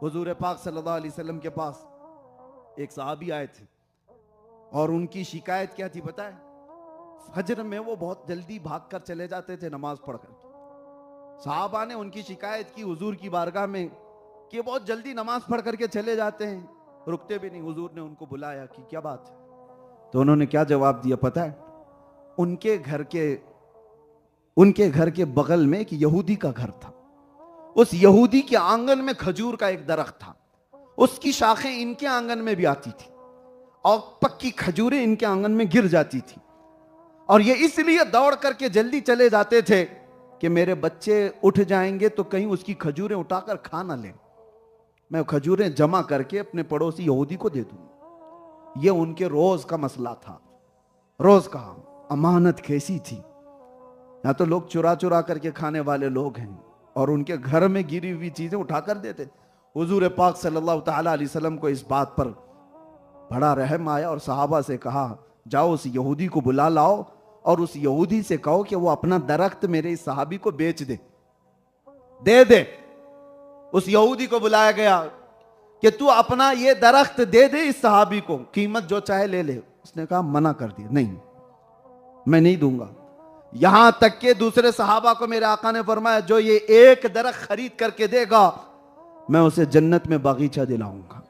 हुजूर पाक सल्लल्लाहु अलैहि वसल्लम के पास एक सहाबी आए थे और उनकी शिकायत क्या थी पता है? फजर में वो बहुत जल्दी भागकर चले जाते थे नमाज पढ़कर। सहाबा ने उनकी शिकायत की हुजूर की बारगाह में कि बहुत जल्दी नमाज पढ़ करके चले जाते हैं, रुकते भी नहीं। हुजूर ने उनको बुलाया कि क्या बात है? तो उन्होंने क्या जवाब दिया पता है? उनके घर के बगल में एक यहूदी का घर था। उस यहूदी के आंगन में खजूर का एक दरख्त था, उसकी शाखें इनके आंगन में भी आती थी और पक्की खजूरें इनके आंगन में गिर जाती थी, और ये इसलिए दौड़ करके जल्दी चले जाते थे कि मेरे बच्चे उठ जाएंगे तो कहीं उसकी खजूरें उठाकर खा ना लें, मैं खजूरें जमा करके अपने पड़ोसी यहूदी को दे दूंगा। ये उनके रोज का मसला था, रोज का। अमानत कैसी थी! यहां तो लोग चुरा चुरा करके खाने वाले लोग हैं और उनके घर में गिरी हुई चीजें उठाकर देते। हुजूर पाक सल्लल्लाहु ताला अलैहि वसल्लम को इस बात पर बड़ा रहम आया और सहाबा से कहा, जाओ उस यहूदी को बुला लाओ और उस यहूदी से कहो कि वो अपना दरख्त मेरे इस सहाबी को बेच दे दे। उस यहूदी को बुलाया गया कि तू अपना ये दरख्त दे दे इस सहाबी को, कीमत जो चाहे ले ले। उसने कहा, मना कर दिया, नहीं मैं नहीं दूंगा। यहां तक के दूसरे सहाबा को मेरे आका ने फरमाया, जो ये एक दरख्त खरीद करके देगा मैं उसे जन्नत में बागीचा दिलाऊंगा।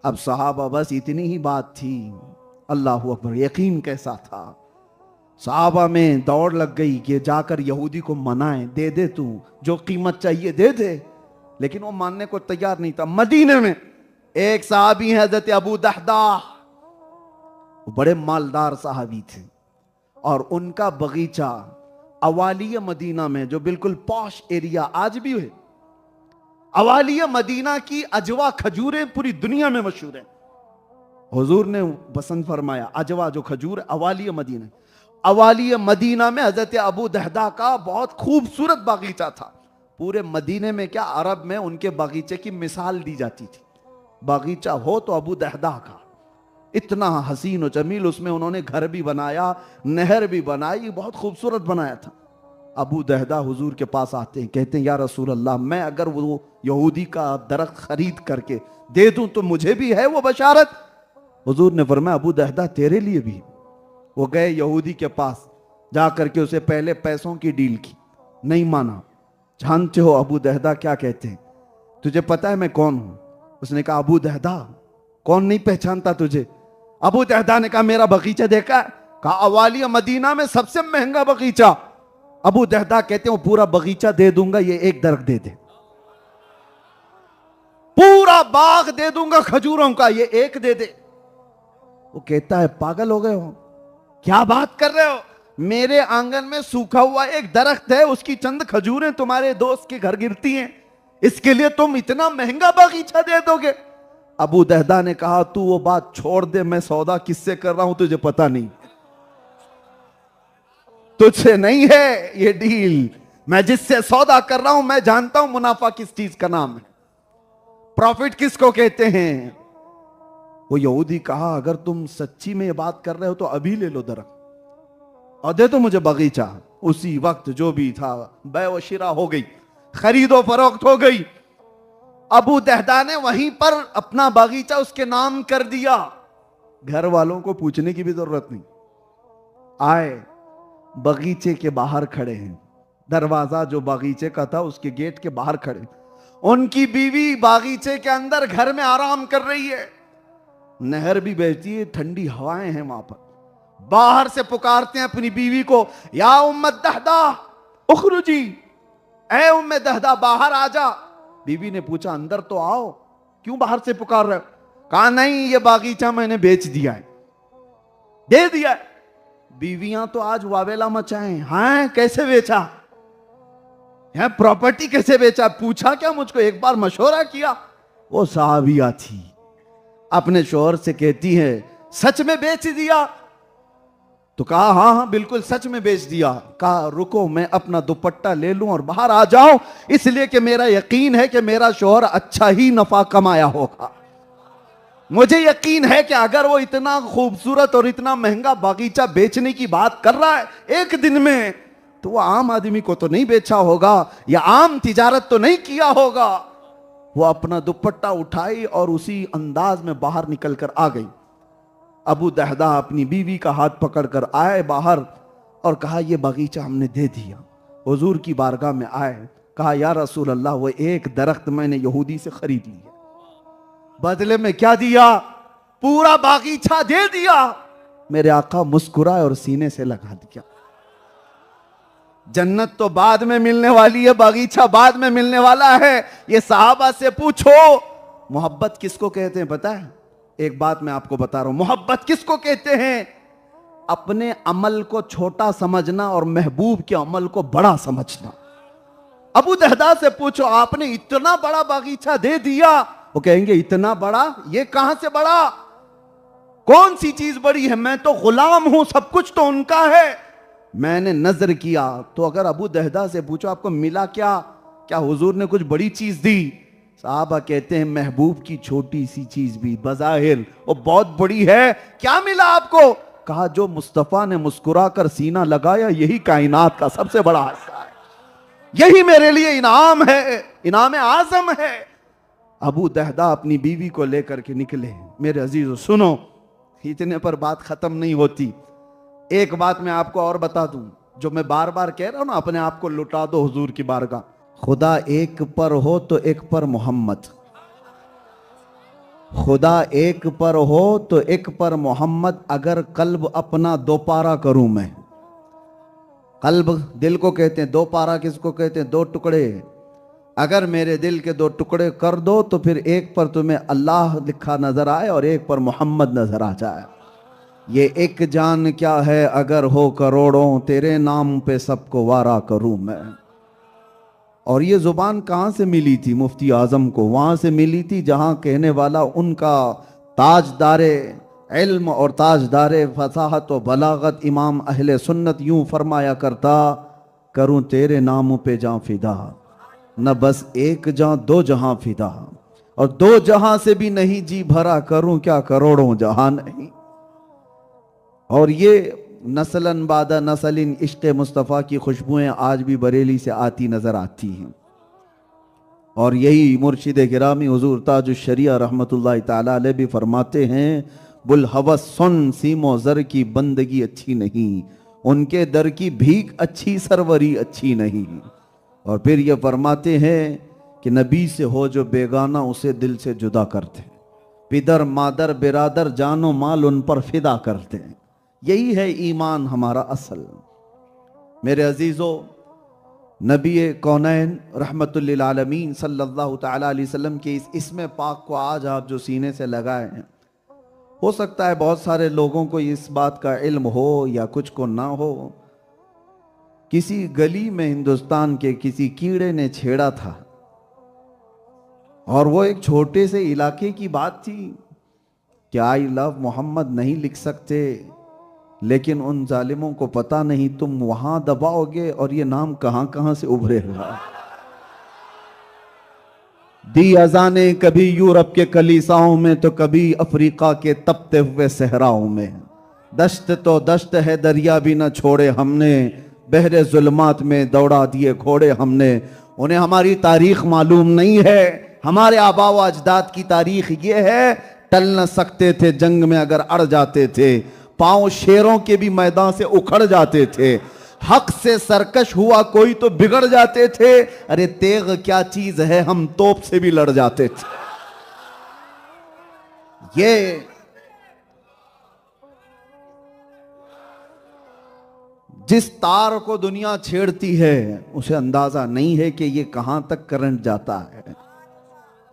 अब सहाबा बस इतनी ही बात थी। अल्लाह अकबर! यकीन कैसा था! सहाबा में दौड़ लग गई कि जाकर यहूदी को मनाए, दे दे तू जो कीमत चाहिए दे दे। लेकिन वो मानने को तैयार नहीं था। मदीने में एक सहाबी है हज़रत अबू दहदा, वो बड़े मालदार सहाबी थे और उनका बगीचा अवालिया मदीना में, जो बिल्कुल पॉश एरिया आज भी है, अवालिया मदीना की अजवा खजूरें पूरी दुनिया में मशहूर है। हुजूर ने पसंद फरमाया अजवा जो खजूर अवालिया मदीना, अवालिया मदीना में हजरत अबू दहदा का बहुत खूबसूरत बागीचा था। पूरे मदीने में क्या, अरब में उनके बागीचे की मिसाल दी जाती थी। बागीचा हो तो अबू दहदा का, इतना हसीन और जमील। उसमें उन्होंने घर भी बनाया, नहर भी बनाई, बहुत खूबसूरत बनाया था। अबू दहदा हुजूर के पास आते हैं, कहते हैं, या रसूल अल्लाह, मैं अगर वो यहूदी का दरख्त खरीद करके दे दूं तो मुझे भी है वो बशारत? हुजूर ने फरमाया, अबू दहदा तेरे लिए भी। वो गए यहूदी के पास, जा करके उसे पहले पैसों की डील की, नहीं माना। जानते हो अबू दहदा क्या कहते हैं? तुझे पता है मैं कौन हूं? उसने कहा, अबू दहदा? कौन नहीं पहचानता तुझे? अबू दहदा ने कहा, मेरा बगीचा देखा? कहा, अवालिया मदीना में सबसे महंगा बगीचा। अबू दहदा कहते हैं, पूरा बगीचा दे दूंगा, ये एक दरख्त दे दे। पूरा बाग दे दूंगा खजूरों का, ये एक दे दे। वो कहता है, पागल हो गए हो? क्या बात कर रहे हो? मेरे आंगन में सूखा हुआ एक दरख्त है, उसकी चंद खजूरें तुम्हारे दोस्त के घर गिरती हैं, इसके लिए तुम इतना महंगा बगीचा दे दोगे? अबू दहदा ने कहा, तू वो बात छोड़ दे, मैं सौदा किससे कर रहा हूं तुझे पता नहीं, तुझसे नहीं है ये डील। मैं जिससे सौदा कर रहा हूं मैं जानता हूं मुनाफा किस चीज का नाम है, प्रॉफिट किसको कहते हैं। वो यहूदी कहा, अगर तुम सच्ची में ये बात कर रहे हो तो अभी ले लो दरख्त और दे दो मुझे बगीचा। उसी वक्त जो भी था बै व शिरा हो गई, खरीदो फरोख्त हो गई। अबू दहदा ने वहीं पर अपना बगीचा उसके नाम कर दिया। घर वालों को पूछने की भी जरूरत नहीं। आए, बगीचे के बाहर खड़े हैं, दरवाजा जो बगीचे का था उसके गेट के बाहर खड़े। उनकी बीवी बागीचे के अंदर घर में आराम कर रही है, नहर भी बहती है, ठंडी हवाएं हैं वहां पर। बाहर से पुकारते हैं अपनी बीवी को, या उम्मे दहदा उखरुजी, ऐ उम्मे दहदा बाहर आ जा। बीवी ने पूछा, अंदर तो आओ, क्यों बाहर से पुकार रहे हो? कहा, नहीं ये बागीचा मैंने बेच दिया है, दे दिया है। बीवियां तो आज वावेला मचाएं, हाँ कैसे बेचा है, प्रॉपर्टी कैसे बेचा? पूछा क्या मुझको? एक बार मशवरा किया? वो साहबिया थी, अपने शोहर से कहती है, सच में बेच दिया? तो कहा, हाँ हाँ बिल्कुल सच में बेच दिया। कहा, रुको मैं अपना दुपट्टा ले लूं और बाहर आ जाऊं, इसलिए कि मेरा यकीन है कि मेरा शोहर अच्छा ही नफा कमाया होगा। मुझे यकीन है कि अगर वो इतना खूबसूरत और इतना महंगा बागीचा बेचने की बात कर रहा है एक दिन में, तो वो आम आदमी को तो नहीं बेचा होगा या आम तिजारत तो नहीं किया होगा। वो अपना दुपट्टा उठाई और उसी अंदाज में बाहर निकल कर आ गई। अबू दहदा अपनी बीवी का हाथ पकड़कर आए बाहर और कहा ये बगीचा हमने दे दिया। हुजूर की बारगाह में आए, कहा या रसूल अल्लाह वो एक दरख्त मैंने यहूदी से खरीद लिया, बदले में क्या दिया? पूरा बागीचा दे दिया। मेरे आका मुस्कुराए और सीने से लगा दिया। जन्नत तो बाद में मिलने वाली है, बागीचा बाद में मिलने वाला है। ये सहाबा से पूछो मोहब्बत किसको कहते हैं पता है? एक बात मैं आपको बता रहा हूं, मोहब्बत किसको कहते हैं? अपने अमल को छोटा समझना और महबूब के अमल को बड़ा समझना। अबू दहदा से पूछो आपने इतना बड़ा बागीचा दे दिया, वो कहेंगे इतना बड़ा? ये कहां से बड़ा? कौन सी चीज बड़ी है? मैं तो गुलाम हूं, सब कुछ तो उनका है। मैंने नजर किया तो अगर अबू दहदा से पूछो आपको मिला क्या? क्या हुजूर ने कुछ बड़ी चीज दी? साहबा कहते हैं महबूब की छोटी सी चीज भी बज़ाहिर वो बहुत बड़ी है। क्या मिला आपको? कहा जो मुस्तफा ने मुस्कुरा कर सीना लगाया यही कायनात का सबसे बड़ा हिस्सा है, यही मेरे लिए इनाम है, इनाम आजम है। अबू दहदा अपनी बीवी को लेकर के निकले। मेरे अजीजों सुनो, इतने पर बात खत्म नहीं होती। एक बात मैं आपको और बता दूं, जो मैं बार बार कह रहा हूं ना, अपने आप को लुटा दो हुजूर की बारगाह। खुदा एक पर हो तो एक पर मोहम्मद, खुदा एक पर हो तो एक पर मोहम्मद। अगर कल्ब अपना दो पारा करूं मैं, कल्ब दिल को कहते हैं, दो पारा किसको कहते हैं? दो टुकड़े। अगर मेरे दिल के दो टुकड़े कर दो तो फिर एक पर तुम्हें अल्लाह लिखा नजर आए और एक पर मोहम्मद नजर आ जाए। ये एक जान क्या है अगर हो करोड़ों, तेरे नाम पे सबको वारा करूं मैं। और ये जुबान कहां से मिली थी? मुफ्ती आजम को। वहां से मिली थी जहां कहने वाला उनका ताजदारे इल्म और ताजदारे फसाहत व बलागत इमाम अहले सुन्नत यूं फरमाया करता, करूं तेरे नाम पे जां फिदा, न बस एक जां दो जहां फिदा, और दो जहां से भी नहीं जी भरा, करूं क्या करोड़ों जहां नहीं। और ये नस्लन बादा नस्लिन इश्क़ मुस्तफ़ा की खुशबुएं आज भी बरेली से आती नजर आती हैं। और यही मुर्शिद गिरामी हुजूर ताजुश शरिया रहमतुल्लाह ताला अलैह भी फरमाते हैं, बुल हवस सुन सीमो ज़र की बंदगी अच्छी नहीं, उनके दर की भीख अच्छी सरवरी अच्छी नहीं। और फिर ये फरमाते हैं कि नबी से हो जो बेगाना उसे दिल से जुदा करते, पिदर मादर बिरादर जानो माल उन पर फिदा करते हैं। यही है ईमान हमारा असल। मेरे अजीज़ों, नबी कौनैन रहमतुल लिल आलमीन सल्लल्लाहु तआला अलैहि वसल्लम के इस इस्म पाक को आज आप जो सीने से लगाए हैं, हो सकता है बहुत सारे लोगों को इस बात का इल्म हो या कुछ को ना हो। किसी गली में हिंदुस्तान के किसी कीड़े ने छेड़ा था और वो एक छोटे से इलाके की बात थी कि आई लव मोहम्मद नहीं लिख सकते, लेकिन उन जालिमों को पता नहीं तुम वहां दबाओगे और ये नाम कहां कहां से उभरेगा। दी अजाने कभी यूरोप के कलीसाओं में तो कभी अफ्रीका के तपते हुए सहराओं में, दश्त तो दश्त है दरिया भी न छोड़े हमने, बहरे जुल्मात में दौड़ा दिए घोड़े हमने। उन्हें हमारी तारीख मालूम नहीं है, हमारे आबा व अजदाद की तारीख ये है, टल न सकते थे जंग में अगर अड़ जाते थे, पांव शेरों के भी मैदान से उखड़ जाते थे, हक से सरकश हुआ कोई तो बिगड़ जाते थे, अरे तेग क्या चीज है हम तोप से भी लड़ जाते थे। ये जिस तार को दुनिया छेड़ती है उसे अंदाजा नहीं है कि ये कहां तक करंट जाता है।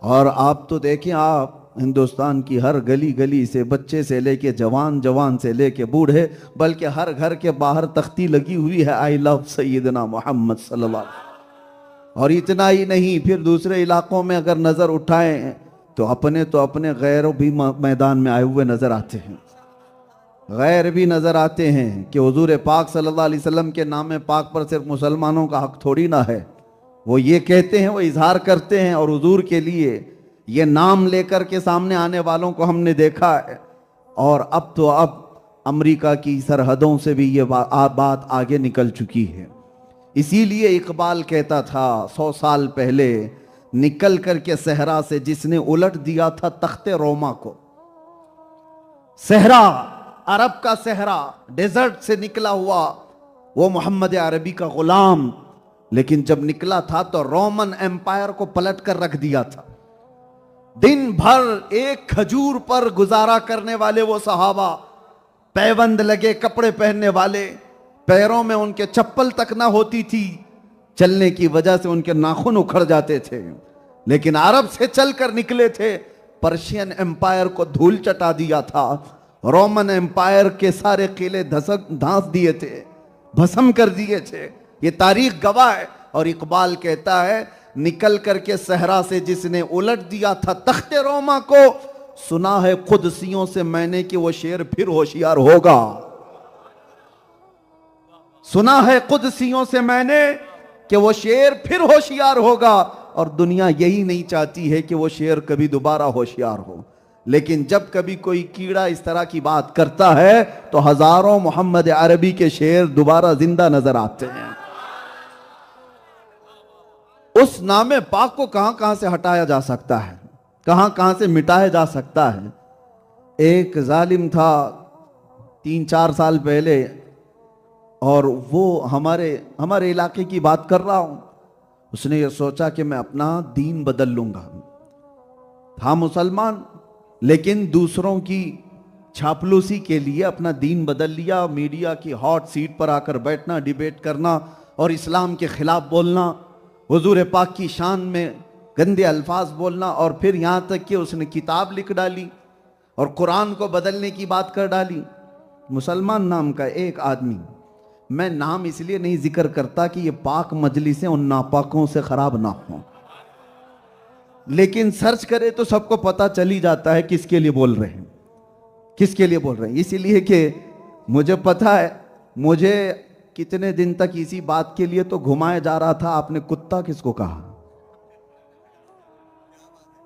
और आप तो देखें, आप हिंदुस्तान की हर गली गली से, बच्चे से लेके जवान, जवान से लेके बूढ़े, बल्कि हर घर के बाहर तख्ती लगी हुई है आई लव सैयदना मोहम्मद सल्लल्लाहु अलैहि वसल्लम। और इतना ही नहीं, फिर दूसरे इलाकों में अगर नजर उठाएं तो अपने गैर भी मैदान में आए हुए नजर आते हैं। गैर भी नजर आते हैं कि हुजूर पाक सल्लल्लाहु अलैहि वसल्लम के नाम पाक पर सिर्फ मुसलमानों का हक थोड़ी ना है। वो ये कहते हैं, वो इजहार करते हैं, और हुजूर के लिए ये नाम लेकर के सामने आने वालों को हमने देखा है। और अब अमेरिका की सरहदों से भी ये बात आगे निकल चुकी है। इसीलिए इकबाल कहता था 100 साल पहले, निकल करके सहरा से जिसने उलट दिया था तख्ते रोमा को। सहरा, अरब का सहरा, डेजर्ट से निकला हुआ वो मोहम्मद अरबी का गुलाम, लेकिन जब निकला था तो रोमन एम्पायर को पलट कर रख दिया था। दिन भर एक खजूर पर गुजारा करने वाले वो सहाबा, पैबंद लगे कपड़े पहनने वाले, पैरों में उनके चप्पल तक ना होती थी, चलने की वजह से उनके नाखून उखड़ जाते थे, लेकिन अरब से चलकर निकले थे। पर्शियन एम्पायर को धूल चटा दिया था, रोमन एम्पायर के सारे किले धांस दिए थे, भस्म कर दिए थे। ये तारीख गवाह है। और इकबाल कहता है, निकल करके सहरा से जिसने उलट दिया था तख्ते रोमा को, सुना है कुदसियों से मैंने कि वो शेर फिर होशियार होगा। सुना है कुदसियों से मैंने कि वो शेर फिर होशियार होगा। और दुनिया यही नहीं चाहती है कि वो शेर कभी दोबारा होशियार हो, लेकिन जब कभी कोई कीड़ा इस तरह की बात करता है तो हजारों मोहम्मद अरबी के शेर दोबारा जिंदा नजर आते हैं। उस नामे पाक को कहां कहां से हटाया जा सकता है, कहां कहां से मिटाया जा सकता है। एक जालिम था 3-4 साल पहले, और वो हमारे इलाके की बात कर रहा हूं। उसने ये सोचा कि मैं अपना दीन बदल लूंगा। था मुसलमान, लेकिन दूसरों की छापलूसी के लिए अपना दीन बदल लिया। मीडिया की हॉट सीट पर आकर बैठना, डिबेट करना और इस्लाम के खिलाफ बोलना, हुजूर पाक की शान में गंदे अल्फाज बोलना, और फिर यहां तक कि उसने किताब लिख डाली और कुरान को बदलने की बात कर डाली। मुसलमान नाम का एक आदमी, मैं नाम इसलिए नहीं जिक्र करता कि ये पाक मजलिसें उन नापाकों से खराब ना हो, लेकिन सर्च करे तो सबको पता चल ही जाता है किसके लिए बोल रहे हैं, किसके लिए बोल रहे हैं। इसीलिए कि मुझे पता है, मुझे कितने दिन तक इसी बात के लिए तो घुमाया जा रहा था, आपने कुत्ता किसको कहा।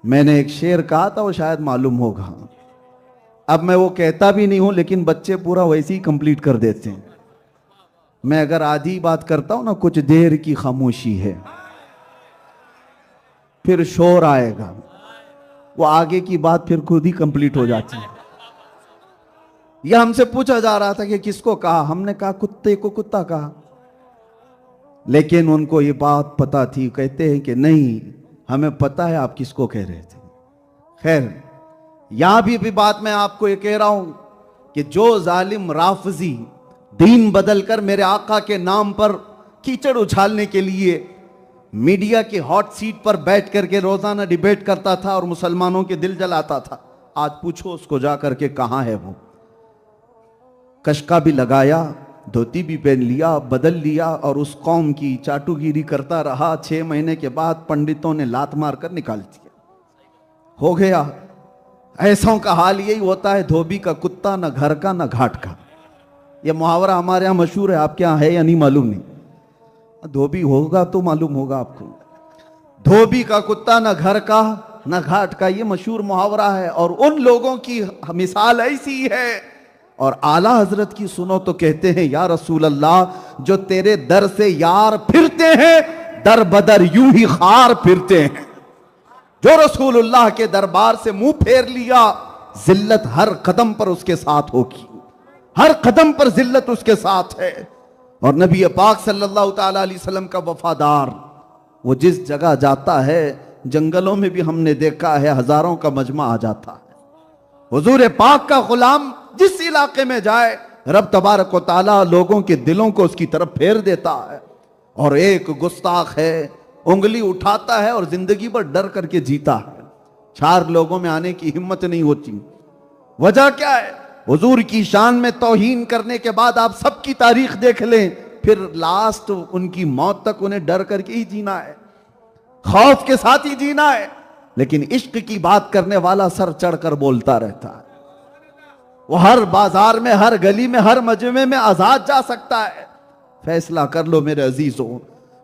मैंने एक शेर कहा था, वो शायद मालूम होगा। अब मैं वो कहता भी नहीं हूं, लेकिन बच्चे पूरा वैसे ही कंप्लीट कर देते हैं। मैं अगर आधी बात करता हूं ना, कुछ देर की खामोशी है, फिर शोर आएगा, वो आगे की बात फिर खुद ही कंप्लीट हो जाती है। यह हमसे पूछा जा रहा था कि किसको कहा, हमने कहा कुत्ते को कुत्ता कहा, लेकिन उनको ये बात पता थी। कहते हैं कि नहीं, हमें पता है आप किसको कह रहे थे। खैर, यहां भी बात मैं आपको ये कह रहा हूं कि जो जालिम राफजी दीन बदलकर मेरे आका के नाम पर कीचड़ उछालने के लिए मीडिया की हॉट सीट पर बैठ करके रोजाना डिबेट करता था और मुसलमानों के दिल जलाता था, आज पूछो उसको जाकर के कहां है वो। कशका भी लगाया, धोती भी पहन लिया, बदल लिया, और उस कौम की चाटुगिरी करता रहा। 6 महीने के बाद पंडितों ने लात मारकर निकाल दिया, हो गया। ऐसों का हाल यही होता है, धोबी का कुत्ता, न घर का न घाट का। यह मुहावरा हमारे यहां मशहूर है, आपके यहां है या नहीं मालूम नहीं। धोबी होगा तो मालूम होगा आपको। धोबी का कुत्ता, न घर का न घाट का, यह मशहूर मुहावरा है। और उन लोगों की मिसाल ऐसी है। और आला हजरत की सुनो तो कहते हैं, या रसूल अल्लाह, जो तेरे दर से यार फिरते हैं, दर बदर यूं ही खार फिरते हैं। जो रसूलुल्लाह के दरबार से मुंह फेर लिया, जिल्लत हर कदम पर उसके साथ होगी, हर कदम पर जिल्लत उसके साथ है। और नबी पाक सल्लल्लाहु ताला अलैहि वसल्लम का वफादार, वो जिस जगह जाता है, जंगलों में भी हमने देखा है हजारों का मजमा आ जाता है। हुजूर पाक का गुलाम जिस इलाके में जाए, रब तबारक व तआला लोगों के दिलों को उसकी तरफ फेर देता है। और एक गुस्ताख है, उंगली उठाता है और जिंदगी पर डर करके जीता है। 4 लोगों में आने की हिम्मत नहीं होती। वजह क्या है? हुजूर की शान में तौहीन करने के बाद आप सबकी तारीख देख लें, फिर लास्ट उनकी मौत तक उन्हें डर करके ही जीना है, खौफ के साथ ही जीना है। लेकिन इश्क की बात करने वाला सर चढ़कर बोलता रहता है। वो हर बाजार में, हर गली में, हर मजमे में आजाद जा सकता है। फैसला कर लो मेरे अजीजों।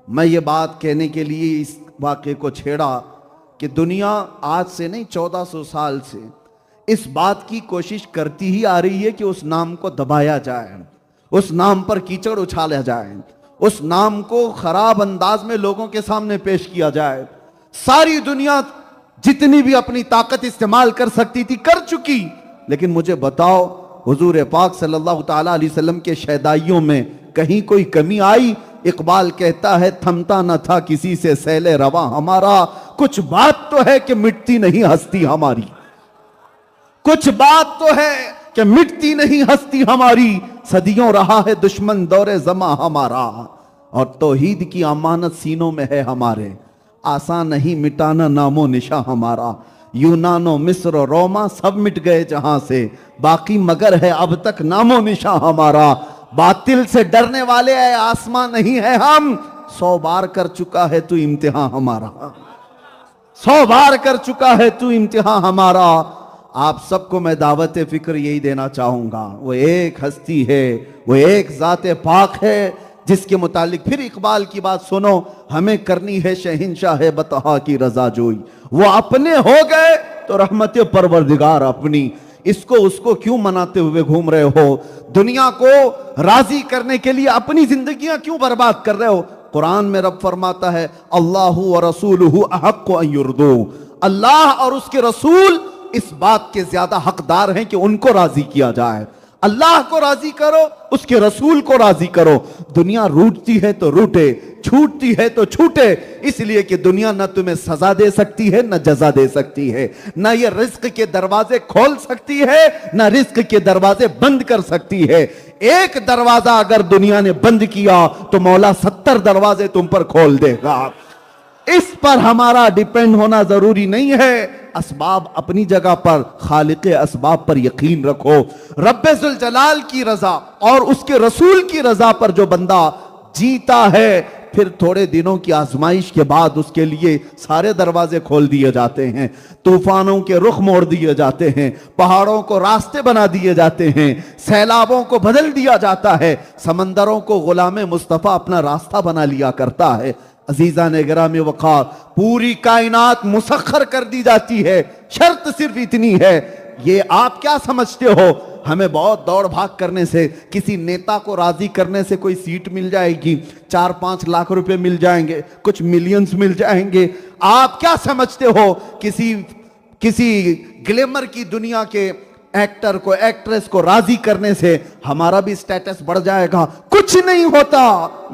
मैं ये बात कहने के लिए इस वाक़े को छेड़ा कि दुनिया आज से नहीं, 1400 साल से इस बात की कोशिश करती ही आ रही है कि उस नाम को दबाया जाए, उस नाम पर कीचड़ उछाला जाए, उस नाम को खराब अंदाज में लोगों के सामने पेश किया जाए। सारी दुनिया जितनी भी अपनी ताकत इस्तेमाल कर सकती थी कर चुकी, लेकिन मुझे बताओ हुजूर पाक सल्लल्लाहु ताला अलैहि वसल्लम के शहदाइयों में कहीं कोई कमी आई? इकबाल कहता है थमता न था किसी से सैले रवा हमारा, कुछ बात तो है कि मिटती नहीं हस्ती हमारी, कुछ बात तो है कि मिटती नहीं हस्ती हमारी, सदियों रहा है दुश्मन दौरे जमा हमारा, और तौहीद की अमानत सीनों में है हमारे, आसान नहीं मिटाना नामो निशा हमारा, यूनानो मिस्र रोमा सब मिट गए जहां से, बाकी मगर है अब तक नामो निशा हमारा, बातिल से डरने वाले है आसमां नहीं है हम, 100 बार कर चुका है तू इम्तिहान हमारा, 100 बार कर चुका है तू इम्तिहान हमारा। आप सबको मैं दावत फिक्र यही देना चाहूंगा, वो एक हस्ती है, वो एक ज़ाते पाक है जिसके मुतालिक फिर इकबाल की बात सुनो, हमें करनी है शहंशाह बतहा की रजा जोई, वो अपने हो गए तो रहमत परवरदिगार अपनी, इसको उसको क्यों मनाते हुए घूम रहे हो? दुनिया को राजी करने के लिए अपनी जिंदगियां क्यों बर्बाद कर रहे हो? कुरान में रब फरमाता है अल्लाहु व रसूलुहु अहक्कु अन युर्दू, अल्लाह और उसके रसूल इस बात के ज्यादा हकदार हैं कि उनको राजी किया जाए। अल्लाह को राजी करो, उसके रसूल को राजी करो। दुनिया रूठती है तो रूठे, छूटती है तो छूटे, इसलिए कि दुनिया न तुम्हें सजा दे सकती है न जजा दे सकती है, न ये रिस्क के दरवाजे खोल सकती है न रिस्क के दरवाजे बंद कर सकती है। एक दरवाजा अगर दुनिया ने बंद किया तो मौला 70 दरवाजे तुम पर खोल देगा। इस पर हमारा डिपेंड होना जरूरी नहीं है। असबाब अपनी जगह पर, खालिक असबाब पर यकीन रखो। रब्बे जुल जलाल की रजा और उसके रसूल की रजा पर जो बंदा जीता है, फिर थोड़े दिनों की आजमाइश के बाद उसके लिए सारे दरवाजे खोल दिए जाते हैं, तूफानों के रुख मोड़ दिए जाते हैं, पहाड़ों को रास्ते बना दिए जाते हैं, सैलाबों को बदल दिया जाता है, समंदरों को गुलाम मुस्तफा अपना रास्ता बना लिया करता है। अजीजा ने गिरामी वक़ार, पूरी कायनात मुसख्खर कर दी जाती है, शर्त सिर्फ इतनी है, ये आप क्या समझते हो हमें बहुत दौड़ भाग करने से, किसी नेता को राजी करने से कोई सीट मिल जाएगी, 4-5 लाख रुपए मिल जाएंगे, कुछ मिलियंस मिल जाएंगे? आप क्या समझते हो किसी ग्लैमर की दुनिया के एक्टर को, एक्ट्रेस को राजी करने से हमारा भी स्टेटस बढ़ जाएगा? कुछ नहीं होता,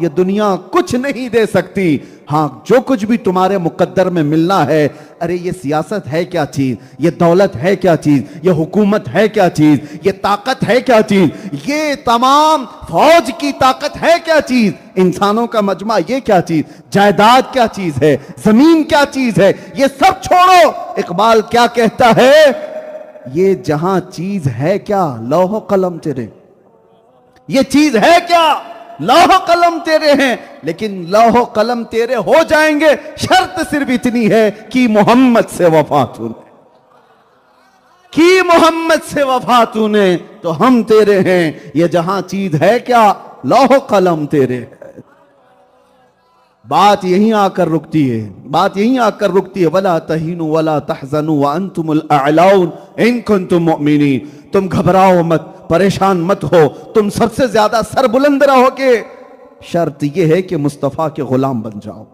ये दुनिया कुछ नहीं दे सकती। हाँ, जो कुछ भी तुम्हारे मुकद्दर में मिलना है, अरे ये सियासत है क्या चीज, ये दौलत है क्या चीज, ये हुकूमत है क्या चीज, ये ताकत है क्या चीज, ये तमाम फौज की ताकत है क्या चीज, इंसानों का मजमा ये क्या चीज, जायदाद क्या चीज है, जमीन क्या चीज है, ये सब छोड़ो। इकबाल क्या कहता है, ये जहां चीज है क्या, लौह कलम तेरे, ये चीज है क्या, लौह कलम तेरे हैं, लेकिन लौह कलम तेरे हो जाएंगे, शर्त सिर्फ इतनी है कि मोहम्मद से वफा तूने, कि मोहम्मद से वफा तूने, तो हम तेरे हैं। ये जहां चीज है क्या, लौह कलम तेरे है। बात यहीं आकर रुकती है, बात यहीं आकर रुकती है। वला तहीनु वला तहज़नु व अंतुमुल अअलौन इन कुंतुम मुमिनीन, तुम घबराओ मत, परेशान मत हो, तुम सबसे ज्यादा सरबुलंद रहोगे। शर्त यह है कि मुस्तफ़ा के गुलाम बन जाओ,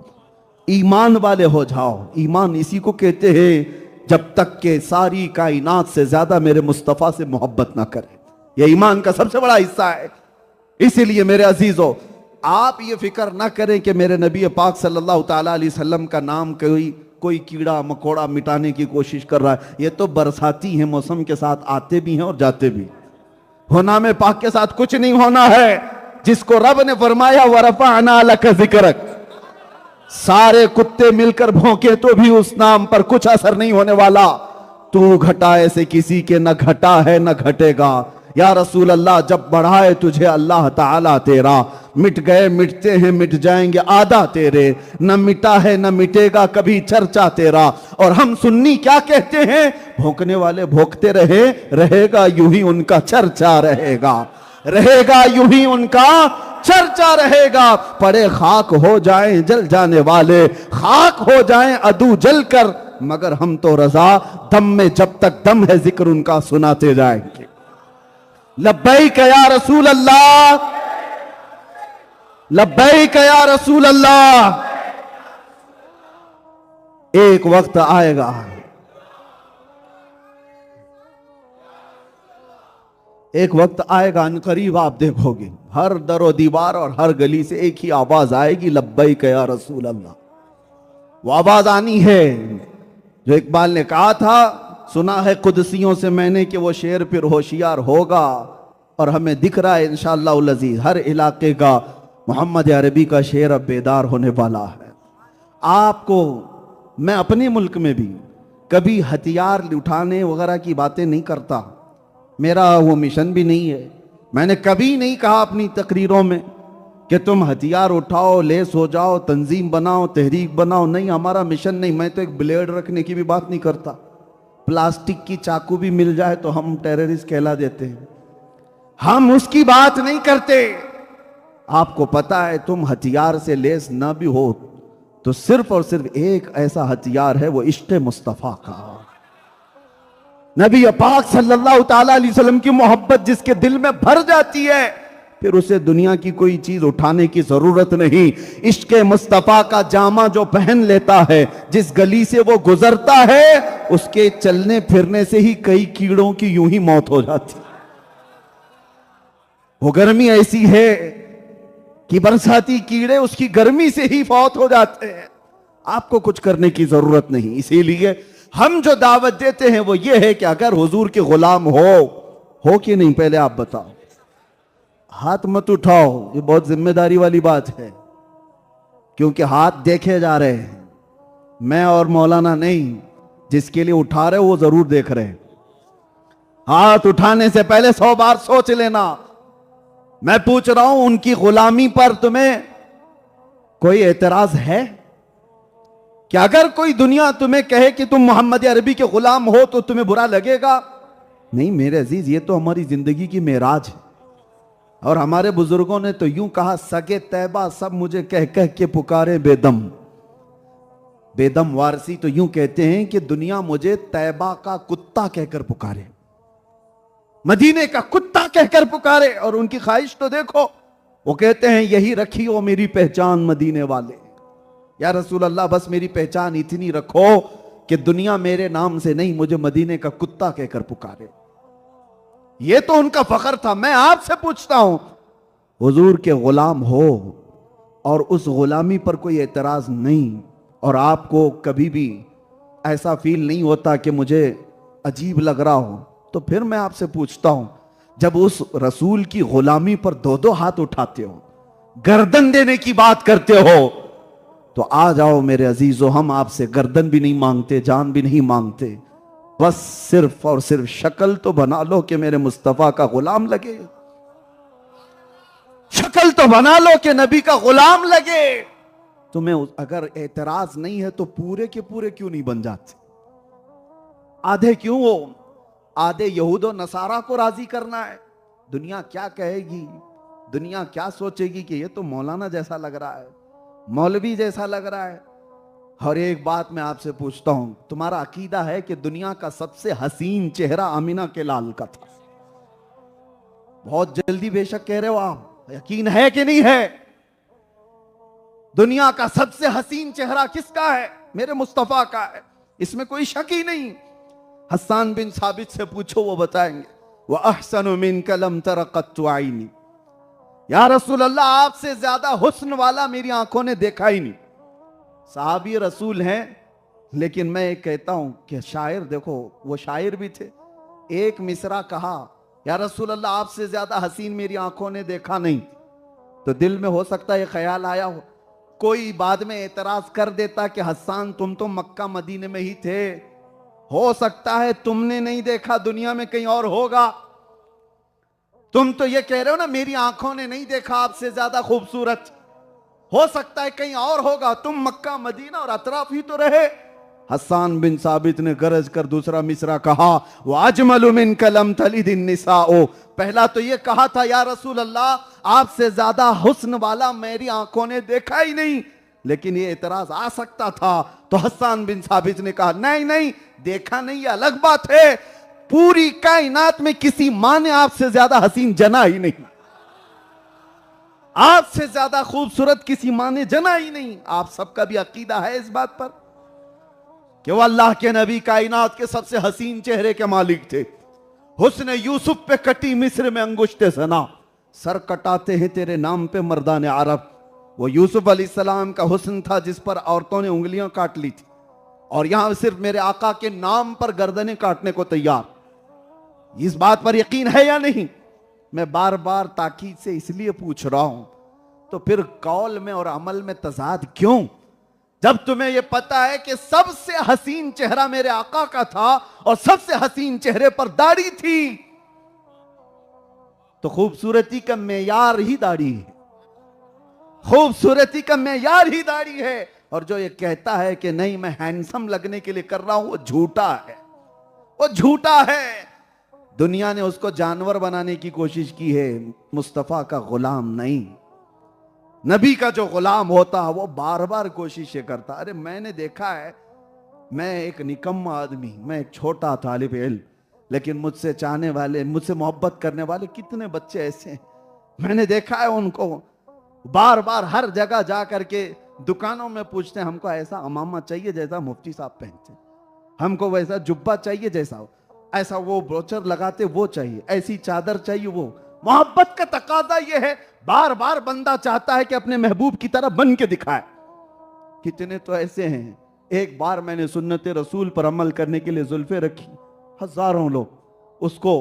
ईमान वाले हो जाओ। ईमान इसी को कहते हैं जब तक के सारी कायनात से ज्यादा मेरे मुस्तफ़ा से मोहब्बत ना करे, यह ईमान का सबसे बड़ा हिस्सा है। इसीलिए मेरे अजीजों, आप ये फिक्र ना करें कि मेरे नबी पाक सल्लल्लाहु ताला अलैहि वसल्लम का नाम कोई कीड़ा मकोड़ा मिटाने की कोशिश कर रहा है। ये तो बरसाती है, मौसम के साथ आते भी हैं और जाते भी। होना में पाक के साथ कुछ नहीं होना है। जिसको रब ने फरमाया वरफ़अना लक ज़िक्रक, सारे कुत्ते मिलकर भौंके तो भी उस नाम पर कुछ असर नहीं होने वाला। तू घटाए से किसी के न घटा है न घटेगा। या रसूल अल्लाह, जब बढ़ाए तुझे अल्लाह ताला तेरा, मिट गए मिटते हैं मिट जाएंगे आधा तेरे, न मिटा है न मिटेगा कभी चर्चा तेरा। और हम सुन्नी क्या कहते हैं, भोंकने वाले भोंकते रहे, रहेगा यूं ही उनका चर्चा रहेगा, रहेगा यूं ही उनका चर्चा रहेगा। पड़े खाक हो जाएं जल जाने वाले, खाक हो जाएं अदू जल कर, मगर हम तो रजा दम में जब तक दम है जिक्र उनका सुनाते जाएंगे। लब्बैक या रसूल अल्लाह, लब्बैक या रसूल अल्लाह। एक वक्त आएगा, एक वक्त आएगा अनकरीब आप देखोगे हर दरो दीवार और हर गली से एक ही आवाज आएगी, लब्बैक या रसूल अल्लाह। वो आवाज आनी है जो इकबाल ने कहा था, सुना है कुदसियों से मैंने कि वो शेर फिर होशियार होगा, और हमें दिख रहा है इंशाअल्लाह अज़ीज हर इलाके का मोहम्मद अरबी का शेर अब बेदार होने वाला है। आपको मैं अपने मुल्क में भी कभी हथियार उठाने वगैरह की बातें नहीं करता, मेरा वो मिशन भी नहीं है। मैंने कभी नहीं कहा अपनी तकरीरों में कि तुम हथियार उठाओ, लेस हो जाओ, तंजीम बनाओ, तहरीक बनाओ, नहीं, हमारा मिशन नहीं। मैं तो एक ब्लेड रखने की भी बात नहीं करता। प्लास्टिक की चाकू भी मिल जाए तो हम टेररिस्ट कहला देते हैं, हम उसकी बात नहीं करते। आपको पता है तुम हथियार से लेस ना भी हो तो सिर्फ और सिर्फ एक ऐसा हथियार है, वो इश्क़ मुस्तफ़ा का। नबी पाक सल्लल्लाहु ताला अलैहि वसल्लम की मोहब्बत जिसके दिल में भर जाती है, फिर उसे दुनिया की कोई चीज उठाने की जरूरत नहीं। इश्क़ मुस्तफ़ा का जामा जो पहन लेता है, जिस गली से वो गुजरता है, उसके चलने फिरने से ही कई कीड़ों की यूं ही मौत हो जाती। वो गर्मी ऐसी है कि बरसाती कीड़े उसकी गर्मी से ही फौत हो जाते हैं। आपको कुछ करने की जरूरत नहीं। इसीलिए हम जो दावत देते हैं वो ये है कि अगर हुजूर के गुलाम हो कि नहीं, पहले आप बताओ। हाथ मत उठाओ, ये बहुत जिम्मेदारी वाली बात है, क्योंकि हाथ देखे जा रहे हैं। मैं और मौलाना नहीं, जिसके लिए उठा रहे हो वो जरूर देख रहे हैं। हाथ उठाने से पहले 100 बार सोच लेना। मैं पूछ रहा हूं, उनकी गुलामी पर तुम्हें कोई एतराज है कि अगर कोई दुनिया तुम्हें कहे कि तुम मोहम्मद अरबी के गुलाम हो तो तुम्हें बुरा लगेगा? नहीं मेरे अजीज, ये तो हमारी जिंदगी की मेराज है। और हमारे बुजुर्गों ने तो यूं कहा, सगे तैबा सब मुझे कह कह के पुकारे बेदम। बेदम वारसी तो यूं कहते हैं कि दुनिया मुझे तैबा का कुत्ता कहकर पुकारे, मदीने का कुत्ता कहकर पुकारे। और उनकी ख्वाहिश तो देखो, वो कहते हैं यही रखी हो मेरी पहचान मदीने वाले। या रसूल अल्लाह, बस मेरी पहचान इतनी रखो कि दुनिया मेरे नाम से नहीं, मुझे मदीने का कुत्ता कहकर पुकारे। ये तो उनका फख्र था। मैं आपसे पूछता हूं, हुजूर के गुलाम हो और उस गुलामी पर कोई एतराज नहीं, और आपको कभी भी ऐसा फील नहीं होता कि मुझे अजीब लग रहा हो, तो फिर मैं आपसे पूछता हूं, जब उस रसूल की गुलामी पर 2-2 हाथ उठाते हो, गर्दन देने की बात करते हो, तो आ जाओ मेरे अजीजों, हम आपसे गर्दन भी नहीं मांगते, जान भी नहीं मांगते। बस सिर्फ और सिर्फ शक्ल तो बना लो कि मेरे मुस्तफा का गुलाम लगे। शक्ल तो बना लो कि नबी का गुलाम लगे। तुम्हें अगर एतराज नहीं है तो पूरे के पूरे क्यों नहीं बन जाते? आधे क्यों हो? आधे यहूद और नसारा को राजी करना है। दुनिया क्या कहेगी, दुनिया क्या सोचेगी कि ये तो मौलाना जैसा लग रहा है, मौलवी जैसा लग रहा है। और एक बात मैं आपसे पूछता हूं, तुम्हारा अकीदा है कि दुनिया का सबसे हसीन चेहरा आमिना के लाल का था? बहुत जल्दी बेशक कह रहे हो आप, यकीन है कि नहीं है? दुनिया का सबसे हसीन चेहरा किसका है? मेरे मुस्तफा का है, इसमें कोई शक ही नहीं। हस्सान बिन साबित से पूछो, वो बताएंगे, वह अहसनु मिन कलम तरक़त्तु आईनी। या रसूल अल्लाह, आपसे ज्यादा हुस्न वाला मेरी आंखों ने देखा ही नहीं। साहबी रसूल हैं, लेकिन मैं एक कहता हूं कि शायर, देखो वो शायर भी थे। एक मिसरा कहा, या रसूल अल्लाह, आपसे ज्यादा हसीन मेरी आंखों ने देखा नहीं। तो दिल में हो सकता है ख्याल आया हो, कोई बाद में एतराज कर देता कि हस्सान तुम तो मक्का मदीने में ही थे, हो सकता है तुमने नहीं देखा, दुनिया में कहीं और होगा। तुम तो ये कह रहे हो ना, मेरी आंखों ने नहीं देखा आपसे ज्यादा खूबसूरत, हो सकता है कहीं और होगा, तुम मक्का मदीना और अतराफ ही तो रहे। हस्सान बिन साबित ने गरज कर दूसरा मिसरा कहा, वह अजमलु मिन कलम तलिदिन निसाओ। पहला तो ये कहा था, या रसूल अल्लाह, आपसे ज्यादा हुस्न वाला मेरी आंखों ने देखा ही नहीं। लेकिन ये एतराज आ सकता था, तो हस्सान बिन साबित ने कहा, नहीं नहीं, देखा नहीं, ये अलग बात है। पूरी कायनात में किसी मां ने आपसे ज्यादा हसीन जना ही नहीं, आपसे ज्यादा खूबसूरत किसी मां ने जना ही नहीं। आप सबका भी अकीदा है इस बात पर। कि वो अल्लाह के नबी कायनात के सबसे हसीन चेहरे के मालिक थे। हुस्न यूसुफ पे कटी मिस्र में अंगुश्ते सना, सर कटाते हैं तेरे नाम पे मर्दान अरब। वो यूसुफ अलैहिस्सलाम का हुस्न था जिस पर औरतों ने उंगलियां काट ली थी, और यहां सिर्फ मेरे आका के नाम पर गर्दनें काटने को तैयार। इस बात पर यकीन है या नहीं? मैं बार बार ताकीद से इसलिए पूछ रहा हूं, तो फिर कौल में और अमल में तजाद क्यों? जब तुम्हें यह पता है कि सबसे हसीन चेहरा मेरे आका का था और सबसे हसीन चेहरे पर दाढ़ी थी, तो खूबसूरती का मेयार ही दाढ़ी है। खूबसूरती का मेयार ही दाढ़ी है। और जो ये कहता है कि नहीं मैं हैंडसम लगने के लिए कर रहा हूं, वो झूठा है, वो झूठा है। दुनिया ने उसको जानवर बनाने की कोशिश की है, मुस्तफा का गुलाम नहीं। नबी का जो गुलाम होता है वो बार बार कोशिशें करता। अरे मैंने देखा है, मैं एक निकम्मा आदमी, मैं एक छोटा तालिब इल्म, लेकिन मुझसे चाहने वाले, मुझसे मोहब्बत करने वाले कितने बच्चे ऐसे हैं। मैंने देखा है उनको बार बार हर जगह जा करके दुकानों में पूछते हैं, हमको ऐसा अमामा चाहिए जैसा मुफ्ती साहब पहनते, हमको वैसा जुब्बा चाहिए जैसा, ऐसा वो ब्रोचर लगाते वो चाहिए, ऐसी चादर चाहिए वो। मोहब्बत का तकाजा ये है, बार बार बंदा चाहता है कि अपने महबूब की तरह बन के दिखाए। कितने तो ऐसे हैं। एक बार मैंने सुन्नत रसूल पर अमल करने के लिए जुल्फे रखी, हजारों लोग उसको,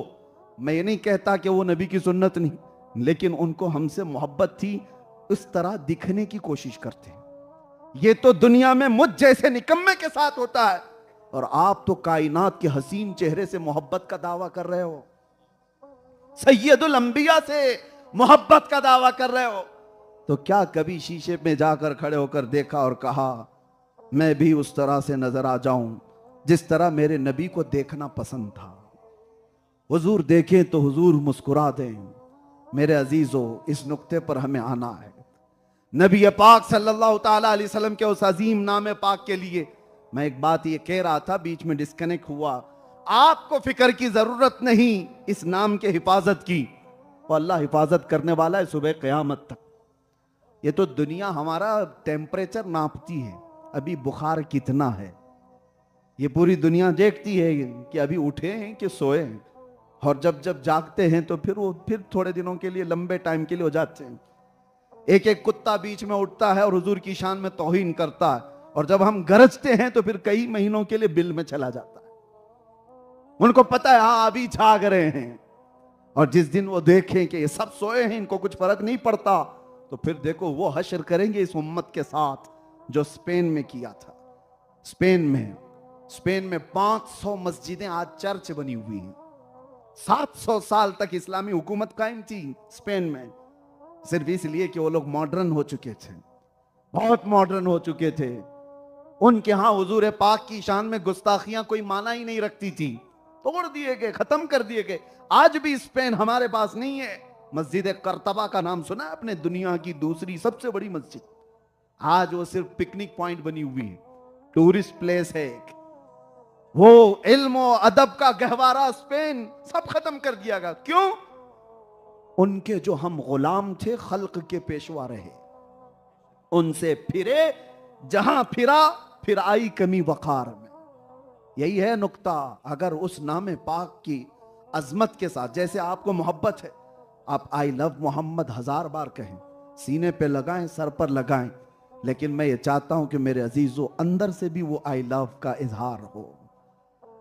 मैं ये नहीं कहता कि वो नबी की सुन्नत नहीं, लेकिन उनको हमसे मोहब्बत थी, उस तरह दिखने की कोशिश करते हैं। ये तो दुनिया में मुझ जैसे निकम्मे के साथ होता है, और आप तो कायनात के हसीन चेहरे से मोहब्बत का दावा कर रहे हो, सैयदुल अंबिया से मोहब्बत का दावा कर रहे हो। तो क्या कभी शीशे में जाकर खड़े होकर देखा और कहा मैं भी उस तरह से नजर आ जाऊं जिस तरह मेरे नबी को देखना पसंद था? हुजूर देखें तो हुजूर मुस्कुरा दें। मेरे अजीजों, इस नुक्ते पर हमें आना है। नबी पाक सल्लल्लाहु ताला अलैहि वसल्लम के उस अजीम नाम पाक के लिए मैं एक बात ये कह रहा था, बीच में डिस्कनेक्ट हुआ। आपको फिक्र की जरूरत नहीं इस नाम के हिफाजत की, और अल्लाह हिफाजत करने वाला है सुबह क़यामत तक। ये तो दुनिया हमारा टेम्परेचर नापती है, अभी बुखार कितना है, ये पूरी दुनिया देखती है कि अभी उठे हैं कि सोए हैं। और जब जब जागते हैं तो फिर वो फिर थोड़े दिनों के लिए, लंबे टाइम के लिए हो जाते हैं। एक एक कुत्ता बीच में उठता है और हुजूर की शान में तौहीन करता है, और जब हम गरजते हैं तो फिर कई महीनों के लिए बिल में चला जाता है। उनको पता है हाँ अभी जाग रहे हैं, और जिस दिन वो देखें कि ये सब सोए हैं, इनको कुछ फर्क नहीं पड़ता, तो फिर देखो वो हश्र करेंगे इस उम्मत के साथ जो स्पेन में किया था। स्पेन में 500 मस्जिदें आज चर्च बनी हुई हैं। 700 साल तक इस्लामी हुकूमत कायम थी स्पेन में, सिर्फ इसलिए कि वो लोग मॉडर्न हो चुके थे, बहुत मॉडर्न हो चुके थे। उनके यहां हुजूर पाक की शान में गुस्ताखियां कोई माना ही नहीं रखती थी, तोड़ दिए गए, खत्म कर दिए गए। आज भी स्पेन हमारे पास नहीं है। मस्जिद कर्तबा का नाम सुना है अपने? दुनिया की दूसरी सबसे बड़ी मस्जिद, आज वो सिर्फ पिकनिक पॉइंट बनी हुई है, टूरिस्ट प्लेस है एक। वो इल्म और अदब का गहवारा स्पेन सब खत्म कर दिया गया। क्यों? उनके जो हम गुलाम थे, खल्क के पेशवा रहे, उनसे फिरे, जहां फिरा फिर आई कमी वकार में। यही है नुक्ता। अगर उस नाम पाक की अजमत के साथ, जैसे आपको मोहब्बत है, आप आई लव मोहम्मद 1000 बार कहें, सीने पे लगाएं, सर पर लगाएं, लेकिन मैं ये चाहता हूं कि मेरे अजीजों अंदर से भी वो आई लव का इजहार हो।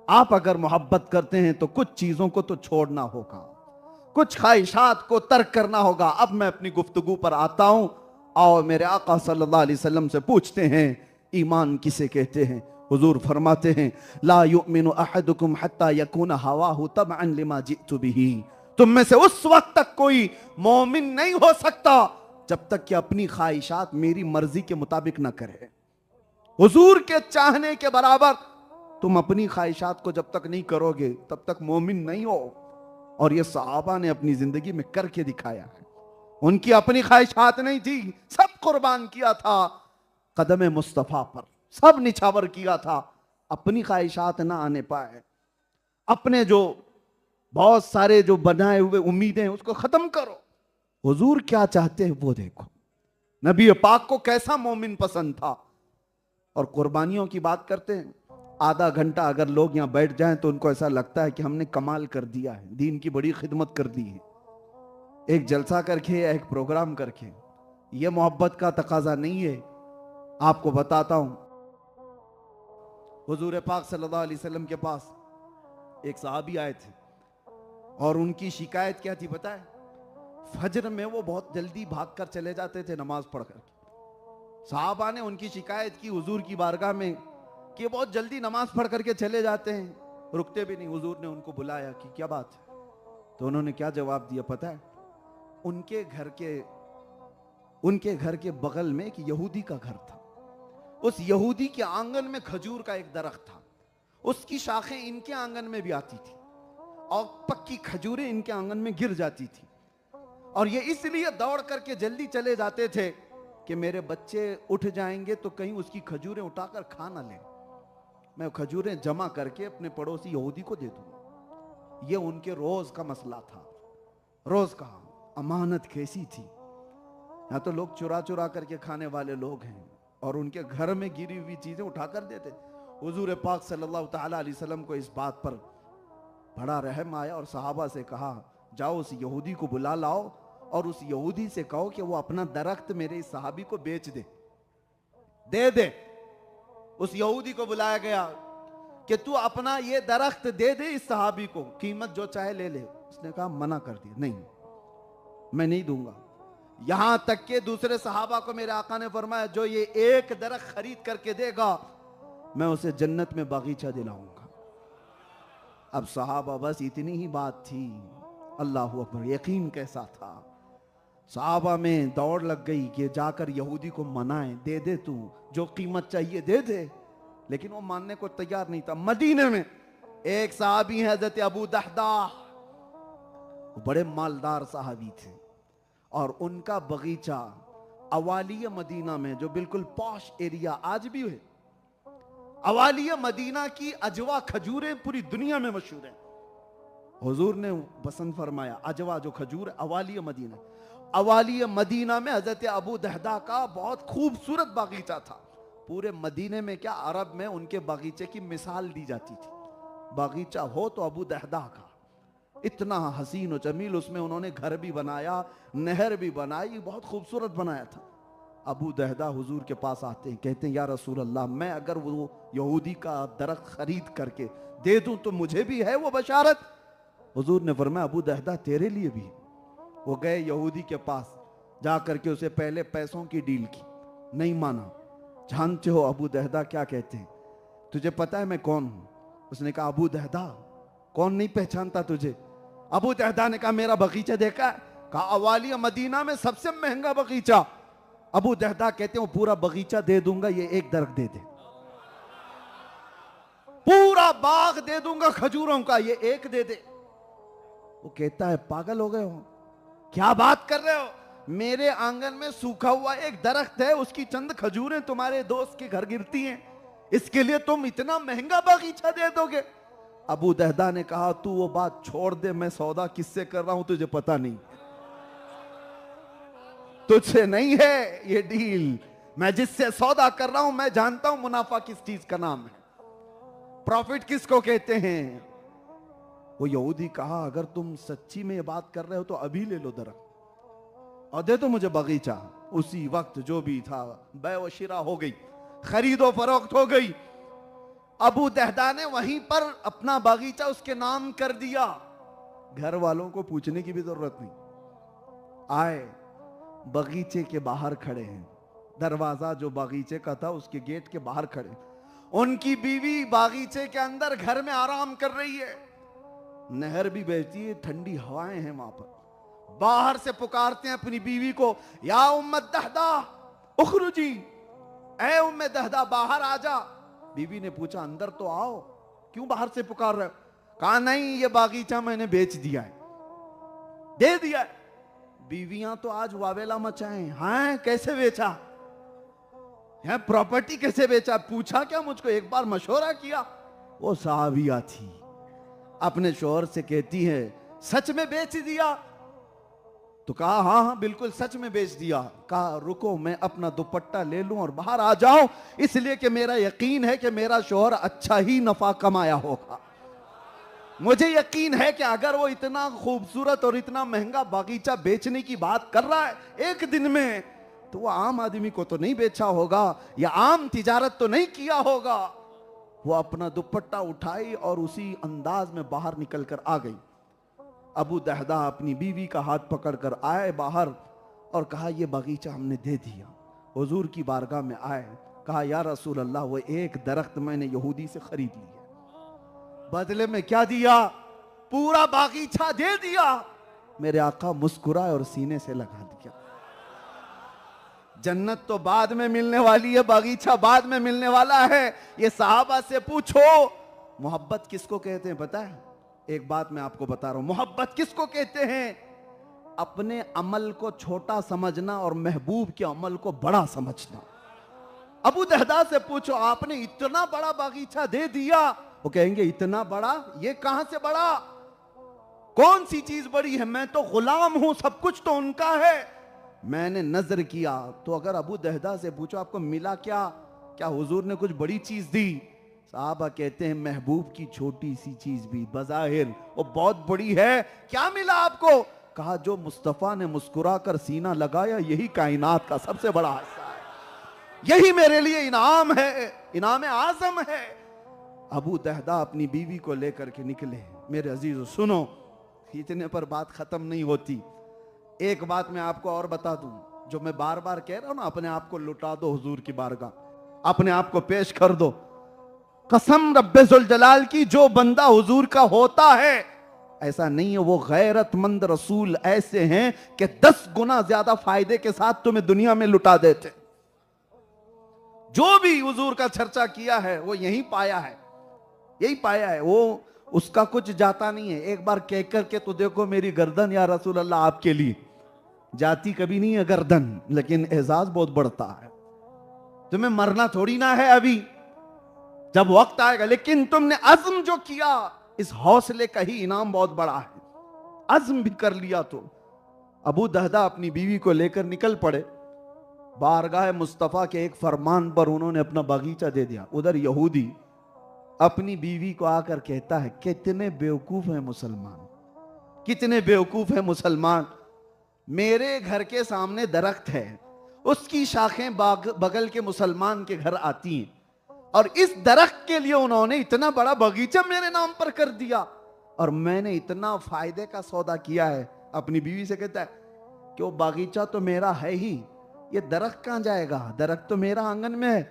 आप अगर मोहब्बत करते हैं तो कुछ चीजों को तो छोड़ना होगा, कुछ ख्वाहिशात को तर्क करना होगा। अब मैं अपनी गुफ्तगू पर आता हूं। आओ मेरे आका सल्लल्लाहु अलैहि वसल्लम से पूछते हैं ईमान किसे कहते हैं। हुजूर फरमाते हैं ला युमिनु अहदुकुम हत्ता यकूना हवाहु तबअन लिमा जितु बिही। तुम में से उस वक्त तक कोई मोमिन नहीं हो सकता जब तक कि अपनी ख्वाहिशात मेरी मर्जी के मुताबिक ना करे। हुजूर के चाहने के बराबर तुम अपनी ख्वाहिशात को जब तक नहीं करोगे तब तक मोमिन नहीं हो। और ये सहाबा ने अपनी जिंदगी में करके दिखाया है। उनकी अपनी ख्वाहिशात नहीं थी, सब कुर्बान किया था कदम मुस्तफा पर, सब निछावर किया था। अपनी ख्वाहिशात ना आने पाए, अपने जो बहुत सारे जो बनाए हुए उम्मीदें उसको खत्म करो। हुजूर क्या चाहते हैं वो देखो। नबी पाक को कैसा मोमिन पसंद था। और कुर्बानियों की बात करते हैं, आधा घंटा अगर लोग यहाँ बैठ जाएं तो उनको ऐसा लगता है कि हमने कमाल कर दिया है, दीन की बड़ी खिदमत कर दी है, एक जलसा करके या एक प्रोग्राम करके। ये मोहब्बत का तकाजा नहीं है। आपको बताता हूं, हुजूर पाक सल्लल्लाहु अलैहि वसल्लम के पास एक सहाबी आए थे और उनकी शिकायत क्या थी पता है? फजर में वो बहुत जल्दी भागकर चले जाते थे नमाज पढ़कर। सहाबा ने उनकी शिकायत की हुजूर की बारगाह में कि बहुत जल्दी नमाज पढ़ करके चले जाते हैं, रुकते भी नहीं। हुजूर ने उनको बुलाया कि क्या बात है? तो उन्होंने क्या जवाब दिया पता है? उनके घर के बगल में एक यहूदी का घर था। उस यहूदी के आंगन में खजूर का एक दरख्त था, उसकी शाखें इनके आंगन में भी आती थी और पक्की खजूरें इनके आंगन में गिर जाती थी। और ये इसलिए दौड़ करके जल्दी चले जाते थे कि मेरे बच्चे उठ जाएंगे तो कहीं उसकी खजूरें उठाकर खा ना लें, मैं खजूरें जमा करके अपने पड़ोसी यहूदी को दे दूंगा। ये उनके रोज का मसला था, रोज का। अमानत कैसी थी! यहाँ तो लोग चुरा चुरा करके खाने वाले लोग हैं और उनके घर में गिरी हुई चीजें उठाकर देते। हुजूर पाक सल्लल्लाहु ताला अलैहि वसल्लम को इस बात पर बड़ा रहम आया और सहाबा से कहा, जाओ उस यहूदी को बुला लाओ और उस यहूदी से कहो कि वो अपना दरख्त मेरे इस सहाबी को बेच दे दे। उस यहूदी को बुलाया गया कि तू अपना ये दरख्त दे दे इस सहाबी को, कीमत जो चाहे ले ले। उसने कहा, मना कर दिया, नहीं मैं नहीं दूंगा। यहां तक के दूसरे सहाबा को मेरे आका ने फरमाया, जो ये एक दरख्त खरीद करके देगा मैं उसे जन्नत में बागीचा दिलाऊंगा। अब सहाबा बस इतनी ही बात थी। अल्लाह अकबर! यकीन कैसा था! सहाबा में दौड़ लग गई कि जाकर यहूदी को मनाए, दे दे तू जो कीमत चाहिए दे दे। लेकिन वो मानने को तैयार नहीं था। मदीने में एक सहाबी है हजरत अबू दहदा, बड़े मालदार सहाबी थे और उनका बगीचा अवालिया मदीना में, जो बिल्कुल पॉश एरिया आज भी है, अवालिया मदीना की अजवा खजूरें पूरी दुनिया में मशहूर हैं। हुजूर ने पसंद फरमाया अजवा जो खजूर, अवालिया मदीना। अवालिया मदीना में हजरत अबू दहदा का बहुत खूबसूरत बागीचा था। पूरे मदीने में क्या, अरब में उनके बागीचे की मिसाल दी जाती थी। बागीचा हो तो अबू दहदा का, इतना हसीन और जमील। उसमें उन्होंने घर भी बनाया, नहर भी बनाई, बहुत खूबसूरत बनाया था। अबू दहदा हुजूर के पास आते हैं, कहते हैं, या रसूल अल्लाह, मैं अगर वो यहूदी का दरख्त खरीद करके दे दूं तो मुझे भी है वो बशारत? हुजूर ने फरमाया, अबू दहदा तेरे लिए भी। वो गए यहूदी के पास, जा करके उसे पहले पैसों की डील की, नहीं माना। जानते हो अबू दहदा क्या कहते हैं? तुझे पता है मैं कौन हूं? उसने कहा, अबू दहदा? कौन नहीं पहचानता तुझे? अबू दहदा ने कहा, मेरा बगीचा देखा है? कहा, अवालिया मदीना में सबसे महंगा बगीचा। अबू दहदा कहते हैं, पूरा बगीचा दे दूंगा, ये एक दरख्त दे दे। पूरा बाग दे दूंगा खजूरों का, ये एक दे दे। वो कहता है, पागल हो गए हो, क्या बात कर रहे हो? मेरे आंगन में सूखा हुआ एक दरख्त है, उसकी चंद खजूरें तुम्हारे दोस्त के घर गिरती हैं, इसके लिए तुम इतना महंगा बगीचा दे दोगे? अबू दहदा ने कहा, तू वो बात छोड़ दे, मैं सौदा किससे कर रहा हूं तुझे पता नहीं, तुझसे नहीं है ये डील। मैं जिससे सौदा कर रहा हूं मैं जानता हूं मुनाफा किस चीज का नाम है, प्रॉफिट किसको कहते हैं। वो यहूदी कहा, अगर तुम सच्ची में ये बात कर रहे हो तो अभी ले लो दरख्त और दे दो मुझे बगीचा। उसी वक्त जो भी था बै व शिरा हो गई, खरीदो फरोख्त हो गई। अबू दहदा ने वहीं पर अपना बगीचा उसके नाम कर दिया। घर वालों को पूछने की भी जरूरत नहीं, आए बगीचे के बाहर खड़े हैं, दरवाजा जो बगीचे का था उसके गेट के बाहर खड़े। उनकी बीवी बागीचे के अंदर घर में आराम कर रही है, नहर भी बहती है, ठंडी हवाएं हैं वहां पर। बाहर से पुकारते हैं अपनी बीवी को, या उम्मे दहदा उखरुजी, ऐ उम्मे दहदा बाहर आ जा। बीवी ने पूछा, अंदर तो आओ, क्यों बाहर से पुकार रहे हो? कहा, नहीं ये बागीचा मैंने बेच दिया है, दे दिया है। बीवियां तो आज वावेला मचाएं, हाँ कैसे बेचा है, प्रॉपर्टी कैसे बेचा? पूछा क्या मुझको, एक बार मशवरा किया? वो साहबिया थी, अपने शोहर से कहती है, सच में बेच दिया? तो कहा हाँ हाँ बिल्कुल सच में बेच दिया। कहा रुको मैं अपना दुपट्टा ले लूं और बाहर आ जाऊं, इसलिए कि मेरा यकीन है कि मेरा शौहर अच्छा ही नफा कमाया होगा। मुझे यकीन है कि अगर वो इतना खूबसूरत और इतना महंगा बागीचा बेचने की बात कर रहा है एक दिन में, तो वो आम आदमी को तो नहीं बेचा होगा या आम तिजारत तो नहीं किया होगा। वो अपना दुपट्टा उठाई और उसी अंदाज में बाहर निकल कर आ गई। अबू दहदा अपनी बीवी का हाथ पकड़कर आए बाहर और कहा ये बगीचा हमने दे दिया। हुजूर की बारगाह में आए, कहा या रसूल अल्लाह वो एक दरख्त मैंने यहूदी से खरीद लिया, बदले में क्या दिया? पूरा बागीचा दे दिया। मेरे आका मुस्कुराए और सीने से लगा दिया। जन्नत तो बाद में मिलने वाली है, बागीचा बाद में मिलने वाला है। ये सहाबा से पूछो मोहब्बत किसको कहते हैं पता है? एक बात मैं आपको बता रहा हूं, मोहब्बत किसको कहते हैं? अपने अमल को छोटा समझना और महबूब के अमल को बड़ा समझना। अबू दहदा से पूछो आपने इतना बड़ा बागीचा दे दिया, वो कहेंगे इतना बड़ा? ये कहां से बड़ा? कौन सी चीज बड़ी है? मैं तो गुलाम हूं, सब कुछ तो उनका है। मैंने नजर किया तो अगर अबू दहदा से पूछो आपको मिला क्या? क्या हुजूर ने कुछ बड़ी चीज दी? साहबा कहते हैं महबूब की छोटी सी चीज भी बज़ाहिर वो बहुत बड़ी है। क्या मिला आपको? कहा जो मुस्तफा ने मुस्कुरा कर सीना लगाया यही कायनात का सबसे बड़ा हिस्सा है, यही मेरे लिए इनाम है, इनाम आजम है। अबू दहदा अपनी बीवी को लेकर के निकले। मेरे अजीजों सुनो, इतने पर बात खत्म नहीं होती। एक बात मैं आपको और बता दूं, जो मैं बार बार कह रहा हूं ना, अपने आप को लुटा दो हुजूर की बारगाह, अपने आप को पेश कर दो। कसम रब्बे जुल जलाल की, जो बंदा हुजूर का होता है ऐसा नहीं है, वो गैरतमंद रसूल ऐसे हैं कि 10 गुना ज्यादा फायदे के साथ तुम्हें दुनिया में लुटा देते। जो भी हुजूर का चर्चा किया है वो यही पाया है, यही पाया है। वो उसका कुछ जाता नहीं है। एक बार कह करके तो देखो मेरी गर्दन या रसूल अल्लाह आपके लिए, जाती कभी नहीं है गर्दन, लेकिन एजाज बहुत बढ़ता है। तुम्हें मरना थोड़ी ना है अभी, जब वक्त आएगा। लेकिन तुमने अज़्म जो किया, इस हौसले का ही इनाम बहुत बड़ा है। अज़्म भी कर लिया तो। अबू दहदा अपनी बीवी को लेकर निकल पड़े। बारगाह मुस्तफ़ा के एक फरमान पर उन्होंने अपना बगीचा दे दिया। उधर यहूदी अपनी बीवी को आकर कहता है कितने बेवकूफ हैं मुसलमान, कितने बेवकूफ हैं मुसलमान। मेरे घर के सामने दरख्त है, उसकी शाखें बगल के मुसलमान के घर आती हैं, और इस दरख्त के लिए उन्होंने इतना बड़ा बगीचा मेरे नाम पर कर दिया, और मैंने इतना फायदे का सौदा किया है। अपनी बीवी से कहता है कि वो बागीचा तो मेरा है ही, ये दरख्त कहां जाएगा? दरख्त तो मेरा आंगन में है।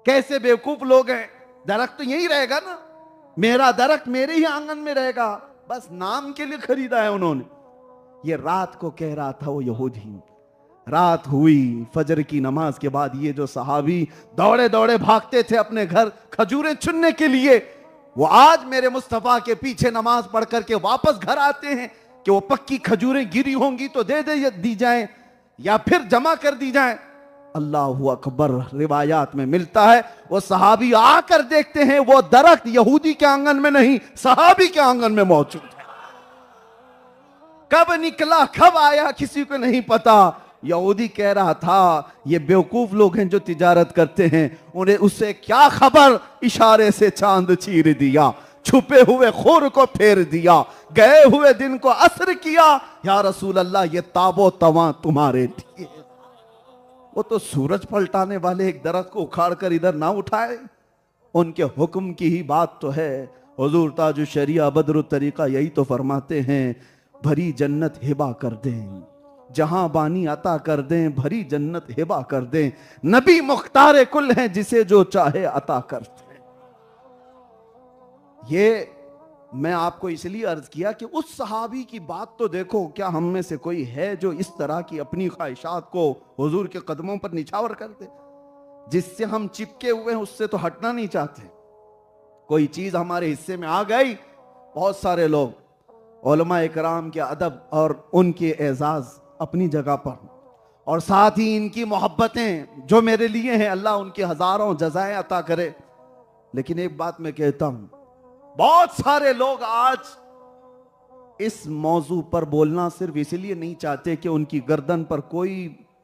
कैसे बेवकूफ लोग हैं, दरख्त तो यही रहेगा ना, मेरा दरख्त मेरे ही आंगन में रहेगा, बस नाम के लिए खरीदा है उन्होंने। ये रात को कह रहा था वो यहूदी। रात हुई, फजर की नमाज के बाद ये जो सहाबी दौड़े दौड़े भागते थे अपने घर खजूरें चुनने के लिए, वो आज मेरे मुस्तफा के पीछे नमाज पढ़ करके वापस घर आते हैं कि वो पक्की खजूरें गिरी होंगी तो दे दी जाए या फिर जमा कर दी जाए। अल्लाहु अकबर, रिवायात में मिलता है वो सहाबी आकर देखते हैं वो दरख्त यहूदी के आंगन में नहीं, सहाबी के आंगन में मौजूद है। कब निकला कब आया किसी को नहीं पता। यहूदी कह रहा था ये बेवकूफ लोग हैं जो तिजारत करते हैं, उन्हें उससे क्या खबर, इशारे से चांद चीर दिया, छुपे हुए खुर को फेर दिया, गए हुए दिन को असर किया, या रसूल अल्लाह ये ताबो तवा तुम्हारे लिए। वो तो सूरज पलटाने वाले एक दरख्त को उखाड़ कर इधर ना उठाए, उनके हुक्म की ही बात तो है। हुजूर ताजु शरिया बदरु तरीका यही तो फरमाते हैं, भरी जन्नत हिबा कर दें, जहां बानी अता कर दें, भरी जन्नत हिबा कर दें, नबी मुख्तार कुल हैं जिसे जो चाहे अता करते। ये मैं आपको इसलिए अर्ज किया कि उस सहाबी की बात तो देखो, क्या हम में से कोई है जो इस तरह की अपनी ख्वाहिशात को हुजूर के कदमों पर निछावर कर दे? जिससे हम चिपके हुए हैं उससे तो हटना नहीं चाहते। कोई चीज हमारे हिस्से में आ गई, बहुत सारे लोग उलमा इकराम के अदब और उनके एजाज अपनी जगह पर, और साथ ही इनकी मोहब्बतें जो मेरे लिए हैं, अल्लाह उनकी हजारों जज़ाएं अता करे। लेकिन एक बात मैं कहता हूं, बहुत सारे लोग आज इस मौजू पर बोलना सिर्फ इसलिए नहीं चाहते कि उनकी गर्दन पर कोई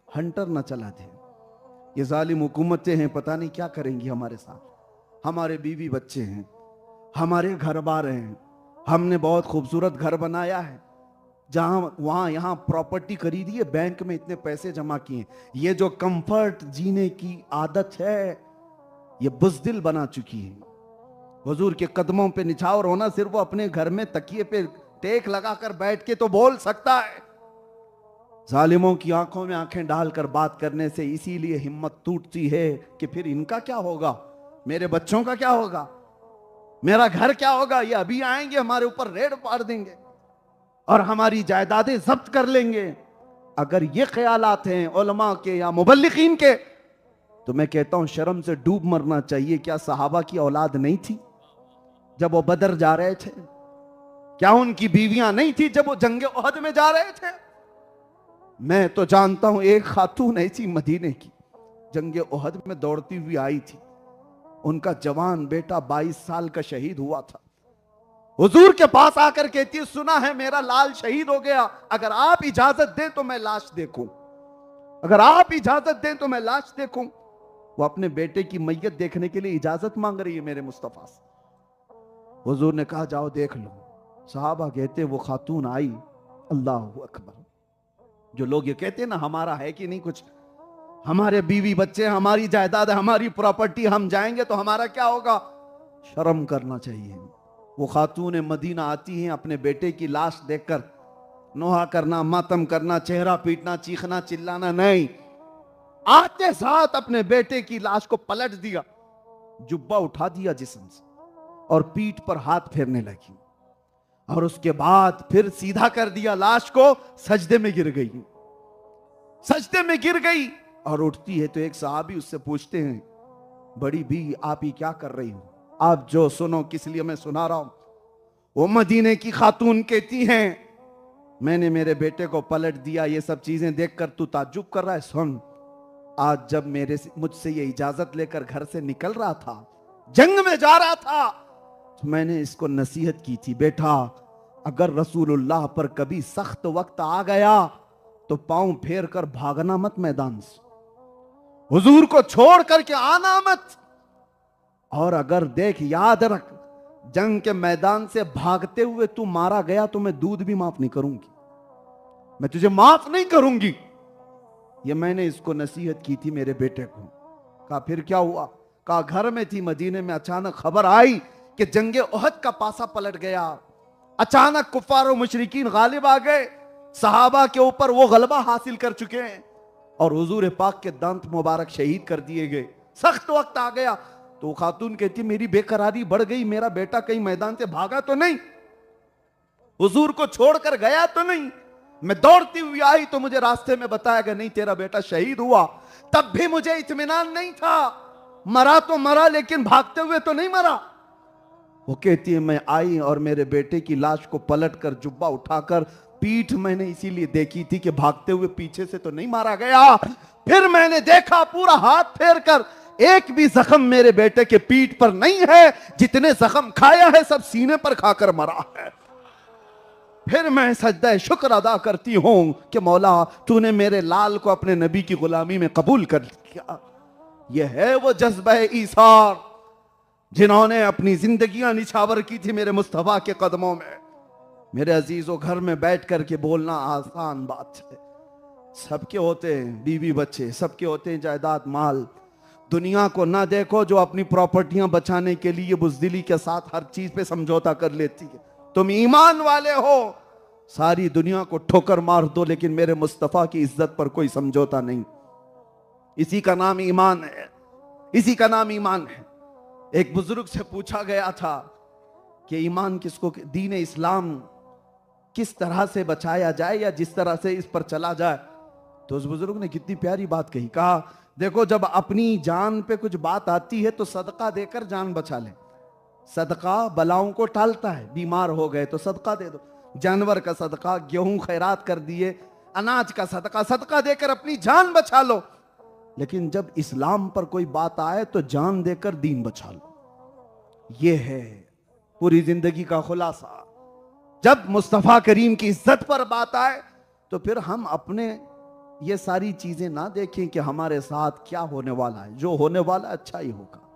हंटर न चला दे। ये जालिम हुकूमतें हैं, पता नहीं क्या करेंगी हमारे साथ। हमारे बीवी बच्चे हैं, हमारे घर बार हैं, हमने बहुत खूबसूरत घर बनाया है, जहां वहां यहां प्रॉपर्टी खरीदी है, बैंक में इतने पैसे जमा किए। ये जो कंफर्ट जीने की आदत है ये बुज़दिल बना चुकी है। हुजूर के कदमों पे निछावर होना, सिर्फ वो अपने घर में तकिए पे टेक लगाकर बैठ के तो बोल सकता है। जालिमों की आंखों में आंखें डालकर बात करने से इसीलिए हिम्मत टूटती है कि फिर इनका क्या होगा, मेरे बच्चों का क्या होगा, मेरा घर क्या होगा। ये अभी आएंगे, हमारे ऊपर रेड पार देंगे और हमारी जायदादें जब्त कर लेंगे। अगर ये ख्यालात हैं उलमा के या मुबल्लिगीन के, तो मैं कहता हूं शर्म से डूब मरना चाहिए। क्या सहाबा की औलाद नहीं थी जब वो बदर जा रहे थे? क्या उनकी बीवियां नहीं थी जब वो जंगे ओहद में जा रहे थे? मैं तो जानता हूं एक खातून ऐसी मदीने की जंगे ओहद में दौड़ती हुई आई थी, उनका जवान बेटा 22 साल का शहीद हुआ था। हुजूर के पास आकर कहती है, सुना है मेरा लाल शहीद हो गया, अगर आप इजाजत दें तो मैं लाश देखूं, अगर आप इजाजत दें तो मैं लाश देखूं। वो अपने बेटे की मैयत देखने के लिए इजाजत मांग रही है मेरे मुस्तफा से। हुजूर ने कहा जाओ देख लो। सहाबा कहते वो खातून आई, अल्लाह अकबर। जो लोग ये कहते हैं ना हमारा है कि नहीं कुछ, हमारे बीवी बच्चे, हमारी जायदाद, हमारी प्रॉपर्टी, हम जाएंगे तो हमारा क्या होगा, शर्म करना चाहिए। वो खातून मदीना आती हैं अपने बेटे की लाश देखकर, नोहा करना, मातम करना, चेहरा पीटना, चीखना चिल्लाना नहीं, आते साथ अपने बेटे की लाश को पलट दिया, जुब्बा उठा दिया जिस्म से और पीठ पर हाथ फेरने लगी, और उसके बाद फिर सीधा कर दिया लाश को, सजदे में गिर गई, सजदे में गिर गई। और उठती है तो एक सहाबी उससे पूछते हैं, बड़ी भी आप ही क्या कर रही हो? आप जो सुनो किस लिए मैं सुना रहा हूं। वो मदीने की खातून कहती हैं, मैंने मेरे बेटे को पलट दिया, ये सब चीजें देखकर तू ताज्जुब कर रहा है। सुन, आज जब मुझसे ये इजाजत लेकर घर से निकल रहा था, जंग में जा रहा था, तो मैंने इसको नसीहत की थी, बेटा अगर रसूलुल्लाह पर कभी सख्त वक्त आ गया तो पांव फेर कर भागना मत मैदान से, हुजूर को छोड़ करके आना मत। और अगर देख, याद रख, जंग के मैदान से भागते हुए तू मारा गया तो मैं दूध भी माफ नहीं करूंगी, मैं तुझे माफ नहीं करूंगी। ये मैंने इसको नसीहत की थी मेरे बेटे को। कहा फिर क्या हुआ? कहा घर में थी मदीने में, अचानक खबर आई कि जंगे ओहद का पासा पलट गया, अचानक कुफार और मुशरिकीन गालिब आ गए, सहाबा के ऊपर वो गलबा हासिल कर चुके हैं और हुजूर पाक के दांत मुबारक शहीद कर दिए गए, सख्त वक्त आ गया। तो खातून कहती मेरी बेकरारी बढ़ गई, मेरा बेटा कहीं मैदान से भागा तो नहीं, हुजूर को छोड़कर गया तो नहीं। मैं दौड़ती हुई आई तो मुझे रास्ते में बताया गया, नहीं तेरा बेटा शहीद हुआ। तब भी मुझे इत्मीनान नहीं था, मरा तो मरा लेकिन भागते हुए तो नहीं मरा। वो कहती है मैं आई और मेरे बेटे की लाश को पलटकर जुब्बा उठाकर, पीठ मैंने इसीलिए देखी थी कि भागते हुए पीछे से तो नहीं मारा गया। फिर मैंने देखा पूरा हाथ फेर कर, एक भी जख्म मेरे बेटे के पीठ पर नहीं है, जितने जख्म खाया है सब सीने पर खाकर मरा है। फिर मैं सजदा शुक्र अदा करती हूं कि मौला तूने मेरे लाल को अपने नबी की गुलामी में कबूल कर लिया। यह है वो जज्बा ईसार जिन्होंने अपनी जिंदगियां निछावर की थी मेरे मुस्तफा के कदमों में। मेरे अजीजों, घर में बैठ करके बोलना आसान बात है, सबके होते हैं बीवी बच्चे, सबके होते हैं जायदाद माल। दुनिया को ना देखो जो अपनी प्रॉपर्टियां बचाने के लिए बुज़दिली के साथ हर चीज पे समझौता कर लेती है। तुम ईमान वाले हो, सारी दुनिया को ठोकर मार दो लेकिन मेरे मुस्तफा की इज्जत पर कोई समझौता नहीं। इसी का नाम ईमान है, इसी का नाम ईमान है। एक बुजुर्ग से पूछा गया था कि ईमान किसको, दीन इस्लाम किस तरह से बचाया जाए या जिस तरह से इस पर चला जाए। तो उस बुजुर्ग ने कितनी प्यारी बात कही, कहा देखो जब अपनी जान पे कुछ बात आती है तो सदका देकर जान बचा ले। सदका बलाओं को टालता है, बीमार हो गए तो सदका दे दो, जानवर का सदका, गेहूं खैरात कर दिए, अनाज का सदका, सदका देकर अपनी जान बचा लो। लेकिन जब इस्लाम पर कोई बात आए तो जान देकर दीन बचा लो। यह है पूरी जिंदगी का खुलासा। जब मुस्तफ़ा करीम की इज्जत पर बात आए तो फिर हम अपने ये सारी चीजें ना देखें कि हमारे साथ क्या होने वाला है। जो होने वाला अच्छा ही होगा।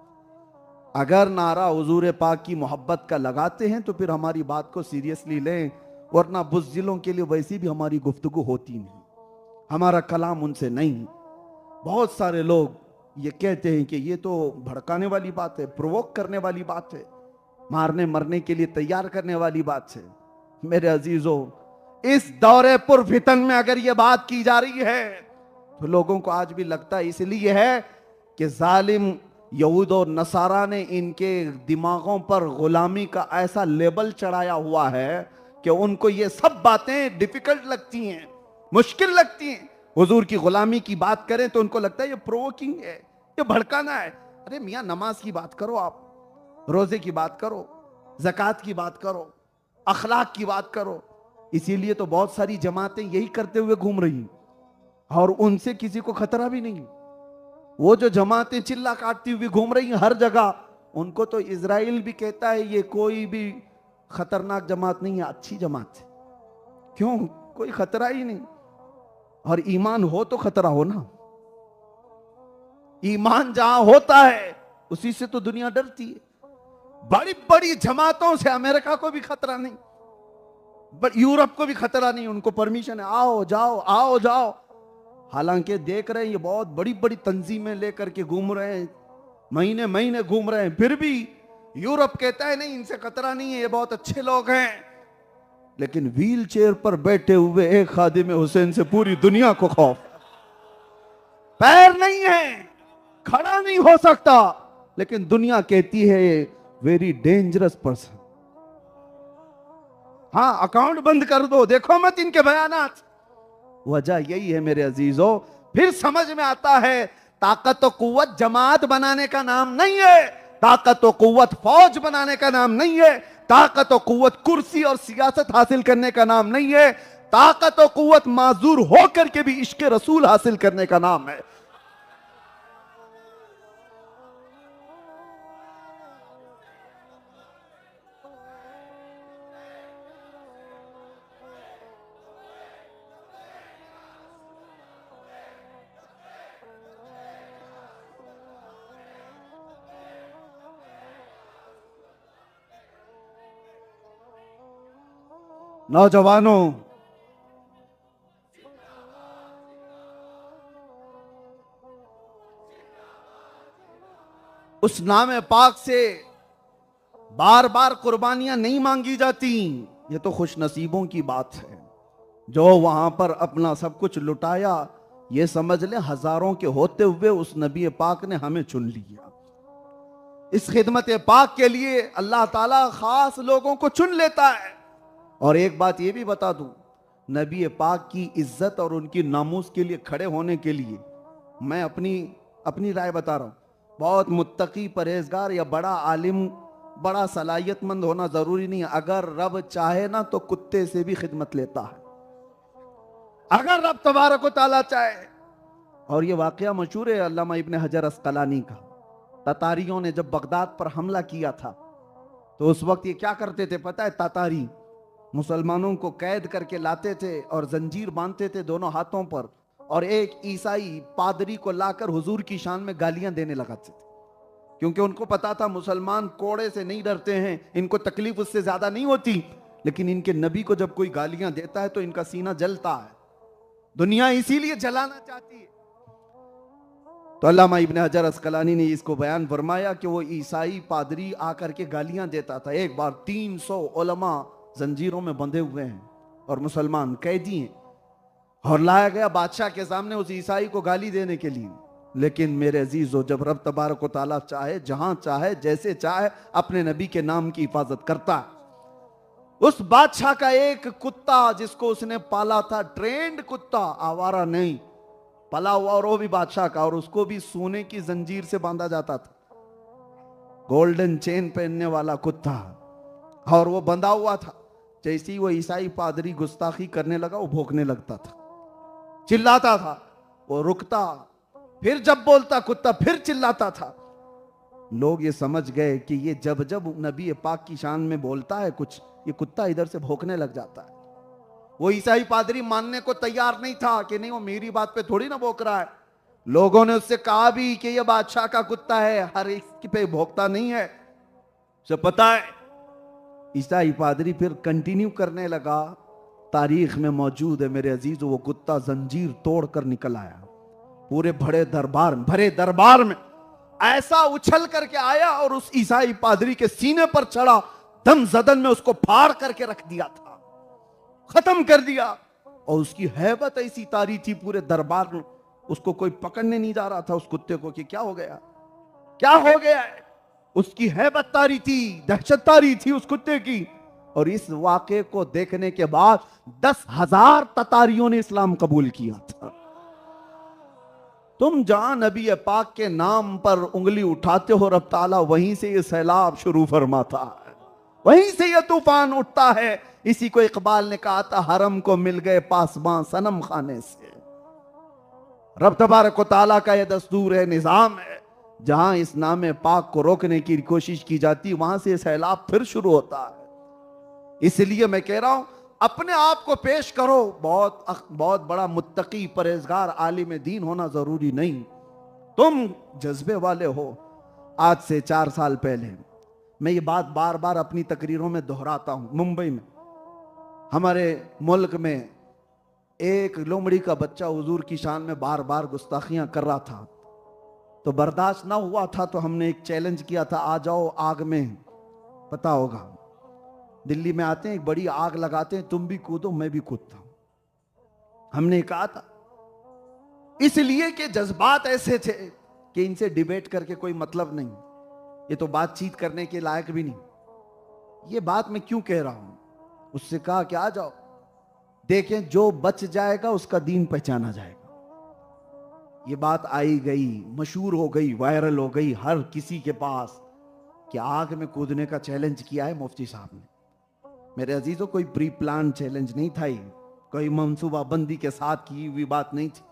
अगर नारा हुजूर पाक की मोहब्बत का लगाते हैं तो फिर हमारी बात को सीरियसली लें, वरना बुज़दिलों के लिए वैसी भी हमारी गुफ्तगू होती नहीं, हमारा कलाम उनसे नहीं। बहुत सारे लोग ये कहते हैं कि ये तो भड़काने वाली बात है, प्रोवोक करने वाली बात है, मारने मरने के लिए तैयार करने वाली बात है। मेरे अजीजों, इस दौरे पुर फितन में अगर ये बात की जा रही है तो लोगों को आज भी लगता है इसलिए है कि जालिम यहूद और नसारा ने इनके दिमागों पर गुलामी का ऐसा लेबल चढ़ाया हुआ है कि उनको ये सब बातें डिफिकल्ट लगती हैं, मुश्किल लगती हैं। हुजूर की गुलामी की बात करें तो उनको लगता है ये प्रोवोकिंग है, ये भड़काना है। अरे मियां, नमाज की बात करो, आप रोजे की बात करो, ज़कात की बात करो, अखलाक की बात करो। इसीलिए तो बहुत सारी जमातें यही करते हुए घूम रही और उनसे किसी को खतरा भी नहीं। वो जो जमातें चिल्ला काटती हुई घूम रही हैं हर जगह, उनको तो इजराइल भी कहता है ये कोई भी खतरनाक जमात नहीं है, अच्छी जमात है। क्यों? कोई खतरा ही नहीं। और ईमान हो तो खतरा हो ना। ईमान जहां होता है उसी से तो दुनिया डरती है। बड़ी बड़ी जमातों से अमेरिका को भी खतरा नहीं, बट यूरोप को भी खतरा नहीं। उनको परमिशन है, आओ जाओ, आओ जाओ। हालांकि देख रहे हैं ये बहुत बड़ी बड़ी तंजीमें लेकर के घूम रहे हैं, महीने महीने घूम रहे हैं, फिर भी यूरोप कहता है नहीं, इनसे खतरा नहीं है, ये बहुत अच्छे लोग हैं। लेकिन व्हील चेयर पर बैठे हुए एक खादिम हुसैन से पूरी दुनिया को खौफ। पैर नहीं है, खड़ा नहीं हो सकता, लेकिन दुनिया कहती है वेरी डेंजरस पर्सन। हाँ, अकाउंट बंद कर दो, देखो मत इनके बयानात। वजह यही है मेरे अजीजों। फिर समझ में आता है ताकत और कुव्वत जमात बनाने का नाम नहीं है, ताकत और कुव्वत फौज बनाने का नाम नहीं है, ताकत और कुव्वत कुर्सी और सियासत हासिल करने का नाम नहीं है, ताकत और कुव्वत माजूर होकर के भी इश्क रसूल हासिल करने का नाम है। नौजवानों, उस नाम पाक से बार बार कुर्बानियां नहीं मांगी जाती। ये तो खुश नसीबों की बात है जो वहां पर अपना सब कुछ लुटाया। ये समझ ले हजारों के होते हुए उस नबी पाक ने हमें चुन लिया। इस खिदमत पाक के लिए अल्लाह ताला खास लोगों को चुन लेता है। और एक बात ये भी बता दूं, नबी पाक की इज्जत और उनकी नामूस के लिए खड़े होने के लिए मैं अपनी राय बता रहा हूं। बहुत मुत्तकी, परहेजगार या बड़ा आलिम, बड़ा सलाहियतमंद होना जरूरी नहीं है। अगर रब चाहे ना तो कुत्ते से भी खिदमत लेता है, अगर रब तबारक व तआला चाहे। और ये वाकया मशहूर है अल्लामा इब्न हजर अस्कलानी का। ततारियों ने जब बगदाद पर हमला किया था तो उस वक्त ये क्या करते थे पता है? तातारी मुसलमानों को कैद करके लाते थे और जंजीर बांधते थे दोनों हाथों पर, और एक ईसाई पादरी को लाकर हुजूर की शान में गालियां देने लगाते थे, क्योंकि उनको पता था मुसलमान कोड़े से नहीं डरते हैं, इनको तकलीफ उससे ज्यादा नहीं होती। लेकिन इनके नबी को जब कोई गालियां देता है तो इनका सीना जलता है। दुनिया इसीलिए जलाना चाहती है। तो अल्लामा इब्न हजर अस्कलानी ने इसको बयान फरमाया कि वो ईसाई पादरी आकर के गालियां देता था। एक बार 300 उलमा जंजीरों में बंधे हुए हैं और मुसलमान कैदी हैं, और लाया गया बादशाह के सामने उस ईसाई को गाली देने के लिए। लेकिन मेरे अजीजों, जब रब तबारक व तआला चाहे, जहां चाहे, जैसे चाहे, अपने नबी के नाम की हिफाजत करता है। उस बादशाह का एक कुत्ता जिसको उसने पाला था, ट्रेंड कुत्ता, आवारा नहीं, पला हुआ, और वो भी बादशाह का, और उसको भी सोने की जंजीर से बांधा जाता था, गोल्डन चेन पहनने वाला कुत्ता, और वो बंधा हुआ था। जैसे ही वो ईसाई पादरी गुस्ताखी करने लगा वो भौंकने लगता था, चिल्लाता था, वो रुकता, फिर जब बोलता कुत्ता फिर चिल्लाता था। लोग ये समझ गए कि ये जब जब नबी पाक की शान में बोलता है कुछ, ये कुत्ता इधर से भौंकने लग जाता है। वो ईसाई पादरी मानने को तैयार नहीं था कि नहीं वो मेरी बात पे थोड़ी ना भौंक रहा है। लोगों ने उससे कहा भी कि ये बादशाह का कुत्ता है, हर एक पे भौंकता नहीं है, उसे पता है। ईसाई पादरी फिर कंटिन्यू करने लगा। तारीख में मौजूद है मेरे अजीज, वो कुत्ता जंजीर तोड़कर निकल आया, पूरे भरे दरबार में ऐसा उछल करके आया और उस ईसाई पादरी के सीने पर चढ़ा, दम जदन में उसको फाड़ करके रख दिया था, खत्म कर दिया। और उसकी हैबत ऐसी तारी थी पूरे दरबार में, उसको कोई पकड़ने नहीं जा रहा था उस कुत्ते को कि क्या हो गया, क्या हो गया है। उसकी हैबत तारी थी, दहशत तारी थी उस कुत्ते की। और इस वाक़े को देखने के बाद 10,000 ततारियों ने इस्लाम कबूल किया था। तुम जहां नबी पाक के नाम पर उंगली उठाते हो, रब ताला वहीं से ये सैलाब शुरू फरमाता है, वहीं से ये तूफान उठता है। इसी को इकबाल ने कहा था, हरम को मिल गए पासबां सनम खाने से। रब तबारक व तआला का यह दस्तूर है, निजाम है। जहां इस नाम पाक को रोकने की कोशिश की जाती है, वहां से सैलाब फिर शुरू होता है। इसलिए मैं कह रहा हूं, अपने आप को पेश करो। बहुत बड़ा मुत्तकी परहेजगार आलिम दीन होना जरूरी नहीं, तुम जज्बे वाले हो। आज से 4 साल पहले मैं ये बात बार बार अपनी तकरीरों में दोहराता हूं। मुंबई में हमारे मुल्क में एक लोमड़ी का बच्चा हुजूर की शान में बार बार गुस्ताखियां कर रहा था, तो बर्दाश्त ना हुआ था, तो हमने एक चैलेंज किया था, आ जाओ आग में। पता होगा दिल्ली में आते हैं, एक बड़ी आग लगाते हैं, तुम भी कूदो मैं भी कूदता हूं। हमने कहा था इसलिए कि जज्बात ऐसे थे कि इनसे डिबेट करके कोई मतलब नहीं, ये तो बातचीत करने के लायक भी नहीं। ये बात मैं क्यों कह रहा हूं, उससे कहा कि आ जाओ, देखें जो बच जाएगा उसका दीन पहचाना जाएगा। ये बात आई गई, मशहूर हो गई, वायरल हो गई हर किसी के पास कि आग में कूदने का चैलेंज किया है मुफ्ती साहब ने। मेरे अजीजों, कोई प्री प्लान चैलेंज नहीं था, कोई मंसूबाबंदी के साथ की हुई बात नहीं थी,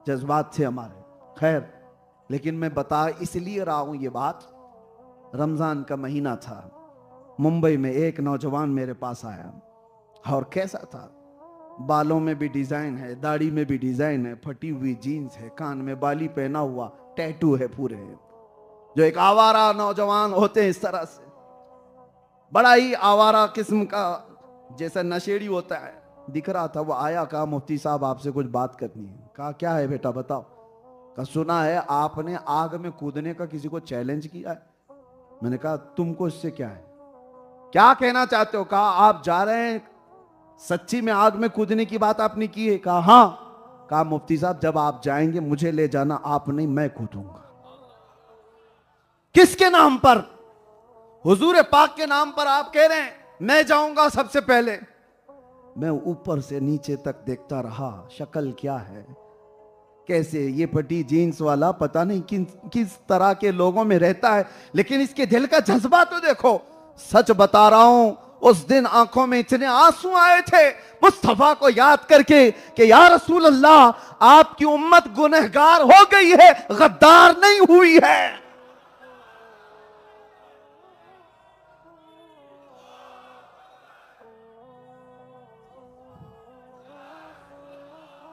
जज्बात थे हमारे। खैर, लेकिन मैं बता इसलिए रहा हूं ये बात, रमजान का महीना था, मुंबई में एक नौजवान मेरे पास आया, और कैसा था, बालों में भी डिजाइन है, दाढ़ी में भी डिजाइन है, फटी हुई जीन्स है, कान में बाली पहना हुआ, टैटू है पूरे, जो एक आवारा नौजवान होते हैं इस तरह से, बड़ा ही आवारा किस्म का, जैसा नशेड़ी होता है, दिख रहा था। वो आया, कहा मुफ्ती साहब आपसे कुछ बात करनी है। कहा क्या है बेटा बताओ। कहा सुना है आपने आग में कूदने का किसी को चैलेंज किया है। मैंने कहा तुमको इससे क्या है, क्या कहना चाहते हो। कहा आप जा रहे हैं, सच्ची में आग में कूदने की बात आपने की है। कहा हाँ। कहा मुफ्ती साहब जब आप जाएंगे मुझे ले जाना, आप नहीं मैं कूदूंगा। किसके नाम पर, हुजूर पाक के नाम पर आप कह रहे हैं मैं जाऊंगा सबसे पहले। मैं ऊपर से नीचे तक देखता रहा, शक्ल क्या है, कैसे ये फटी जीन्स वाला पता नहीं किस तरह के लोगों में रहता है, लेकिन इसके दिल का जज्बा तो देखो। सच बता रहा हूं, उस दिन आंखों में इतने आंसू आए थे मुस्तफा को याद करके कि या रसूल अल्लाह आपकी उम्मत गुनहगार हो गई है, गद्दार नहीं हुई है।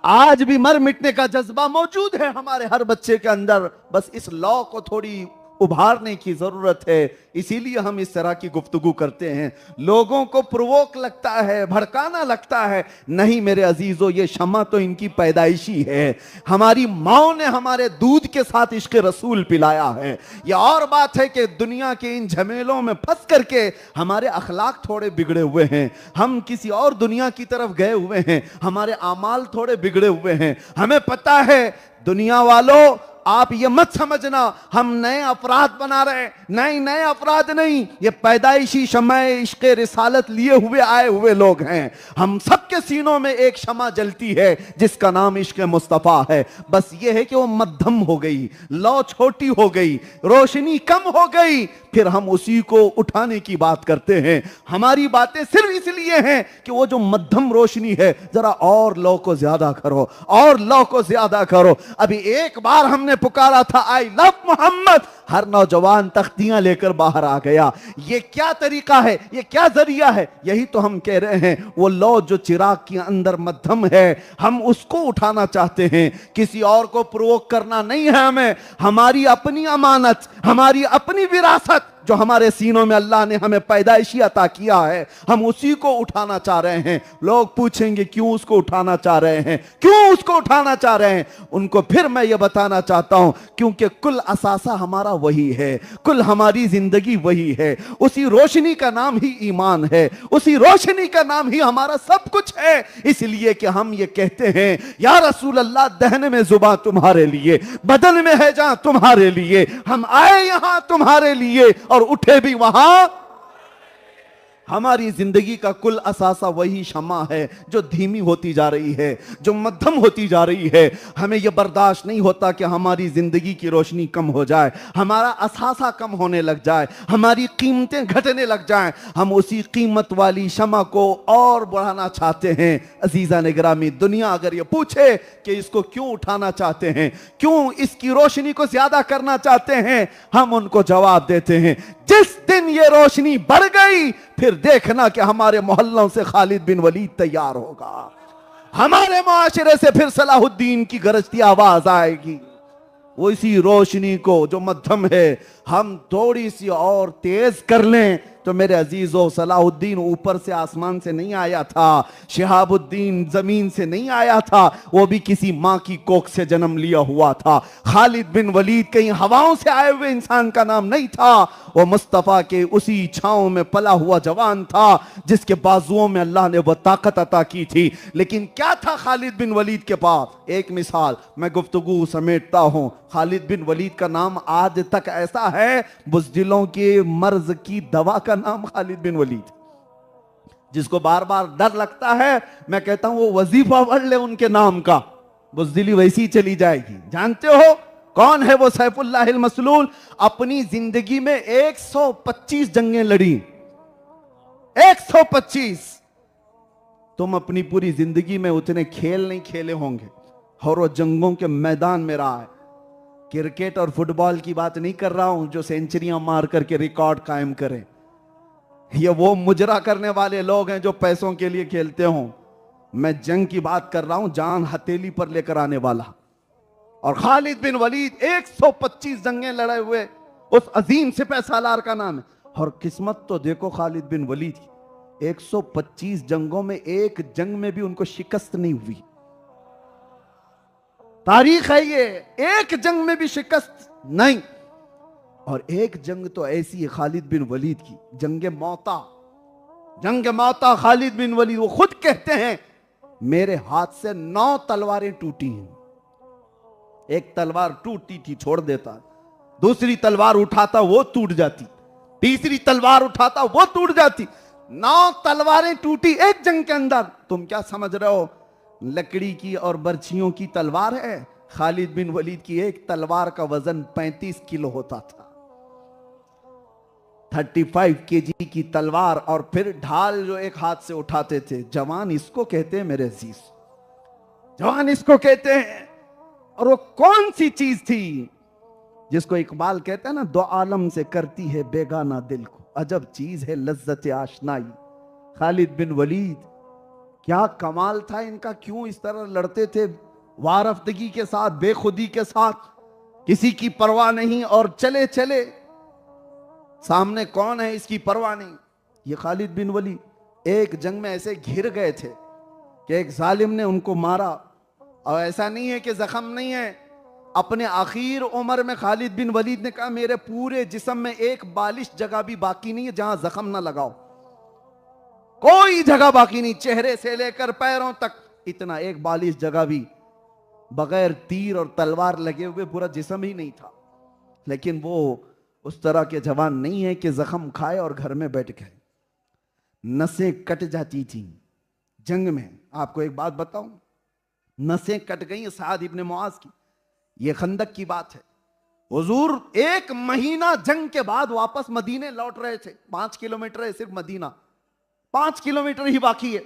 आज भी मर मिटने का जज्बा मौजूद है हमारे हर बच्चे के अंदर, बस इस लॉ को थोड़ी उभारने की जरूरत है। इसीलिए हम इस तरह की गुफ्तगू करते हैं। लोगों को प्रोवोक लगता है, भड़काना लगता है, नहीं मेरे अजीजों, ये शमा तो इनकी पैदाइशी है। हमारी माओ ने हमारे दूध के साथ इश्क रसूल पिलाया है। यह और बात है कि दुनिया के इन झमेलों में फंस करके हमारे अखलाक थोड़े बिगड़े हुए हैं, हम किसी और दुनिया की तरफ गए हुए हैं, हमारे आमाल थोड़े बिगड़े हुए हैं। हमें पता है दुनिया वालों, आप ये मत समझना हम नए अफराद बना रहे हैं, नहीं नए अफराद नहीं, ये पैदाइशी शम्मा इश्क रिसालत लिए हुए आए हुए लोग हैं। हम सबके सीनों में एक शमा जलती है जिसका नाम इश्क मुस्तफा है। बस ये है कि वो मध्यम हो गई, लौ छोटी हो गई, रोशनी कम हो गई, फिर हम उसी को उठाने की बात करते हैं। हमारी बातें सिर्फ इसलिए हैं कि वो जो मध्यम रोशनी है, जरा और लौ को ज्यादा करो, और लौ को ज्यादा करो। अभी एक बार हमने पुकारा था आई लव मोहम्मद, हर नौजवान तख्तियां लेकर बाहर आ गया। ये क्या तरीका है, ये क्या जरिया है? यही तो हम कह रहे हैं, वो लौ जो चिराग के अंदर मध्यम है, हम उसको उठाना चाहते हैं। किसी और को प्रोवोक करना नहीं है हमें। हमारी अपनी अमानत, हमारी अपनी विरासत जो हमारे सीनों में अल्लाह ने हमें पैदाइशी अता किया है, हम उसी को उठाना चाह रहे हैं। लोग पूछेंगे क्यों उसको उठाना चाह रहे हैं, क्यों उसको उठाना चाह रहे हैं? उनको फिर मैं ये बताना चाहता हूं, क्योंकि कुल असासा हमारा वही है, कुल हमारी जिंदगी वही है। उसी रोशनी का नाम ही ईमान है, उसी रोशनी का नाम ही हमारा सब कुछ है। इसलिए कि हम ये कहते हैं या रसूल अल्लाह, दहन में जुबान तुम्हारे लिए, बदन में है जान तुम्हारे लिए। हम आए यहां तुम्हारे लिए और उठे भी वहां। हमारी जिंदगी का कुल असासा वही शमा है जो धीमी होती जा रही है, जो मध्यम होती जा रही है। हमें यह बर्दाश्त नहीं होता कि हमारी जिंदगी की रोशनी कम हो जाए, हमारा असासा कम होने लग जाए, हमारी कीमतें घटने लग जाएं। हम उसी कीमत वाली शमा को और बढ़ाना चाहते हैं। अजीजा ने गिरामी, दुनिया अगर ये पूछे कि इसको क्यों उठाना चाहते हैं, क्यों इसकी रोशनी को ज्यादा करना चाहते हैं, हम उनको जवाब देते हैं, जिस दिन ये रोशनी बढ़ गई फिर देखना कि हमारे मोहल्लों से खालिद बिन वलीद तैयार होगा, हमारे मुआशरे से फिर सलाहुद्दीन की गरजती आवाज आएगी। वो इसी रोशनी को जो मध्यम है हम थोड़ी सी और तेज कर लें तो मेरे अजीजों, सलाहुद्दीन ऊपर से आसमान से नहीं आया था, शिहाबुद्दीन जमीन से नहीं आया था, वो भी किसी मां की कोख से जन्म लिया हुआ था। खालिद बिन वलीद कहीं हवाओं से आए हुए इंसान का नाम नहीं था, वो मुस्तफा के उसी छांव में पला हुआ जवान था जिसके बाजुओं में अल्लाह ने वो ताकत अता की थी। लेकिन क्या था खालिद बिन वलीद के पास? एक मिसाल मैं गुफ्तगू समेटता हूं। खालिद बिन वलीद का नाम आज तक ऐसा है, बुज़दिलों के मर्ज की दवा का नाम खालिद बिन वलीद। जिसको बार बार डर लगता है, मैं कहता हूं वो वजीफा पढ़ ले उनके नाम का, बुज़दिली वैसी चली जाएगी। जानते हो कौन है वो सैफुल्लाहिल मसलूल? अपनी जिंदगी में 125 जंगें लड़ी, 125। तुम अपनी पूरी जिंदगी में उतने खेल नहीं खेले होंगे और वो जंगों के मैदान में रहा है। क्रिकेट और फुटबॉल की बात नहीं कर रहा हूं जो सेंचुरियां मार करके रिकॉर्ड कायम करें। ये वो मुजरा करने वाले लोग हैं जो पैसों के लिए खेलते हो। मैं जंग की बात कर रहा हूं, जान हथेली पर लेकर आने वाला। और खालिद बिन वलीद 125 जंगें लड़े हुए उस अजीम सिपह सालार का नाम है। और किस्मत तो देखो खालिद बिन वलीद की, 125 जंगों में एक जंग में भी उनको शिकस्त नहीं हुई। तारीख है ये, एक जंग में भी शिकस्त नहीं। और एक जंग तो ऐसी है खालिद बिन वलीद की, जंग मौता। जंग मौता खालिद बिन वलीद, वो खुद कहते हैं मेरे हाथ से 9 तलवारें टूटी हैं। एक तलवार टूटी थी छोड़ देता, दूसरी तलवार उठाता वो टूट जाती, तीसरी तलवार उठाता वो टूट जाती। 9 तलवारें टूटी एक जंग के अंदर। तुम क्या समझ रहे हो लकड़ी की और बर्छियों की तलवार है? खालिद बिन वलीद की एक तलवार का वजन 35 किलो होता था। 35 केजी की तलवार और फिर ढाल जो एक हाथ से उठाते थे। जवान इसको कहते हैं मेरे अजीज, जवान इसको कहते हैं। और वो कौन सी चीज थी जिसको इकबाल कहते हैं ना, दो आलम से करती है बेगाना दिल को, अजब चीज है लज्जत आशनाई। खालिद बिन वलीद, क्या कमाल था इनका, क्यों इस तरह लड़ते थे वारफ्तगी के साथ, बेखुदी के साथ, किसी की परवाह नहीं और चले चले। सामने कौन है इसकी परवाह नहीं। ये खालिद बिन वलीद एक जंग में ऐसे घिर गए थे कि एक जालिम ने उनको मारा। और ऐसा नहीं है कि जख्म नहीं है, अपने आखिर उम्र में खालिद बिन वलीद ने कहा मेरे पूरे जिस्म में एक बालिश जगह भी बाकी नहीं है जहां जख्म ना लगाओ, कोई जगह बाकी नहीं, चेहरे से लेकर पैरों तक इतना एक बालिश जगह भी बगैर तीर और तलवार लगे हुए पूरा जिस्म ही नहीं था। लेकिन वो उस तरह के जवान नहीं है कि जख्म खाए और घर में बैठ गए। नसें कट जाती थी जंग में। आपको एक बात बताऊं, नसें कट गई साद इब्ने मुआज की। ये खंदक की बात है। हुजूर 1 महीना जंग के बाद वापस मदीने लौट रहे थे। 5 किलोमीटर है सिर्फ मदीना, 5 किलोमीटर ही बाकी है।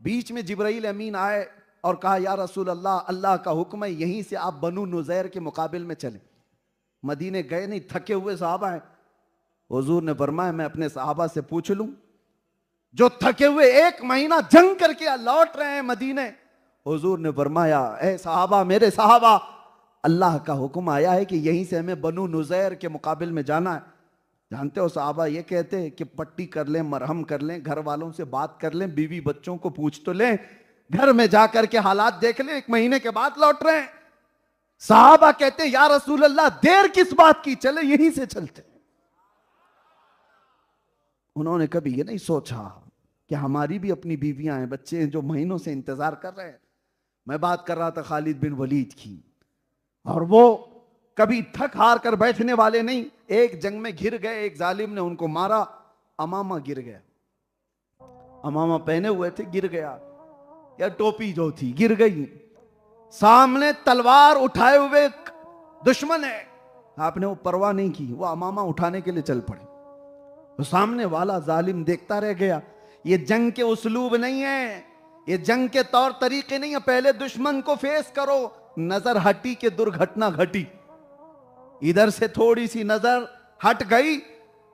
बीच में जिब्राइल अमीन आए, और कहा या रसूल अल्लाह, अल्लाह का हुक्म है यहीं से आप बनु नुज़ैर के मुकाबिल में चले। मदीने गए नहीं, थके हुए सहाबा हैं। हुजूर ने फरमाया मैं अपने सहाबा से पूछ लूं जो थके हुए 1 महीना जंग करके लौट रहे हैं मदीने। हुजूर ने फरमाया ए सहाबा, मेरे सहाबा, अल्लाह का हुक्म आया है कि यहीं से हमें बनु नुज़ैर के मुकाबिल में जाना है। जानते हो सहाबा ये कहते हैं कि पट्टी कर लें, मरहम कर लें, घर वालों से बात कर लें, बीवी बच्चों को पूछ तो लें, घर में जाकर के हालात देख लें, 1 महीने के बाद लौट रहे हैं। सहाबा कहते हैं या रसूल अल्लाह, देर किस बात की, चले यहीं से चलते। उन्होंने कभी ये नहीं सोचा कि हमारी भी अपनी बीवियां हैं, बच्चे हैं जो महीनों से इंतजार कर रहे हैं। मैं बात कर रहा था खालिद बिन वलीद की, और वो कभी थक हार कर बैठने वाले नहीं। एक जंग में घिर गए, एक जालिम ने उनको मारा, अमामा गिर गया। अमामा पहने हुए थे, गिर गया, या टोपी जो थी गिर गई। सामने तलवार उठाए हुए दुश्मन है, आपने वो परवाह नहीं की, वो अमामा उठाने के लिए चल पड़े। तो सामने वाला जालिम देखता रह गया। ये जंग के उसलूब नहीं है, ये जंग के तौर तरीके नहीं है। पहले दुश्मन को फेस करो। नजर हटी के दुर्घटना घटी। इधर से थोड़ी सी नजर हट गई,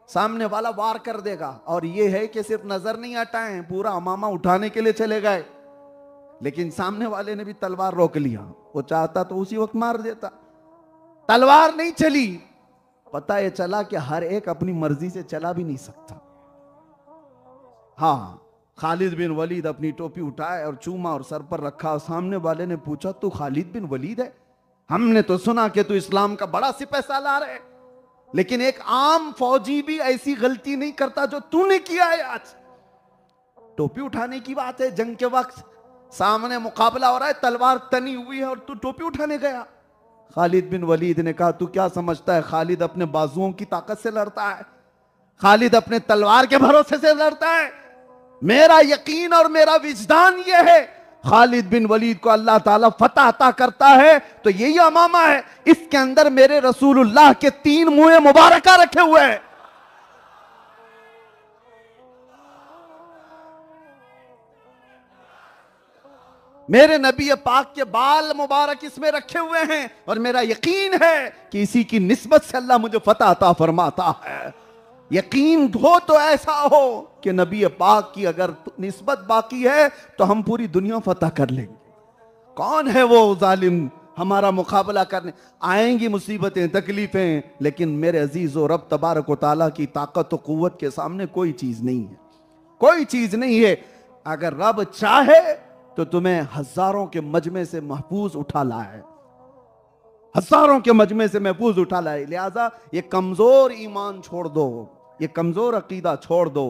सामने वाला वार कर देगा। और ये है कि सिर्फ नजर नहीं हटाए, पूरा अमामा उठाने के लिए चले गए। लेकिन सामने वाले ने भी तलवार रोक लिया। वो चाहता तो उसी वक्त मार देता, तलवार नहीं चली। पता ये चला कि हर एक अपनी मर्जी से चला भी नहीं सकता। हाँ, खालिद बिन वलीद अपनी टोपी उठाए और चूमा और सर पर रखा। सामने वाले ने पूछा तू खालिद बिन वलीद है? हमने तो सुना कि तू इस्लाम का बड़ा सिपह सालार है, लेकिन एक आम फौजी भी ऐसी गलती नहीं करता जो तूने किया है आज। टोपी उठाने की बात है, जंग के वक्त सामने मुकाबला हो रहा है, तलवार तनी हुई है और तू टोपी उठाने गया। खालिद बिन वलीद ने कहा तू क्या समझता है, खालिद अपने बाजुओं की ताकत से लड़ता है, खालिद अपने तलवार के भरोसे से लड़ता है। मेरा यकीन और मेरा विजदान यह है, खालिद बिन वलीद को अल्लाह ताला फतह अता करता है तो यही अमामा है, इसके अंदर मेरे रसूलुल्लाह के 3 मुँह मुबारका रखे हुए हैं। मेरे नबी पाक के बाल मुबारक इसमें रखे हुए हैं, और मेरा यकीन है कि इसी की निस्बत से अल्लाह मुझे फतह अता फरमाता है। यकीन हो तो ऐसा हो कि नबी पाक की अगर निस्बत बाकी है तो हम पूरी दुनिया फतह कर लेंगे। कौन है वो जालिम हमारा मुकाबला करने? आएंगी मुसीबतें, तकलीफें, लेकिन मेरे अजीज और रब तबारक व तआला की ताकत और कुव्वत के सामने कोई चीज नहीं है, कोई चीज नहीं है। अगर रब चाहे तो तुम्हें हजारों के मजमे से महफूज उठा लाए, हजारों के मजमे से महफूज उठा लाए। लिहाजा ये कमजोर ईमान छोड़ दो, ये कमजोर अकीदा छोड़ दो।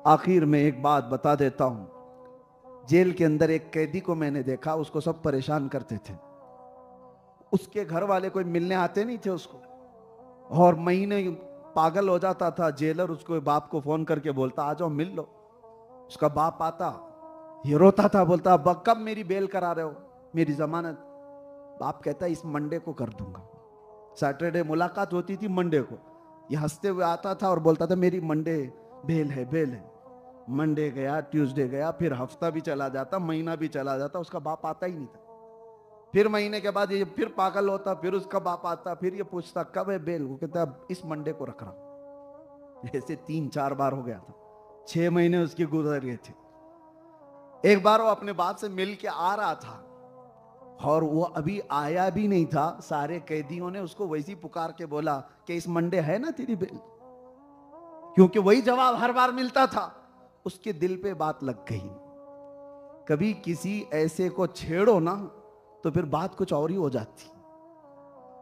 आखिर में एक बात बता देता हूं, जेल के अंदर एक कैदी को मैंने देखा, उसको सब परेशान करते थे। उसके घर वाले कोई मिलने आते नहीं थे उसको, और महीने पागल हो जाता था जेलर। उसको बाप को फोन करके बोलता आ जाओ मिल लो। उसका बाप आता, ये रोता था, बोलता अब कब मेरी बेल करा रहे हो, मेरी जमानत? बाप कहता इस मंडे को कर दूंगा। सैटरडे मुलाकात होती थी, मंडे को ये हंसते हुए आता था और बोलता था मेरी मंडे बेल है, बेल है। मंडे गया, ट्यूसडे गया, फिर हफ्ता भी चला जाता, महीना भी चला जाता, उसका बाप आता ही नहीं था। फिर महीने के बाद ये फिर पागल होता, फिर उसका बाप आता, फिर ये पूछता कब है बेल? वो कहता अब इस मंडे को रख रहा। ऐसे 3-4 बार हो गया था, 6 महीने उसके गुजर गए थे। एक बार वो अपने बाप से मिल के आ रहा था और वो अभी आया भी नहीं था। सारे कैदियों ने उसको वैसी पुकार के बोला कि इस मंडे है ना तेरी बेल, क्योंकि वही जवाब हर बार मिलता था। उसके दिल पे बात लग गई। कभी किसी ऐसे को छेड़ो ना तो फिर बात कुछ और ही हो जाती।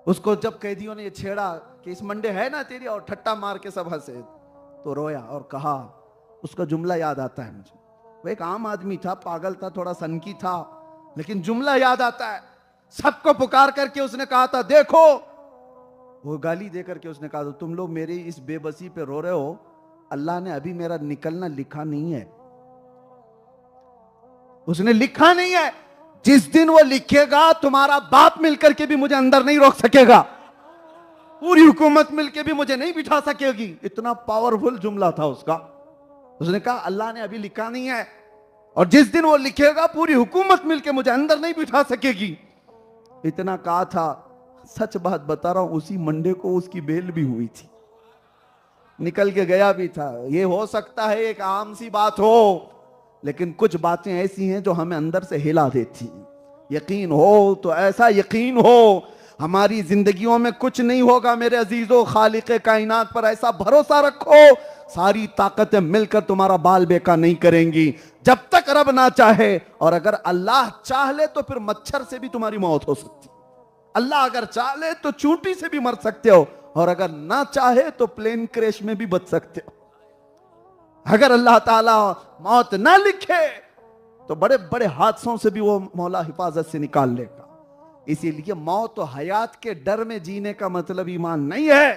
उसको जब कैदियों ने ये छेड़ा कि इस मंडे है ना तेरी, और ठट्टा मार के सब हंसे, तो रोया और कहा, उसका जुमला याद आता है मुझे। वो एक आम आदमी था, पागल था, थोड़ा सनकी था, लेकिन जुमला याद आता है। सबको पुकार करके उसने कहा था देखो, वो गाली देकर के उसने कहा तुम लोग मेरी इस बेबसी पे रो रहे हो, अल्लाह ने अभी मेरा निकलना लिखा नहीं है। उसने लिखा नहीं है, जिस दिन वो लिखेगा तुम्हारा बाप मिलकर के भी मुझे अंदर नहीं रोक सकेगा, पूरी हुकूमत मिलकर भी मुझे नहीं बिठा सकेगी। इतना पावरफुल जुमला था उसका। उसने कहा अल्लाह ने अभी लिखा नहीं है, और जिस दिन वो लिखेगा पूरी हुकूमत मिलके मुझे अंदर नहीं बिठा सकेगी। इतना कहा था, सच बात बता रहा हूं, उसी मंडे को उसकी बेल भी हुई थी, निकल के गया भी था। ये हो सकता है एक आम सी बात हो, लेकिन कुछ बातें ऐसी हैं जो हमें अंदर से हिला देती। यकीन हो तो ऐसा यकीन हो, हमारी जिंदगियों में कुछ नहीं होगा मेरे अजीजों। खालिक कायनात पर ऐसा भरोसा रखो, सारी ताकतें मिलकर तुम्हारा बाल बेका नहीं करेंगी जब तक रब ना चाहे। और अगर अल्लाह चाह ले तो फिर मच्छर से भी तुम्हारी मौत हो सकती। अल्लाह अगर चाह ले तो चूंटी से भी मर सकते हो, और अगर ना चाहे तो प्लेन क्रैश में भी बच सकते हो। अगर अल्लाह ताला मौत ना लिखे तो बड़े बड़े हादसों से भी वो मौला हिफाजत से निकाल लेगा। इसीलिए मौत और हयात के डर में जीने का मतलब ईमान नहीं है।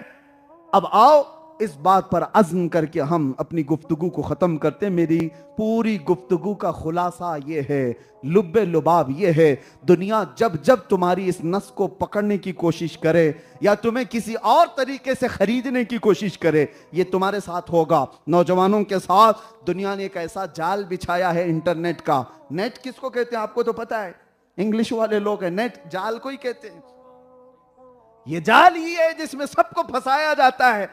अब आओ इस बात पर अज़्म करके हम अपनी गुफ्तगू को ख़त्म करते हैं। मेरी पूरी गुफ्तगू का खुलासा ये है, लुब्बे लुबाब ये है, दुनिया जब जब तुम्हारी इस नस को पकड़ने की कोशिश करे या तुम्हें किसी और तरीके से खरीदने की कोशिश करे, ये तुम्हारे साथ होगा। नौजवानों के साथ दुनिया ने एक ऐसा जाल बिछाया है इंटरनेट का। नेट किसको कहते हैं आपको तो पता है, इंग्लिश वाले लोग हैं, नेट जाल को ही कहते हैं। ये जाल ही है जिसमें सबको फंसाया जाता है।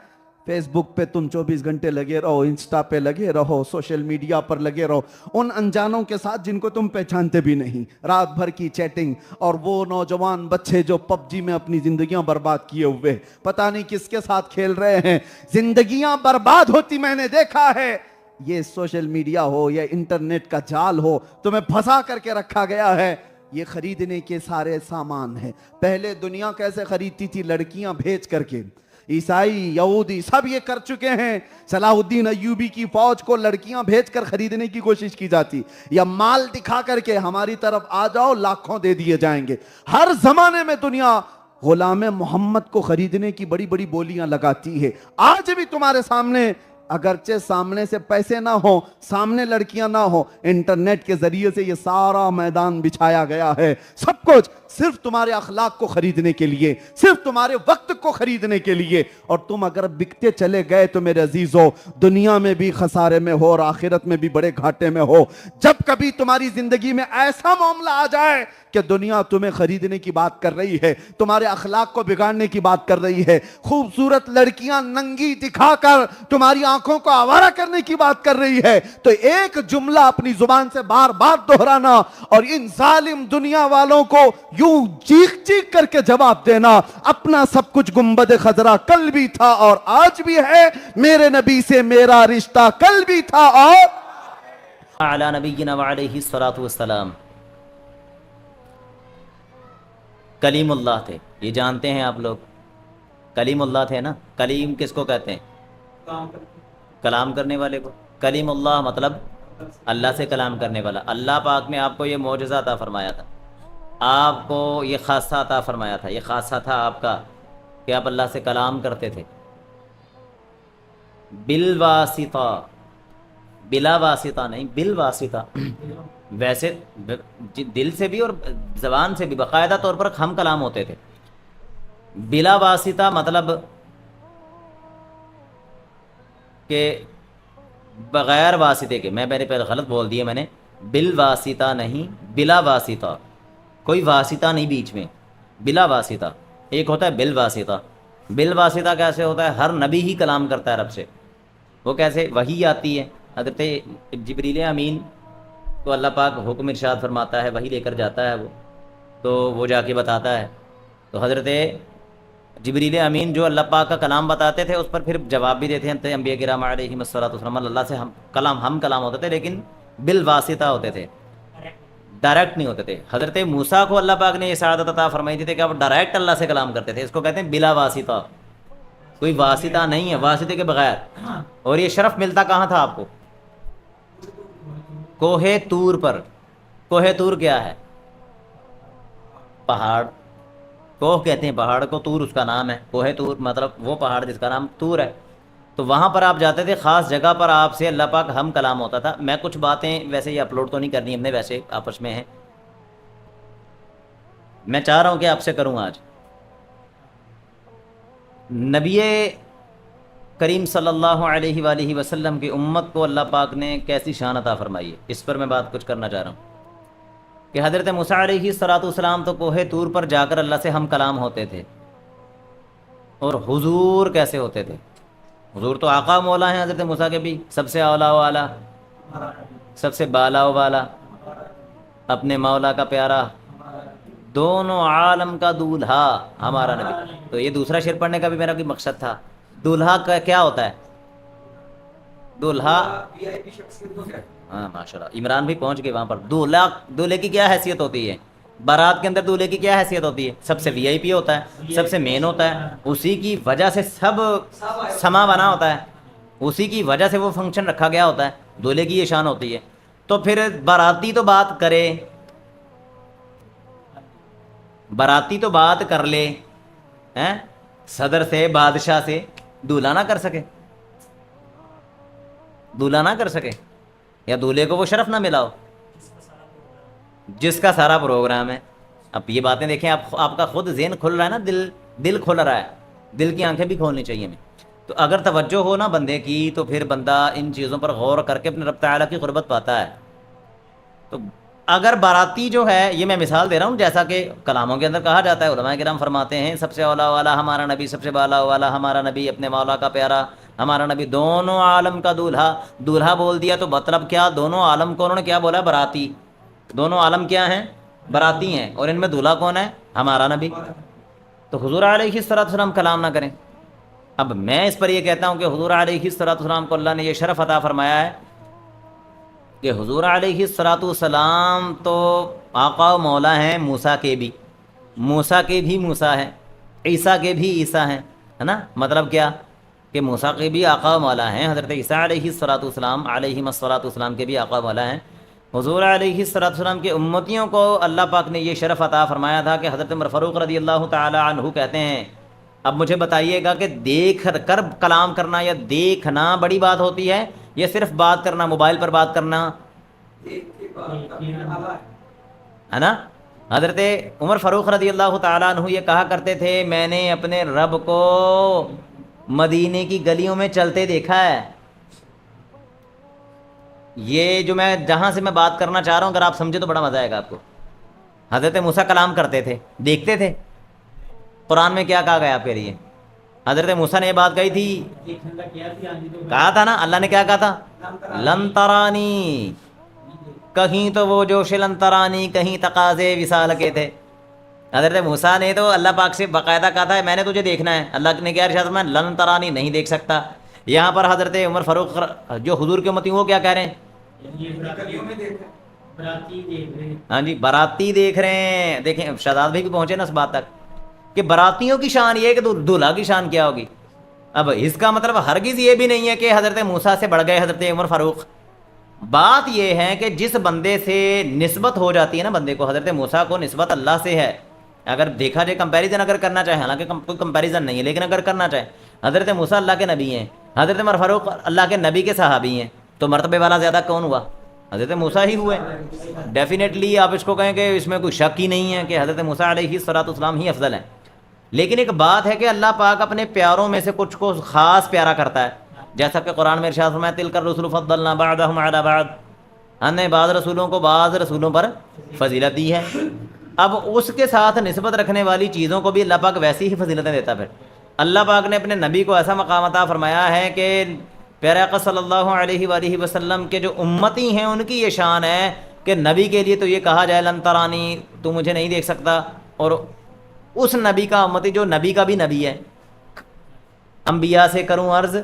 फेसबुक पे तुम 24 घंटे लगे रहो, इंस्टा पे लगे रहो, सोशल मीडिया पर लगे रहो, उन अनजानों के साथ जिनको तुम पहचानते भी नहीं, रात भर की चैटिंग। और वो नौजवान बच्चे जो पबजी में अपनी जिंदगियां बर्बाद किए हुए पता नहीं किसके साथ खेल रहे हैं, जिंदगियां बर्बाद होती मैंने देखा है। ये सोशल मीडिया हो या इंटरनेट का जाल हो, तुम्हें फंसा करके रखा गया है। ये खरीदने के सारे सामान है। पहले दुनिया कैसे खरीदती थी, लड़कियां भेज करके। ईसाई यहूदी सब ये कर चुके हैं। सलाहुद्दीन अय्यूबी की फौज को लड़कियां भेजकर खरीदने की कोशिश की जाती, या माल दिखा करके हमारी तरफ आ जाओ लाखों दे दिए जाएंगे। हर जमाने में दुनिया गुलाम मोहम्मद को खरीदने की बड़ी बड़ी बोलियां लगाती है। आज भी तुम्हारे सामने, अगरचे सामने से पैसे ना हो, सामने लड़कियां ना हो, इंटरनेट के जरिए से ये सारा मैदान बिछाया गया है। सब कुछ सिर्फ तुम्हारे अखलाक को खरीदने के लिए, सिर्फ तुम्हारे वक्त को खरीदने के लिए। और तुम अगर बिकते चले गए तो मेरे अजीजों, दुनिया में भी खसारे में हो और आखिरत में भी बड़े घाटे में हो। जब कभी तुम्हारी जिंदगी में ऐसा मामला आ जाए कि दुनिया तुम्हें खरीदने की बात कर रही है, तुम्हारे अखलाक को बिगाड़ने की बात कर रही है, खूबसूरत लड़कियां नंगी दिखाकर तुम्हारी आंखों को आवारा करने की बात कर रही है, तो एक जुमला अपनी जुबान से बार बार दोहराना और इन जालिम दुनिया वालों को यूं चीख चीख करके जवाब देना, अपना सब कुछ गुंबद खजरा कल भी था और आज भी है, मेरे नबी से मेरा रिश्ता कल भी था और अला नबीना व अलैहि सलातु वस्सलाम। कलीमुल्लाह थे, ये जानते हैं आप लोग, कलीमुल्लाह थे ना। कलीम किसको कहते हैं? कलाम करने वाले को। कलीमुल्लाह मतलब अल्लाह से कलाम करने वाला। अल्लाह पाक ने आपको ये मौजज़ा अता फरमाया था, आपको ये खासा अता फरमाया था, ये खासा था आपका कि आप अल्लाह से कलाम करते थे। बिल वासिता, बिला वासिता नहीं, बिल वासिता। वैसे दिल से भी और ज़बान से भी बाकायदा तौर पर हम कलाम होते थे। बिला वासिता मतलब कि बग़ैर वासिते के। मैंने पहले गलत बोल दिया, मैंने बिल वासिता नहीं, बिला वासिता। कोई वासिता नहीं बीच में, बिला वासिता। एक होता है बिल वासिता। बिल वासिता कैसे होता है? हर नबी ही कलाम करता है रब से। वो कैसे? वही आती है, हज़रत जिब्रील अमीन तो अल्लाह पाक हुक्म इरशाद फरमाता है, वही लेकर जाता है तो वो जाके बताता है। तो हज़रत जिब्रील अमीन जो अल्लाह पाक का कलाम बताते थे, उस पर फिर जवाब भी देते हैं अंबिया किराम अलैहिमुस्सलातु वस्सलाम। अल्लाह से हम कलाम होते थे, लेकिन बिल वासिता होते थे, डायरेक्ट नहीं होते थे। हज़रत मूसा को अल्लाह पाक ने ये सआदत अता फरमाई थी कि आप डायरेक्ट अल्लाह से कलाम करते थे। इसको कहते हैं बिला वासिता। कोई वासिता नहीं है, वासिते के बगैर। और ये शरफ मिलता कहाँ था आपको? कोहे तूर पर। कोहे तूर क्या है? पहाड़। कोह कहते हैं पहाड़ को, तूर उसका नाम है। कोहे तूर मतलब वो पहाड़ जिसका नाम तूर है। तो वहाँ पर आप जाते थे, ख़ास जगह पर आपसे अल्लाह पाक हम कलाम होता था। मैं कुछ बातें वैसे ही अपलोड तो नहीं करनी हमने, वैसे आपस में हैं, मैं चाह रहा हूँ कि आपसे करूँ आज। नबी करीम सल्लल्लाहु अलैहि वसल्लम की उम्मत को अल्लाह पाक ने कैसी शान अता फरमाई है, इस पर मैं बात कुछ करना चाह रहा हूँ कि हज़रत मूसा अलैहिस्सलाम तो कोहे तूर पर जाकर अल्लाह से हम कलाम होते थे, और हुजूर कैसे होते थे? हुजूर तो आका मौला हैं हज़रत मूसा के भी, सबसे औला वाला, सबसे बाला वाला, अपने मौला का प्यारा, दोनों आलम का दूल्हा हमारा नबी। तो ये दूसरा शेर पढ़ने का भी मेरा कोई मकसद था। दूल्हा का क्या होता है? दूल्हा, हाँ माशाल्लाह, इमरान भी पहुंच गए वहां पर। दूल्हा, दूल्हे की क्या हैसियत होती है? बारात के अंदर दूल्हे की क्या हैसियत होती है? सबसे वीआईपी होता है, सबसे मेन होता है, उसी की वजह से सब समा बना होता है, उसी की वजह से वो फंक्शन रखा गया होता है, दूल्हे की ये शान होती है। तो फिर बाराती तो बात करे, बाराती तो बात कर ले हैं सदर से, बादशाह से, दूल्हा ना कर सके, दूल्हा ना कर सके, या दूल्हे को वो शर्फ ना मिला हो जिसका सारा प्रोग्राम है। अब ये बातें देखें, आपका खुद ज़हन खुल रहा है ना, दिल खुल रहा है, दिल की आंखें भी खोलनी चाहिए हमें। तो अगर तवज्जो हो ना बंदे की, तो फिर बंदा इन चीज़ों पर गौर करके अपने रब तआला की क़ुर्बत पाता है। तो अगर बाराती जो है, ये मैं मिसाल दे रहा हूँ, जैसा कि कलामों के अंदर कहा जाता है, उलमाए किराम फरमाते हैं सबसे औला वाला हमारा नबी, सबसे बाला वाला हमारा नबी, अपने मौला का प्यारा हमारा नबी, दोनों आलम का दूल्हा। दूल्हा बोल दिया तो मतलब क्या? दोनों आलम को उन्होंने क्या बोला? बराती। दोनों आलम क्या हैं? बराती हैं। और इनमें दूल्हा कौन है? हमारा नबी। तो हुजूर अलैहिस्सलाम कलाम ना करें। अब मैं इस पर यह कहता हूँ कि हुजूर अलैहिस्सलाम को अल्लाह ने यह शरफ अता फरमाया है कि हुजूर अलैहिस्सलाम तो आका मौला हैं मूसा के भी, मूसा के भी मूसा हैं, ईसा के भी ईसा हैं, है ना? मतलब क्या कि मूसा के भी आका मौला हैं, हज़रत ईसा अलैहिस्सलाम के भी आका मौला हैं। हुजूर अलैहिस्सलाम के उम्मतियों को अल्लाह पाक ने ये शरफ अता फरमाया था कि हज़रत उमर फ़ारूक रज़ियल्लाहु ताला अन्हु कहते हैं, अब मुझे बताइएगा कि देख कर कलाम करना या देखना बड़ी बात होती है, या सिर्फ बात करना, मोबाइल पर बात करना, है ना? हज़रत उमर फ़ारूक रज़ियल्लाहु ताला अन्हु ये कहा करते थे, मैंने अपने रब को मदीने की गलियों में चलते देखा है। ये जो मैं जहाँ से मैं बात करना चाह रहा हूँ, अगर आप समझे तो बड़ा मज़ा आएगा आपको। हज़रत मूसा कलाम करते थे, देखते थे। कुरान में क्या कहा गया आपके लिए? हज़रत मूसा ने ये बात कही थी, कहा था ना, अल्लाह ने क्या कहा था? लन तरानी, कहीं तो वो जोश लन तरानी, कहीं तकाज़े विसाल के थे। हज़रत मूसा ने तो अल्लाह पाक से बाकायदा कहा था मैंने तुझे देखना है। अल्लाह ने क्या इरशाद फरमाया? लन तरानी, नहीं देख सकता। यहाँ पर हज़रत उमर फ़ारूक जो हुजूर के उम्मती वो क्या कह रहे हैं? हाँ जी, बाराती देख रहे हैं। देखें शहजाद भाई भी पहुंचे ना इस बात तक कि बारातियों की शान ये है कि दूल्हा की शान क्या होगी। अब इसका मतलब हरगिज़ ये भी नहीं है कि हज़रत मूसा से बढ़ गए हज़रत उमर फ़ारूक। बात यह है कि जिस बंदे से निस्बत हो जाती है ना बंदे को, हज़रत मूसा को निस्बत अल्लाह से है। अगर देखा जाए, कंपैरिजन अगर करना चाहे, हालांकि कोई कंपैरिजन नहीं है, लेकिन अगर करना चाहे, हज़रत मूसा अल्लाह के नबी हैं, हज़रत उमर फ़ारूक अल्लाह के नबी के सहाबी हैं, तो मरतबे वाला ज़्यादा कौन हुआ? हज़रत मूसा ही हुए। डेफिनेटली आप इसको कहें कि इसमें कोई शक ही नहीं है कि हज़रत मूसा अलैहिस्सलाम ही अफजल हैं। लेकिन एक बात है कि अल्लाह पाक अपने प्यारों में से कुछ को ख़ास प्यारा करता है, जैसा कि कुरान में इरशाद फरमाया तिलका रसूल फद्दलना बअदहुम अला बअद, हमने बाज़ रसूलों को बाज़ रसूलों पर फजीलत दी है। अब उसके साथ निस्बत रखने वाली चीज़ों को भी अल्लाह पाक वैसी ही फजीलतें देता। फिर अल्लाह पाक ने अपने नबी को ऐसा मकाम अता फरमाया है कि प्यारे आका सल्लल्लाहु अलैहि वसल्लम के जो उम्मती हैं उनकी ये शान है कि नबी के लिए तो ये कहा जाए लन तरानी, तू मुझे नहीं देख सकता, और उस नबी का उम्मती जो नबी का भी नबी है, अंबिया से करूं अर्ज़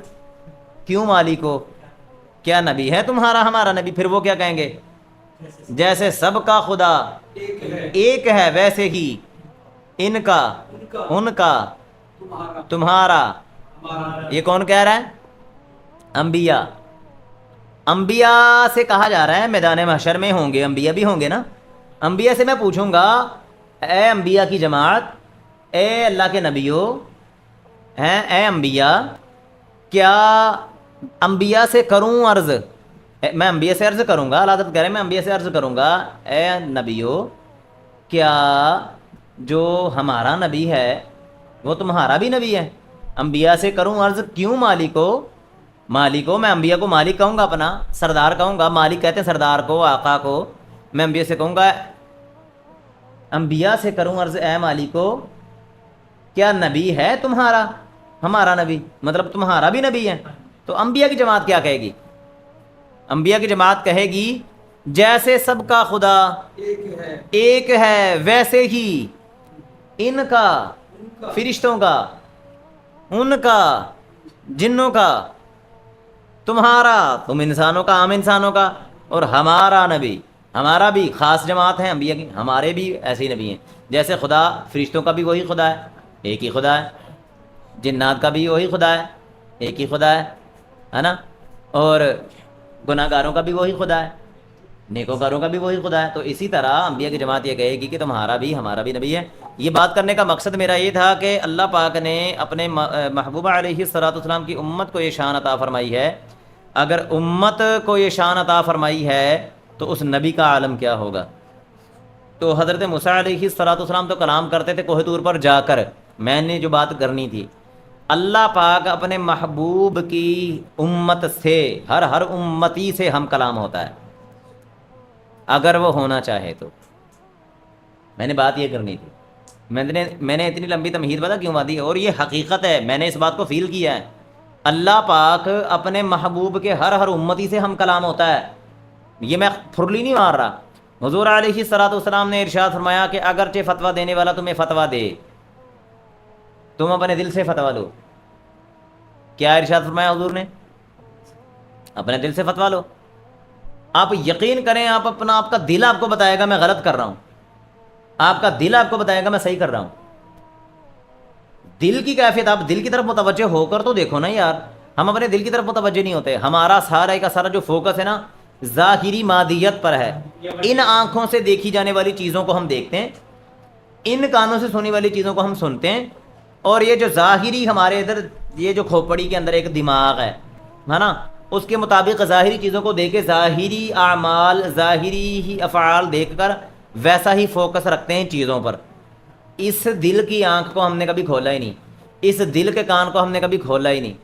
क्यों मालिको, क्या नबी है तुम्हारा हमारा नबी? फिर वो क्या कहेंगे? जैसे सबका खुदा एक है वैसे ही इनका उनका तुम्हारा। ये कौन कह रहा है? अंबिया। अंबिया से कहा जा रहा है मैदान महशर में होंगे, अंबिया भी होंगे ना। अंबिया से मैं पूछूंगा, ए अंबिया की जमात, ए अल्लाह के नबियों हैं, ए अंबिया, क्या अंबिया से करूं अर्ज़? मैं अंबिया से अर्ज़ करूंगा, अल्लाह ताला कह रहे हैं मैं अंबिया से अर्ज़ करूंगा, ए नबियों क्या जो हमारा नबी है वो तुम्हारा भी नबी है? अंबिया से करूं अर्ज क्यों मालिको, मालिको, मैं अंबिया को मालिक कहूँगा, अपना सरदार कहूँगा, मालिक कहते हैं सरदार को, आका को। मैं अंबिया से कहूँगा, अंबिया से करूँ अर्ज ए मालिको, क्या नबी है तुम्हारा, हमारा नबी, मतलब तुम्हारा भी नबी है। तो अंबिया की जमात क्या कहेगी? अंबिया की जमात कहेगी जैसे सबका खुदा एक है वैसे ही इनका, फिरिश्तों का, उनका, जिन्नों का, तुम्हारा, तुम इंसानों का, आम इंसानों का, और हमारा नबी, हमारा भी खास जमात है अंबिया की, हमारे भी ऐसे ही नबी हैं। जैसे खुदा, फरिश्तों का भी वही खुदा है, एक ही खुदा है, जिन्नात का भी वही खुदा है, एक ही खुदा है ना, और गुनाहगारों का भी वही खुदा है, नेकोकारों का भी वही खुदा है। तो इसी तरह अंबिया की जमात ये कहेगी कि तुम्हारा भी हमारा भी नबी है। ये बात करने का मकसद मेरा ये था कि अल्लाह पाक ने अपने महबूबा अलैहिस्सलाम की उम्मत को ये शान अता फरमाई है। अगर उम्मत को ये शान अता फरमाई है तो उस नबी का आलम क्या होगा। तो हज़रत मूसा अलैहिस्सलाम तो कलाम करते थे कोह तूर पर जाकर। मैंने जो बात करनी थी, अल्लाह पाक अपने महबूब की उम्मत से, हर उम्मती से हम कलाम होता है अगर वो होना चाहे तो। मैंने बात ये करनी थी। मैंने इतनी लंबी तमहीद पता क्यों दी, और ये हकीकत है, मैंने इस बात को फील किया है। अल्लाह पाक अपने महबूब के हर उम्मती से हम कलाम होता है। ये मैं फुरली नहीं मार रहा। हुज़ूर अलैहिस्सलाम ने इरशाद फरमाया कि अगरचे फतवा देने वाला तुम्हें फतवा दे, तुम अपने दिल से फतवा लो। क्या इरशाद फरमाया हुज़ूर ने? अपने दिल से फतवा लो। आप यकीन करें, आप अपना, आपका दिल आपको बताएगा मैं गलत कर रहा हूं, आपका दिल आपको बताएगा मैं सही कर रहा हूं। दिल की कैफियत, आप दिल की तरफ मुतवज्जे होकर तो देखो ना यार। हम अपने दिल की तरफ मुतवज्जे नहीं होते। हमारा सारा का सारा जो फोकस है ना ज़ाहिरी मादियत पर है। इन आंखों से देखी जाने वाली चीज़ों को हम देखते हैं, इन कानों से सुनने वाली चीज़ों को हम सुनते हैं, और ये जो ज़ाहिरी हमारे इधर, ये जो खोपड़ी के अंदर एक दिमाग है ना, उसके मुताबिक ज़ाहिरी चीज़ों को देख के ज़ाहिरी आमाल, ज़ाहिरी ही अफ़आल देख कर वैसा ही फोकस रखते हैं चीज़ों पर। इस दिल की आंख को हमने कभी खोला ही नहीं, इस दिल के कान को हमने कभी खोला ही नहीं।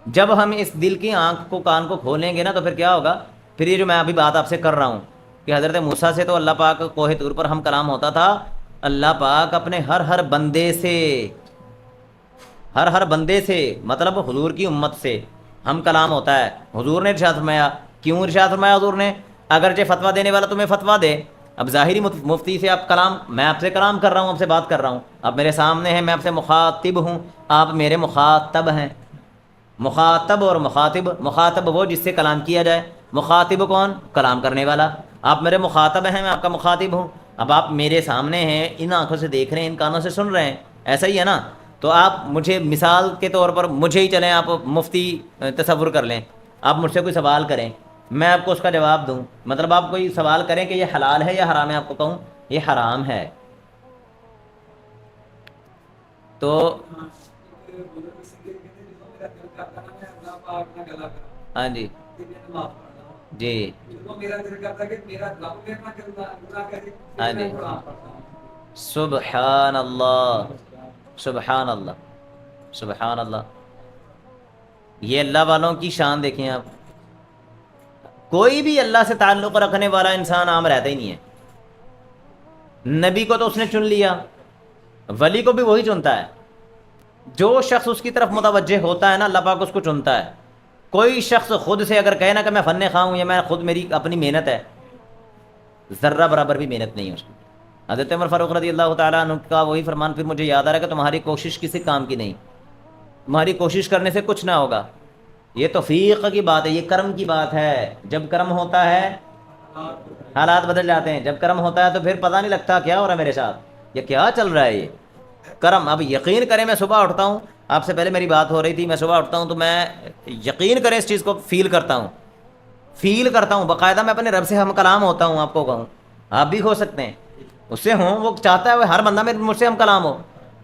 जब हम इस दिल की आंख को, कान को खोलेंगे ना, तो फिर क्या होगा? फिर ये जो मैं अभी बात आपसे कर रहा हूँ कि हज़रत मूसा से तो अल्लाह पाक कोहे तूर पर हम कलाम होता था। अल्लाह पाक अपने हर बंदे से, हर बंदे से, मतलब हुजूर की उम्मत से हम कलाम होता है। हुजूर ने इरशाद फरमाया, क्यों इरशाद फरमाया हुजूर ने? अगरचे फतवा देने वाला तुम्हें फतवा दे। अब ज़ाहिरी मुफ्ती से आप कलाम, मैं आपसे कलाम कर रहा हूँ, आपसे बात कर रहा हूँ, आप मेरे सामने हैं, मैं आपसे मुखातिब हूँ, आप मेरे मुखातब हैं। मुखातब और मुखातिब, मुखातब वो जिससे कलाम किया जाए, मुखातिब कौन? कलाम करने वाला। आप मेरे मुखातब हैं, मैं आपका मुखातिब हूँ। अब आप मेरे सामने हैं, इन आंखों से देख रहे हैं, इन कानों से सुन रहे हैं, ऐसा ही है ना। तो आप मुझे मिसाल के तौर पर, मुझे ही चलें, आप मुफ्ती तसव्वुर कर लें, आप मुझसे कोई सवाल करें, मैं आपको उसका जवाब दूं। मतलब आप कोई सवाल करें कि ये हलाल है या हराम है, आपको कहूँ ये हराम है, तो हाँ जी जी, हाँ जी, सुबहान अल्लाह, सुबहान अल्लाह, सुबहान अल्लाह। ये अल्लाह वालों की शान देखें आप। कोई भी अल्लाह से ताल्लुक़ रखने वाला इंसान आम रहता ही नहीं है। नबी को तो उसने चुन लिया, वली को भी वही चुनता है। जो शख्स उसकी तरफ मुतवज्जे होता है ना, अल्लाह पाक उसको चुनता है। कोई शख्स खुद से अगर कहे ना कि मैं फ़न खाऊँ या मैं खुद, मेरी अपनी मेहनत है, ज़र्रा बराबर भी मेहनत नहीं है उसकी। हज़रत उमर फ़ारूक़ रज़ी अल्लाह तआला अन्हु का वही फरमान फिर मुझे याद आ रहा है कि तुम्हारी कोशिश किसी काम की नहीं, तुम्हारी कोशिश करने से कुछ ना होगा। ये तौफ़ीक़ की बात है, ये कर्म की बात है। जब कर्म होता है हालात बदल जाते हैं, जब कर्म होता है तो फिर पता नहीं लगता क्या हो रहा है मेरे साथ, ये क्या चल रहा है, ये कर्म। अब यकीन करें, मैं सुबह उठता हूँ, आपसे पहले मेरी बात हो रही थी, मैं सुबह उठता हूँ तो मैं यकीन करें इस चीज़ को फील करता हूँ बाकायदा। मैं अपने रब से हम कलाम होता हूँ। आपको कहूँ, आप भी हो सकते हैं, उससे हों, वो चाहता है हर बंदा में मुझसे हम कलाम हो।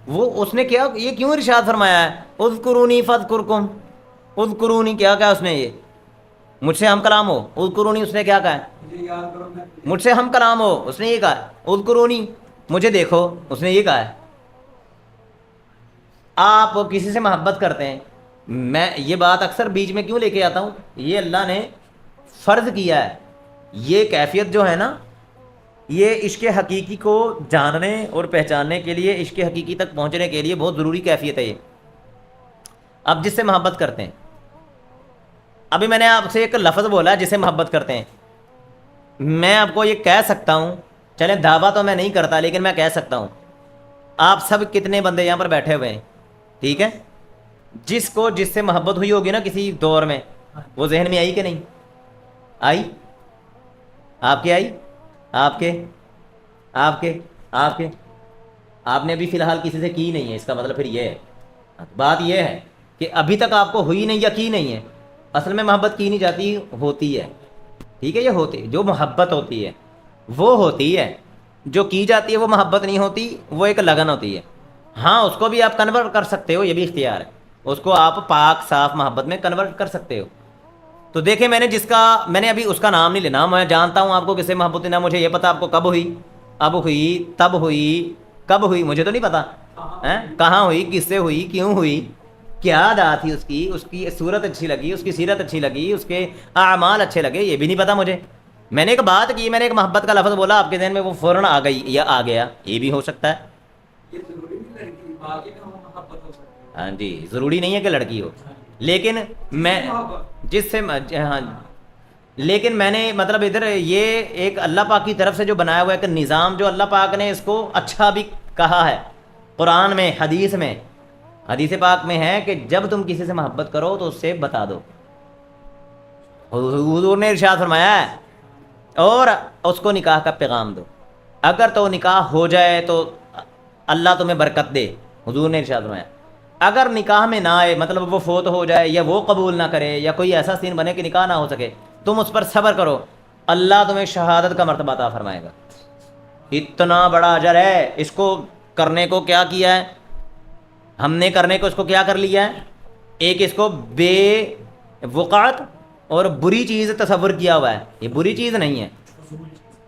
वो उसने क्या, ये क्यों इरशाद फरमाया है, उज़्कुरूनी फ़ज़्कुरकुम, उज़्कुरूनी, क्या कहा उसने? ये मुझसे हम कलाम हो। उज़्कुरूनी उसने क्या कहा है? मुझसे हम कलाम हो, उसने ये कहा। उज़्कुरूनी, मुझे देखो, उसने ये कहा है। आप किसी से मोहब्बत करते हैं, मैं ये बात अक्सर बीच में क्यों लेके आता हूँ, ये अल्लाह ने फ़र्ज़ किया है। ये कैफियत जो है ना, ये इश्क़ हकीकी को जानने और पहचानने के लिए, इश्क़ हकीकी तक पहुँचने के लिए बहुत ज़रूरी कैफियत है ये। अब जिससे मोहब्बत करते हैं, अभी मैंने आपसे एक लफ्ज़ बोला जिसे मोहब्बत करते हैं, मैं आपको ये कह सकता हूँ, चलें दावा तो मैं नहीं करता लेकिन मैं कह सकता हूँ, आप सब कितने बंदे यहाँ पर बैठे हुए हैं, ठीक है, जिसको जिससे मोहब्बत हुई होगी ना किसी दौर में, वो जहन में आई कि नहीं आई? आपके आई? आपके आपके आपके आपने अभी फ़िलहाल किसी से की नहीं है, इसका मतलब फिर ये है, बात ये है कि अभी तक आपको हुई नहीं या की नहीं है। असल में मोहब्बत की नहीं जाती, होती है, ठीक है, ये होती है। जो मोहब्बत होती है वो होती है, जो की जाती है वो मोहब्बत नहीं होती, वो एक लगन होती है। हाँ, उसको भी आप कन्वर्ट कर सकते हो, ये भी इख्तियार है, उसको आप पाक साफ मोहब्बत में कन्वर्ट कर सकते हो। तो देखें, मैंने अभी उसका नाम नहीं लेना, मैं जानता हूँ आपको किससे मोहब्बत हुई, ना मुझे ये पता आपको कब हुई, अब हुई, तब हुई, कब हुई मुझे तो नहीं पता है, कहाँ हुई, किससे हुई, क्यों हुई, क्या अदा थी उसकी सूरत अच्छी लगी, उसकी सीरत अच्छी लगी, उसके आमाल अच्छे लगे, ये भी नहीं पता मुझे। मैंने एक बात की, मैंने एक मोहब्बत का लफ्ज़ बोला, आपके जहन में वो फ़ौरन आ गई या आ गया, ये भी हो सकता है। हाँ जी, ज़रूरी नहीं है कि लड़की हो, लेकिन मैं जिससे, हाँ, लेकिन मैंने मतलब इधर ये एक अल्लाह पाक की तरफ से जो बनाया हुआ एक निज़ाम, जो अल्लाह पाक ने इसको अच्छा भी कहा है कुरान में, हदीस पाक में है कि जब तुम किसी से मोहब्बत करो तो उससे बता दो। हुजूर ने इरशाद फरमाया है, और उसको निकाह का पैगाम दो, अगर तो निकाह हो जाए तो अल्लाह तुम्हें बरकत दे। हुजूर ने इरशाद फरमाया, अगर निकाह में ना आए, मतलब वो फोत हो जाए या वो कबूल ना करे या कोई ऐसा सीन बने कि निकाह ना हो सके, तुम उस पर सब्र करो, अल्लाह तुम्हें शहादत का मर्तबा अता फरमाएगा। इतना बड़ा अजर है, इसको करने को क्या किया है हमने, करने को इसको क्या कर लिया है, एक इसको बेवक़ात और बुरी चीज़ तस्वुर किया हुआ है। ये बुरी चीज़ नहीं है,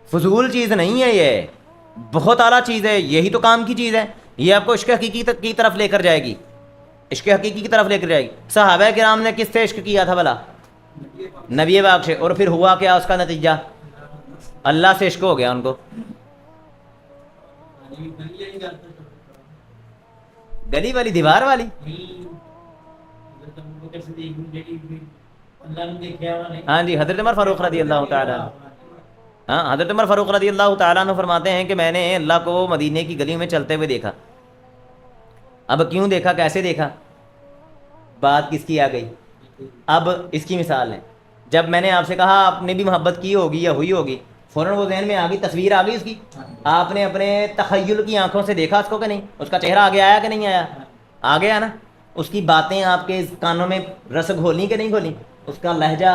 फजूल चीज़ नहीं है, ये बहुत आला चीज़ है, यही तो काम की चीज़ है। ये आपको इश्क़ हकीकी की तरफ लेकर जाएगी, इश्क़ हकीकी की तरफ लेकर जाएगी। सहाबा किराम ने किससे इश्क़ किया था भला? नबी पाक से, और फिर हुआ क्या उसका नतीजा? अल्लाह से इश्क़ हो गया उनको। गली वाली, दीवार वाली, हाँ जी, हज़रत उमर फ़ारूक रज़ी अल्लाह तआला, हाँ, हज़रत उमर फ़ारूक रज़ी अल्लाह तआला अन्हु फरमाते हैं कि मैंने अल्लाह को मदीने की गली में चलते हुए देखा। अब क्यों देखा, कैसे देखा, बात किसकी आ गई? अब इसकी मिसाल है, जब मैंने आपसे कहा आपने भी मोहब्बत की होगी या हुई होगी, फ़ौरन वो जहन में आ गई, तस्वीर आ गई उसकी, आपने अपने तख़य्युल की आंखों से देखा उसको कि नहीं, उसका चेहरा आगे आया कि नहीं आया? आ गया ना। उसकी बातें आपके कानों में रस घोली कि नहीं घोली, उसका लहजा,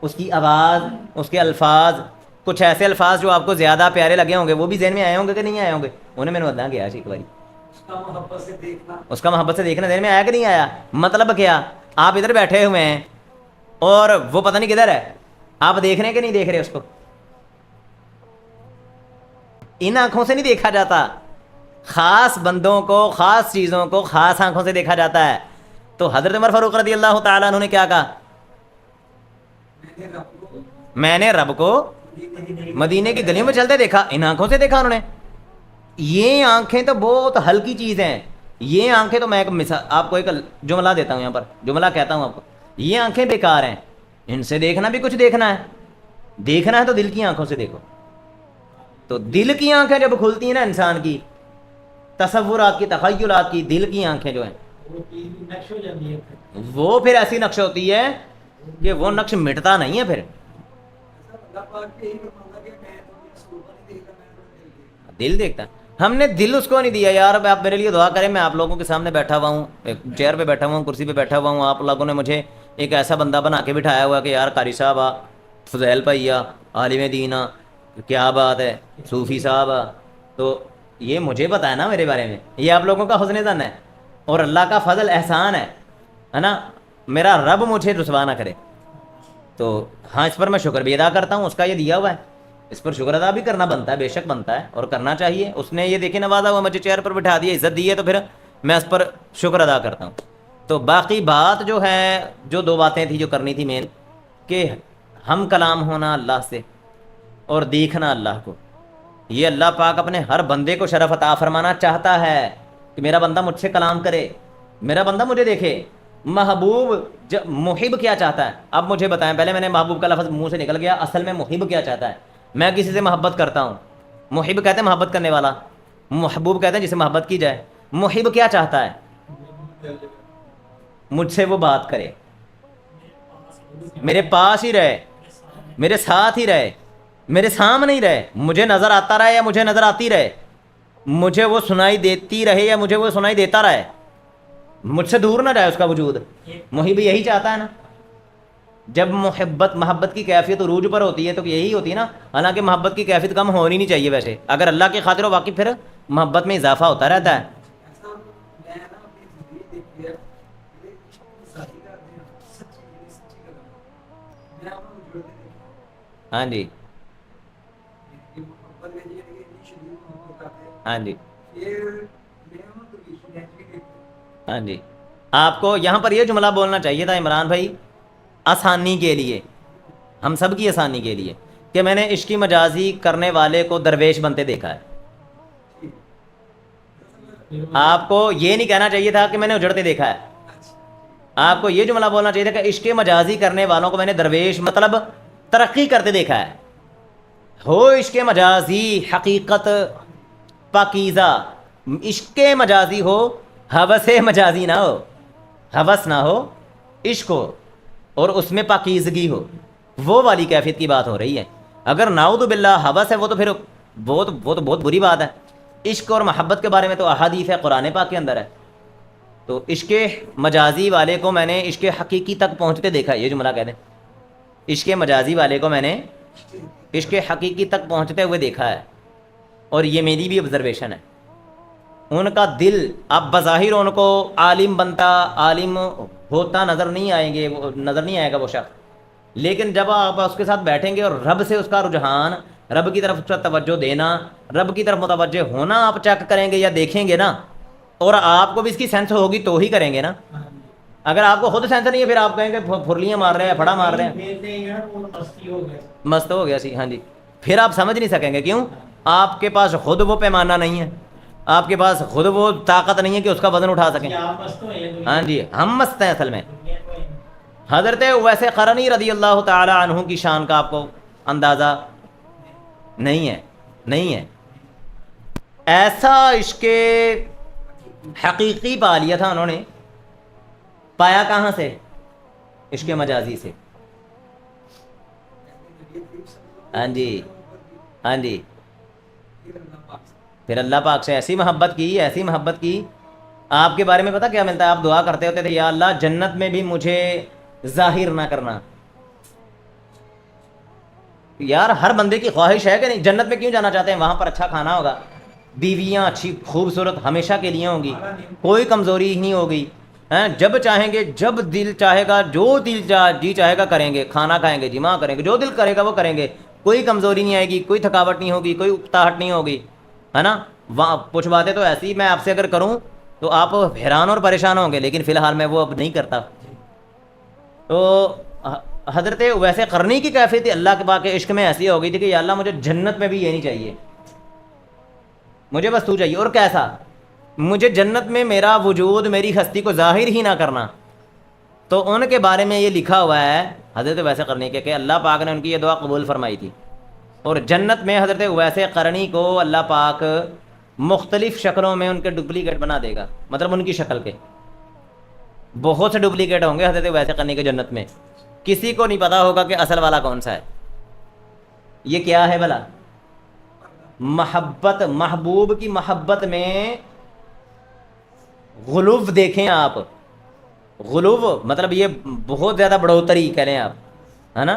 उसकी आवाज़, उसके अल्फाज, कुछ ऐसे अल्फाज जो आपको ज़्यादा प्यारे लगे होंगे, वो भी जहन में आए होंगे कि नहीं आए होंगे? उन्हें मैंने बता गया एक बारी, उसका मोहब्बत से देखना जहन में आया कि नहीं आया? मतलब क्या, आप इधर बैठे हुए हैं और वो पता नहीं किधर है, आप देख रहे हैं कि नहीं देख रहे उसको? इन आंखों से नहीं देखा जाता, ख़ास बंदों को, ख़ास चीज़ों को ख़ास आंखों से देखा जाता है। तो हज़रत उमर फ़ारूक रज़ी अल्लाह तआला अन्हु ने क्या कहा? मैंने रब को मदीने की गलियों में चलते देखा, इन आंखों से देखा उन्होंने। ये आंखें तो बहुत हल्की चीज़ हैं, ये आंखें तो मैं एक मिसाल आपको एक जुमला देता हूँ, यहाँ पर जुमला कहता हूँ आपको, ये आंखें बेकार हैं, इनसे देखना भी कुछ देखना है तो दिल की आंखों से देखो। तो दिल की आंखें जब खुलती हैं ना इंसान की, तसव्वुरात की, तख़य्युलात की, दिल की आंखें जो हैं वो फिर ऐसी नक्श होती है कि वो नक्श मिटता नहीं है। फिर दिल देखता, हमने दिल उसको नहीं दिया यार। आप मेरे लिए दुआ करें, मैं आप लोगों के सामने बैठा हुआ हूँ, एक चेयर पे बैठा हुआ हूँ, कुर्सी पे बैठा हुआ हूँ, आप लोगों ने मुझे एक ऐसा बंदा बना के बिठाया हुआ कि यार कारी साहब आ, फजैल भैया, आलिम दीना, क्या बात है, सूफ़ी साहब, तो ये मुझे पता है ना मेरे बारे में, ये आप लोगों का हुस्न ज़न है और अल्लाह का फजल एहसान है ना। मेरा रब मुझे रुसवा ना करे, तो हाँ, इस पर मैं शुक्र भी अदा करता हूँ, उसका ये दिया हुआ है, इस पर शुक्र अदा भी करना बनता है, बेशक बनता है और करना चाहिए। उसने ये देखे नवाजा हुआ, मुझे चेयर पर बिठा दिया, इज्जत दी है, तो फिर मैं उस पर शुक्र अदा करता हूँ। तो बाकी बात जो है, जो दो बातें थी जो करनी थी मेन, कि हम कलाम होना अल्लाह से और देखना अल्लाह को, ये अल्लाह पाक अपने हर बंदे को शरफ अता फरमाना चाहता है कि मेरा बंदा मुझसे कलाम करे, मेरा बंदा मुझे देखे। महबूब मुहिब क्या चाहता है, अब मुझे बताएं। पहले मैंने महबूब का लफ्ज़ मुंह से निकल गया, असल में मुहिब क्या चाहता है। मैं किसी से मोहब्बत करता हूँ, मुहिब कहते हैं मोहब्बत करने वाला, महबूब कहते हैं जिसे मोहब्बत की जाए। मुहिब क्या चाहता है, मुझसे वो बात करे, मेरे पास ही रहे, मेरे साथ ही रहे, मेरे सामने ही रहे, मुझे नज़र आता रहे या मुझे नज़र आती रहे, मुझे वो सुनाई देती रहे या मुझे वो सुनाई देता रहे, मुझसे दूर ना जाए उसका वजूद। मुहिब यही चाहता है ना। जब मोहब्बत की कैफियत उरूज पर होती है तो यही होती है ना। हालांकि मोहब्बत की कैफियत कम होनी नहीं चाहिए वैसे, अगर अल्लाह के खातिर वाकई फिर मोहब्बत में इजाफा होता रहता है। हाँ जी, हाँ जी, हाँ जी। आपको यहाँ पर यह जुमला बोलना चाहिए था इमरान भाई, आसानी के लिए, हम सब की आसानी के लिए, कि मैंने इश्की मजाजी करने वाले को दरवेश बनते देखा है। आपको ये नहीं कहना चाहिए था कि मैंने उजड़ते देखा है। आपको ये जुमला बोलना चाहिए था कि इश्के मजाजी करने वालों को मैंने दरवेश मतलब तरक्की करते देखा है। हो इश्के मजाजी हकीकत पाकीज़ा, इश्के मजाजी हो, हवसे मजाजी ना हो, हवस ना हो, इश्क हो और उसमें पाकीज़गी हो, वो वाली कैफियत की बात हो रही है। अगर नाउदु बिल्लाह हवस है वो तो फिर वो तो बहुत बुरी बात है। इश्क और मोहब्बत के बारे में तो अहादीस है, कुरान पाक के अंदर है। तो इश्के मजाजी वाले को मैंने इश्के हकीकी तक पहुँचते देखा, ये जुमला कह दें, इश्के मजाजी वाले को मैंने इश्के हकीकी तक पहुँचते हुए देखा है। और ये मेरी भी ऑब्जर्वेशन है। उनका दिल, आप बज़ाहिर उनको आलिम बनता, आलिम होता नज़र नहीं आएंगे, वो नज़र नहीं आएगा वो शख्स, लेकिन जब आप उसके साथ बैठेंगे और रब से उसका रुझान, रब की तरफ उसका तवज्जो देना, रब की तरफ मुतवज्जे होना आप चेक करेंगे या देखेंगे ना, और आपको भी इसकी सेंस होगी तो ही करेंगे ना। अगर आपको खुद सेंस नहीं है फिर आप कहेंगे फुरलियाँ मार रहे हैं, फड़ा मार रहे हैं, मस्त हो गया सी। हाँ जी, फिर आप समझ नहीं सकेंगे। क्यों? आपके पास खुद वो पैमाना नहीं है, आपके पास खुद वो ताकत नहीं है कि उसका वजन उठा सकें। हाँ जी, हम मस्त हैं असल में। हज़रत उवैस क़रनी रज़ी अल्लाह ताला अन्हु की शान का आपको अंदाज़ा नहीं है, नहीं है। ऐसा इश्के हकीकी पा लिया था उन्होंने। पाया कहाँ से? इश्के मजाजी से। हाँ जी, हाँ जी। फिर अल्लाह पाक से ऐसी मोहब्बत की, ऐसी मोहब्बत की। आपके बारे में पता क्या मिलता है? आप दुआ करते होते थे, या अल्लाह जन्नत में भी मुझे जाहिर ना करना। यार हर बंदे की ख्वाहिश है कि नहीं, जन्नत में क्यों जाना चाहते हैं? वहां पर अच्छा खाना होगा, बीवियां अच्छी खूबसूरत हमेशा के लिए होंगी, कोई कमजोरी ही नहीं होगी, हैं? जब चाहेंगे, जब दिल चाहेगा, जो जी चाहेगा करेंगे, खाना खाएंगे, जिमा करेंगे, जो दिल करेगा वो करेंगे, कोई कमजोरी नहीं आएगी, कोई थकावट नहीं होगी, कोई उकताहट नहीं होगी, है ना। वहाँ कुछ बातें तो ऐसी मैं आपसे अगर करूँ तो आप हैरान और परेशान होंगे, लेकिन फ़िलहाल मैं वो अब नहीं करता। तो हज़रत वैसे करनी की कैफियत अल्लाह के पाक के इश्क में ऐसी हो गई थी कि या अल्लाह मुझे जन्नत में भी ये नहीं चाहिए, मुझे बस तू चाहिए। और कैसा? मुझे जन्नत में मेरा वजूद, मेरी हस्ती को जाहिर ही ना करना। तो उनके बारे में ये लिखा हुआ है हज़रत वैसे करनी के कि अल्लाह पाक ने उनकी ये दुआ कबूल फरमाई थी। और जन्नत में हज़रत वैसे करनी को अल्लाह पाक मुख्तलिफ़ शक्लों में उनके डुप्लीकेट बना देगा, मतलब उनकी शक्ल के बहुत से डुप्लीकेट होंगे हज़रत वैसे करनी के जन्नत में। किसी को नहीं पता होगा कि असल वाला कौन सा है। ये क्या है भला? मोहब्बत, महबूब की मोहब्बत में गुलूव देखें आप। गुलूव मतलब ये बहुत ज़्यादा बढ़ोतरी करें आप, है ना।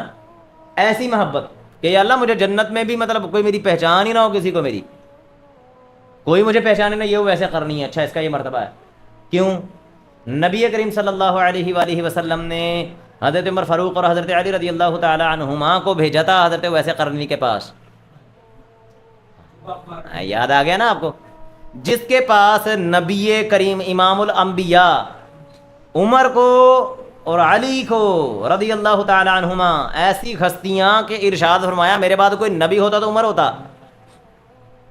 ऐसी मोहब्बत कि या अल्लाह मुझे जन्नत में भी मतलब कोई मेरी पहचान ही ना हो, किसी को मेरी कोई मुझे पहचाने ना, ये वैसे करनी है। अच्छा, इसका ये मर्तबा है। क्यों? नबी करीम सल्लल्लाहु अलैहि वसल्लम ने हज़रत उमर फ़ारूक और हज़रत अली रज़ी अल्लाह तआला अन्हुमा को भेजा था हज़रत वैसे करनी के पास। याद आ गया ना आपको? जिसके पास नबी करीम इमामुल अंबिया उमर को और अली को रदी अल्लाह ताला अन्हुमा ऐसी हस्तियां के इरशाद फरमाया, मेरे बाद कोई नबी होता तो उमर होता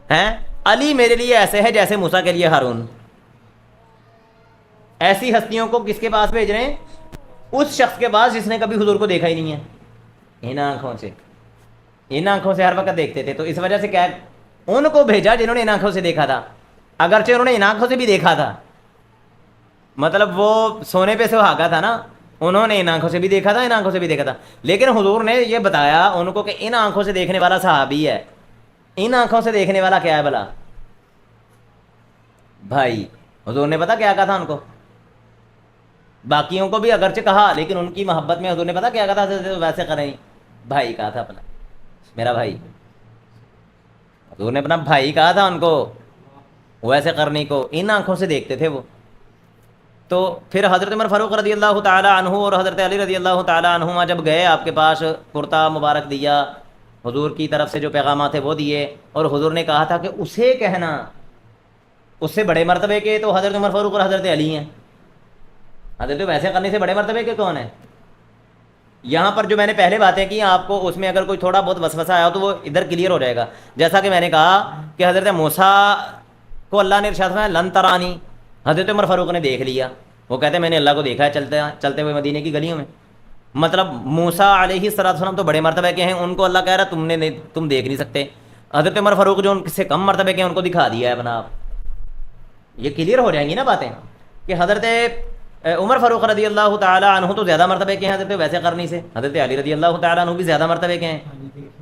है, अली मेरे लिए ऐसे है जैसे मूसा के लिए हारून। ऐसी हस्तियों को किसके पास भेज रहे हैं? उस शख्स के पास जिसने कभी हुजूर को देखा ही नहीं है। इन आंखों से हर वक्त देखते थे, तो इस वजह से क्या उनको भेजा जिन्होंने इन आंखों से देखा था, अगरचे उन्होंने इन आंखों से भी देखा था, मतलब वो सोने पे सुहागा था ना, उन्होंने इन आंखों से भी देखा था, इन आंखों से भी देखा था, लेकिन हुजूर ने ये बताया उनको कि इन आंखों से देखने वाला सहाबी है। इन आंखों से देखने वाला क्या है भला भाई? हुजूर ने पता क्या कहा था उनको? बाकियों को भी अगरचे कहा, लेकिन उनकी मोहब्बत में हुजूर ने पता क्या कहा था? तो वैसे करें भाई कहा था, अपना मेरा भाई, हुजूर ने अपना भाई कहा था उनको वैसे करने को। इन आंखों से देखते थे वो। तो फिर हज़रत उमर फ़ारूक रज़ी अल्लाह ताला अन्हु और हज़रत अली रज़ी अल्लाह ताला अन्हुमा जब गए आपके पास, कुर्ता मुबारक दिया, हुजूर की तरफ से जो पैगाम थे वो दिए, और हुजूर ने कहा था कि उसे कहना, उससे बड़े मर्तबे के तो हज़रत उमर फ़ारूक और हज़रत अली हैं। हज़रत वैसे करने से बड़े मर्तबे के कौन है? यहाँ पर जो मैंने पहले बातें की आपको, उसमें अगर कोई थोड़ा बहुत वसवसा आया हो तो वो इधर क्लियर हो जाएगा। जैसा कि मैंने कहा कि हज़रत मूसा को अल्लाह ने इरशाद फरमाया लन तरानी, हज़रत उमर फ़ारूक ने देख लिया, वो कहते हैं मैंने अल्लाह को देखा है चलते हुए मदीने की गलियों में। मतलब मूसा अलैहिस्सलाम तो बड़े मर्तबे के हैं, उनको अल्लाह कह रहा तुम देख नहीं सकते। हज़रत उमर फ़ारूक जो उनसे कम मर्तबे के हैं उनको दिखा दिया है अपना आप। ये क्लियर हो जाएंगी ना बातें कि हज़रत उमर फ़ारूक रज़ी अल्लाह ताला अन्हु तो ज़्यादा मर्तबे के हैं हज़रत वैसे करनी से, हज़रत अली रज़ी अल्लाह ताला अन्हु भी ज़्यादा मर्तबे के हैं।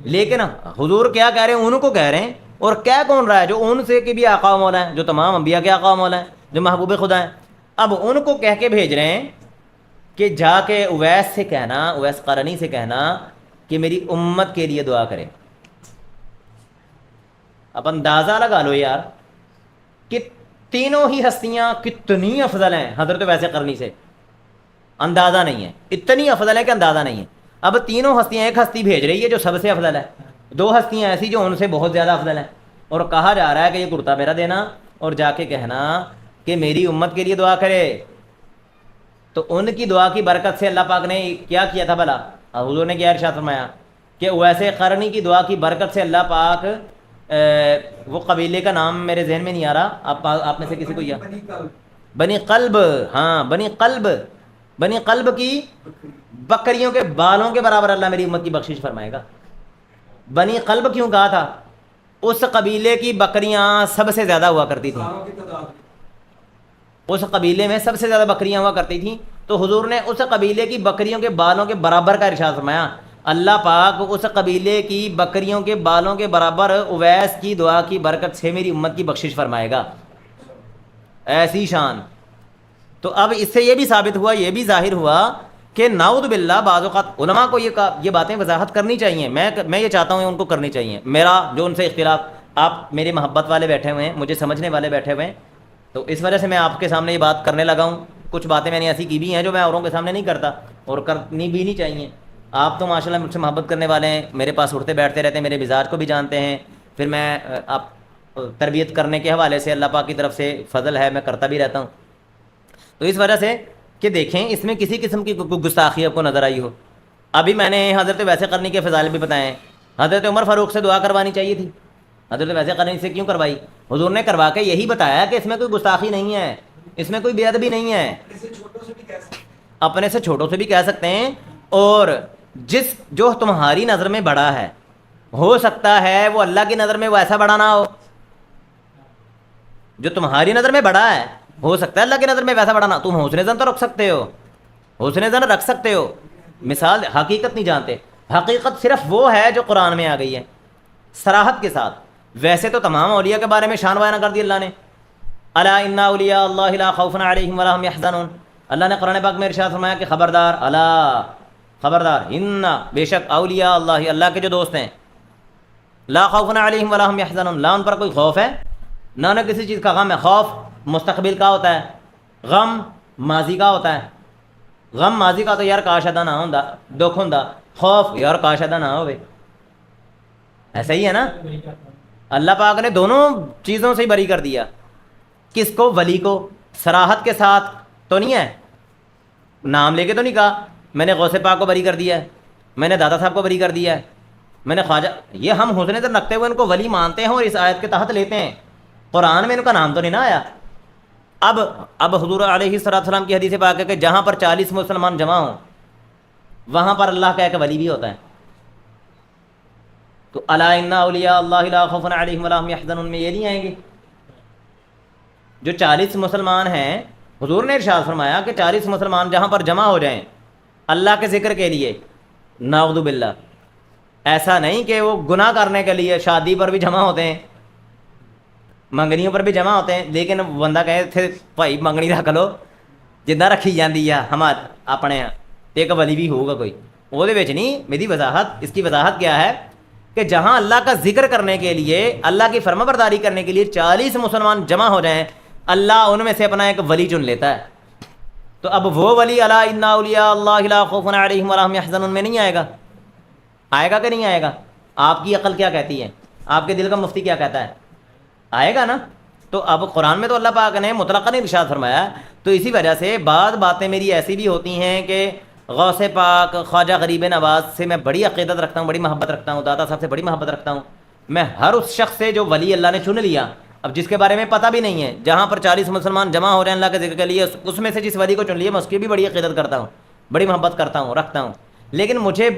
लेकिन हुजूर क्या कह रहे हैं? उनको कह रहे हैं, और क्या कौन रहा है? जो उनसे के भी आका मौला है, जो तमाम अंबिया के आका मौला है, जो महबूब खुदा हैं। अब उनको कह के भेज रहे हैं कि जाके उवैस से कहना, उवैस करनी से कहना कि मेरी उम्मत के लिए दुआ करें। अब अंदाज़ा लगा लो यार कि तीनों ही हस्तियां कितनी अफजल हैं हजरत वैसे करनी से, अंदाज़ा नहीं है। इतनी अफजल है कि अंदाज़ा नहीं है। अब तीनों हस्तियां एक हस्ती भेज रही है जो सबसे अफजल है, दो हस्तियां ऐसी जो उनसे बहुत ज़्यादा अफजल हैं, और कहा जा रहा है कि ये कुर्ता मेरा देना और जाके कहना कि मेरी उम्मत के लिए दुआ करे। तो उनकी दुआ की बरकत से अल्लाह पाक ने क्या किया था भला? हुजूर ने क्या इरशाद फरमाया कि वैसे करनी की दुआ की बरकत से अल्लाह पाक, वो कबीले का नाम मेरे जहन में नहीं आ रहा, आप में से किसी को या बनी कल्ब, हाँ बनी कल्ब की बकरियों के बालों के बराबर अल्लाह मेरी उम्मत की बख्शिश फरमाएगा। बनी कल्ब क्यों कहा था? उस कबीले की बकरियां सबसे ज़्यादा हुआ करती थी, उस कबीले में सबसे ज़्यादा बकरियां हुआ करती थी। तो हुजूर ने उस कबीले की बकरियों के बालों के बराबर का इरशाद फरमाया। अल्लाह पाक उस कबीले की बकरियों के बालों के बराबर उवैस की दुआ की बरकत से मेरी उम्मत की बख्शिश फरमाएगा। ऐसी शान। तो अब इससे ये भी साबित हुआ, ये भी जाहिर हुआ कि नाउद बिल्ला बाज़ औक़ात उलमा को ये बातें वजाहत करनी चाहिए। मैं ये चाहता हूँ उनको करनी चाहिए। मेरा जो उनसे इख्तिलाफ, आप मेरे मोहब्बत वाले बैठे हुए हैं, मुझे समझने वाले बैठे हुए हैं, तो इस वजह से मैं आपके सामने ये बात करने लगा हूँ। कुछ बातें मैंने ऐसी की भी हैं जो मैं औरों के सामने नहीं करता, और करनी भी नहीं चाहिए। आप तो माशाल्लाह मुझसे मोहब्बत करने वाले हैं, मेरे पास उठते बैठते रहते हैं, मेरे मिजाज को भी जानते हैं। फिर मैं आप तरबियत करने के हवाले से अल्लाह पाक की तरफ से फ़ज़ल है, मैं करता भी रहता हूँ। तो इस वजह से कि देखें इसमें किसी किस्म की गुस्ताखी आपको नज़र आई हो। अभी मैंने हज़रत वैसे करने के फ़ज़ाइल भी बताए हैं। हज़रत उमर फ़ारूक से दुआ करवानी चाहिए थी, हज़रत वैसे करने से क्यों करवाई? हुजूर ने करवा के यही बताया कि इसमें कोई गुस्ताखी नहीं है, इसमें कोई बेअदबी नहीं है। अपने से छोटों से भी कह सकते हैं, और जो तुम्हारी नज़र में बड़ा है, हो सकता है वो अल्लाह की नज़र में वो ऐसा बड़ा ना हो। जो तुम्हारी नज़र में बड़ा है, हो सकता है अल्लाह की नज़र में वैसा बड़ा ना। तुम हुस्न ज़न तो रख सकते हो, हुस्न ज़न रख सकते हो। मिसाल, हकीकत नहीं जानते। हकीकत सिर्फ वो है जो कुरान में आ गई है सराहत के साथ। वैसे तो तमाम औलिया के बारे में शान बयान कर दी अल्लाह ने। अला इन्ना औलिया अल्लाह ला खौफुन अलैहिम वला हुम यहज़नून। अल्लाह ने कुरान पाक में इरशाद फरमाया कि खबरदार, अला खबरदार, इन्ना बेशक औलिया अल्लाह, अल्लाह के जो दोस्त हैं, ला खौफुन अलैहिम वला हुम यहज़नून, ला उन पर कोई खौफ है ना उन्हें किसी चीज़ का गम है। खौफ मुस्तकबिल का होता है, गम माजी का होता है। गम माजी का तो यार काश अदा ना होंदा, दुख होंदा। खौफ यार काश अदा ना होवे, ऐसा ही है ना। अल्लाह पाक ने दोनों चीज़ों से ही बरी कर दिया। किसको? वली को। सराहत के साथ तो नहीं है, नाम लेके तो नहीं कहा मैंने गौसे पाक को बरी कर दिया है, मैंने दादा साहब को बरी कर दिया है, मैंने ख्वाजा। ये हम हुस्न नज़र रखते हुए इनको वली मानते हैं और इस आयत के तहत लेते हैं। कुरान में इनका नाम तो नहीं ना आया। अब हुजूर अलैहिस्सलाम की हदीस पाक है कि जहाँ पर 40 मुसलमान जमा हों वहाँ पर अल्लाह का एक वली भी होता है। तो अला इन्ना औलिया अल्लाहि ला खौफुन अलैहिम वला हुम यहज़नून में ये नहीं आएंगे। जो 40 मुसलमान हैं, हुजूर ने इरशाद फरमाया कि 40 मुसलमान जहाँ पर जमा हो जाएं अल्लाह के ज़िक्र के लिए, नाउज़ु बिल्लाह, ऐसा नहीं कि वो गुनाह करने के लिए शादी पर भी जमा होते हैं, मंगनियों पर भी जमा होते हैं, लेकिन बंदा कहे थे भाई मंगनी रख लो जिद्दां रखी जाती है हमारे अपने एक वली भी होगा कोई, वो नहीं। मेरी वजाहत, इसकी वजाहत क्या है कि जहाँ अल्लाह का जिक्र करने के लिए, अल्लाह की फरमाबरदारी करने के लिए 40 मुसलमान जमा हो जाएं, अल्लाह उनमें से अपना एक वली चुन लेता है। तो अब वो वली अला इन्ना औलिया अल्लाहि ला खौफुन अलैहिम वला हुम यहज़नून में नहीं आएगा। आएगा कि नहीं आएगा? आपकी अकल क्या कहती है? आपके दिल का मुफ्ती क्या कहता है? आएगा ना। तो अब कुरान में तो अल्लाह पाक ने मुतलक़न इरशाद फरमाया। तो इसी वजह से बाद बातें मेरी ऐसी भी होती हैं कि गौसे पाक ख्वाजा गरीब नवाज से मैं बड़ी अक़ीदत रखता हूँ, बड़ी मोहब्बत रखता हूँ, दादा साहब से बड़ी मोहब्बत रखता हूँ। मैं हर उस शख्स से जो वली अल्लाह ने चुन लिया, अब जिसके बारे में पता भी नहीं है, जहाँ पर 40 मुसलमान जमा हो रहे हैं अल्लाह के जिक्र के लिए, उसमें से जिस वली को चुन लिया मैं उसकी भी बड़ी अक़ीदत करता हूँ, बड़ी मोहब्बत करता हूँ, रखता हूँ। लेकिन मुझे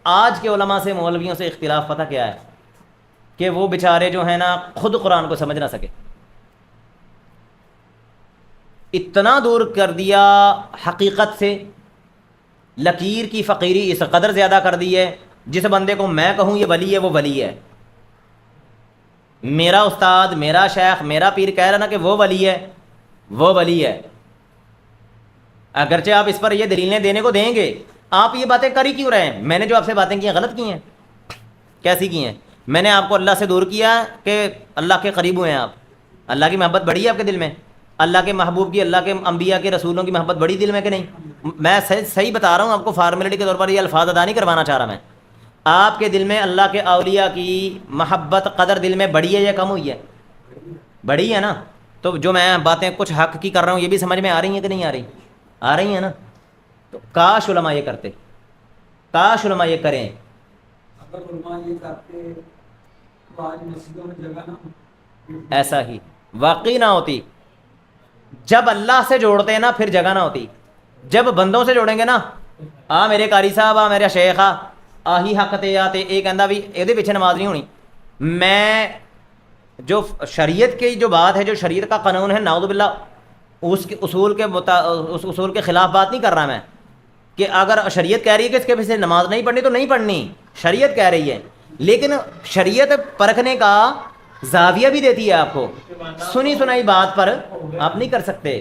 आज के उलमा से, मौलवियों से इख्तिलाफ पता क्या है कि वो बेचारे जो है ना खुद कुरान को समझ ना सके। इतना दूर कर दिया हकीकत से, लकीर की फ़कीरी इस कदर ज़्यादा कर दी है, जिस बंदे को मैं कहूँ ये वली है वो वली है। मेरा उस्ताद, मेरा शेख, मेरा पीर कह रहा ना कि वो वली है, वो वली है। अगरचे आप इस पर ये दलीलें देने को देंगे, आप ये बातें कर ही क्यों रहे हैं? मैंने जो आपसे बातें की हैं गलत की हैं? कैसी की हैं? मैंने आपको अल्लाह से दूर किया कि अल्लाह के करीब हुए हैं आप? अल्लाह की मोहब्बत बढ़ी है आपके दिल में? अल्लाह के महबूब की, अल्लाह के अंबिया के रसूलों की मोहब्बत बड़ी दिल में कि नहीं? मैं सही बता रहा हूँ आपको, फार्मेलिटी के तौर पर ये अल्फाज अदा नहीं करवाना चाह रहा मैं। आपके दिल में अल्लाह के औलिया की मोहब्बत कदर दिल में बढ़ी है या कम हुई है? बढ़ी है ना। तो जो मैं बातें कुछ हक की कर रहा हूँ ये भी समझ में आ रही हैं कि नहीं आ रही? आ रही हैं ना। तो काश उलमा ये करते, काश उलमा ये करें। अगर उलमा ये करते तो आज मस्जिदों में जगह ना, ऐसा ही वाकई ना होती। जब अल्लाह से जोड़ते हैं ना फिर जगह ना होती। जब बंदों से जोड़ेंगे ना, आ मेरे कारी साहब, आ मेरा शेख, आही हक ते आ ते ये कहता भी ये पीछे नमाज नहीं होनी। मैं जो शरीयत की जो बात है, जो शरीयत का कानून है, नाउज़ु बिल्लाह उसके उसूल के उस उसूल के ख़िलाफ़ बात नहीं कर रहा मैं कि अगर शरीयत कह रही है कि इसके पीछे नमाज नहीं पढ़नी तो नहीं पढ़नी, शरीयत कह रही है। लेकिन शरीयत परखने का जाविया भी देती है आपको। सुनी सुनाई बात पर आप नहीं कर सकते।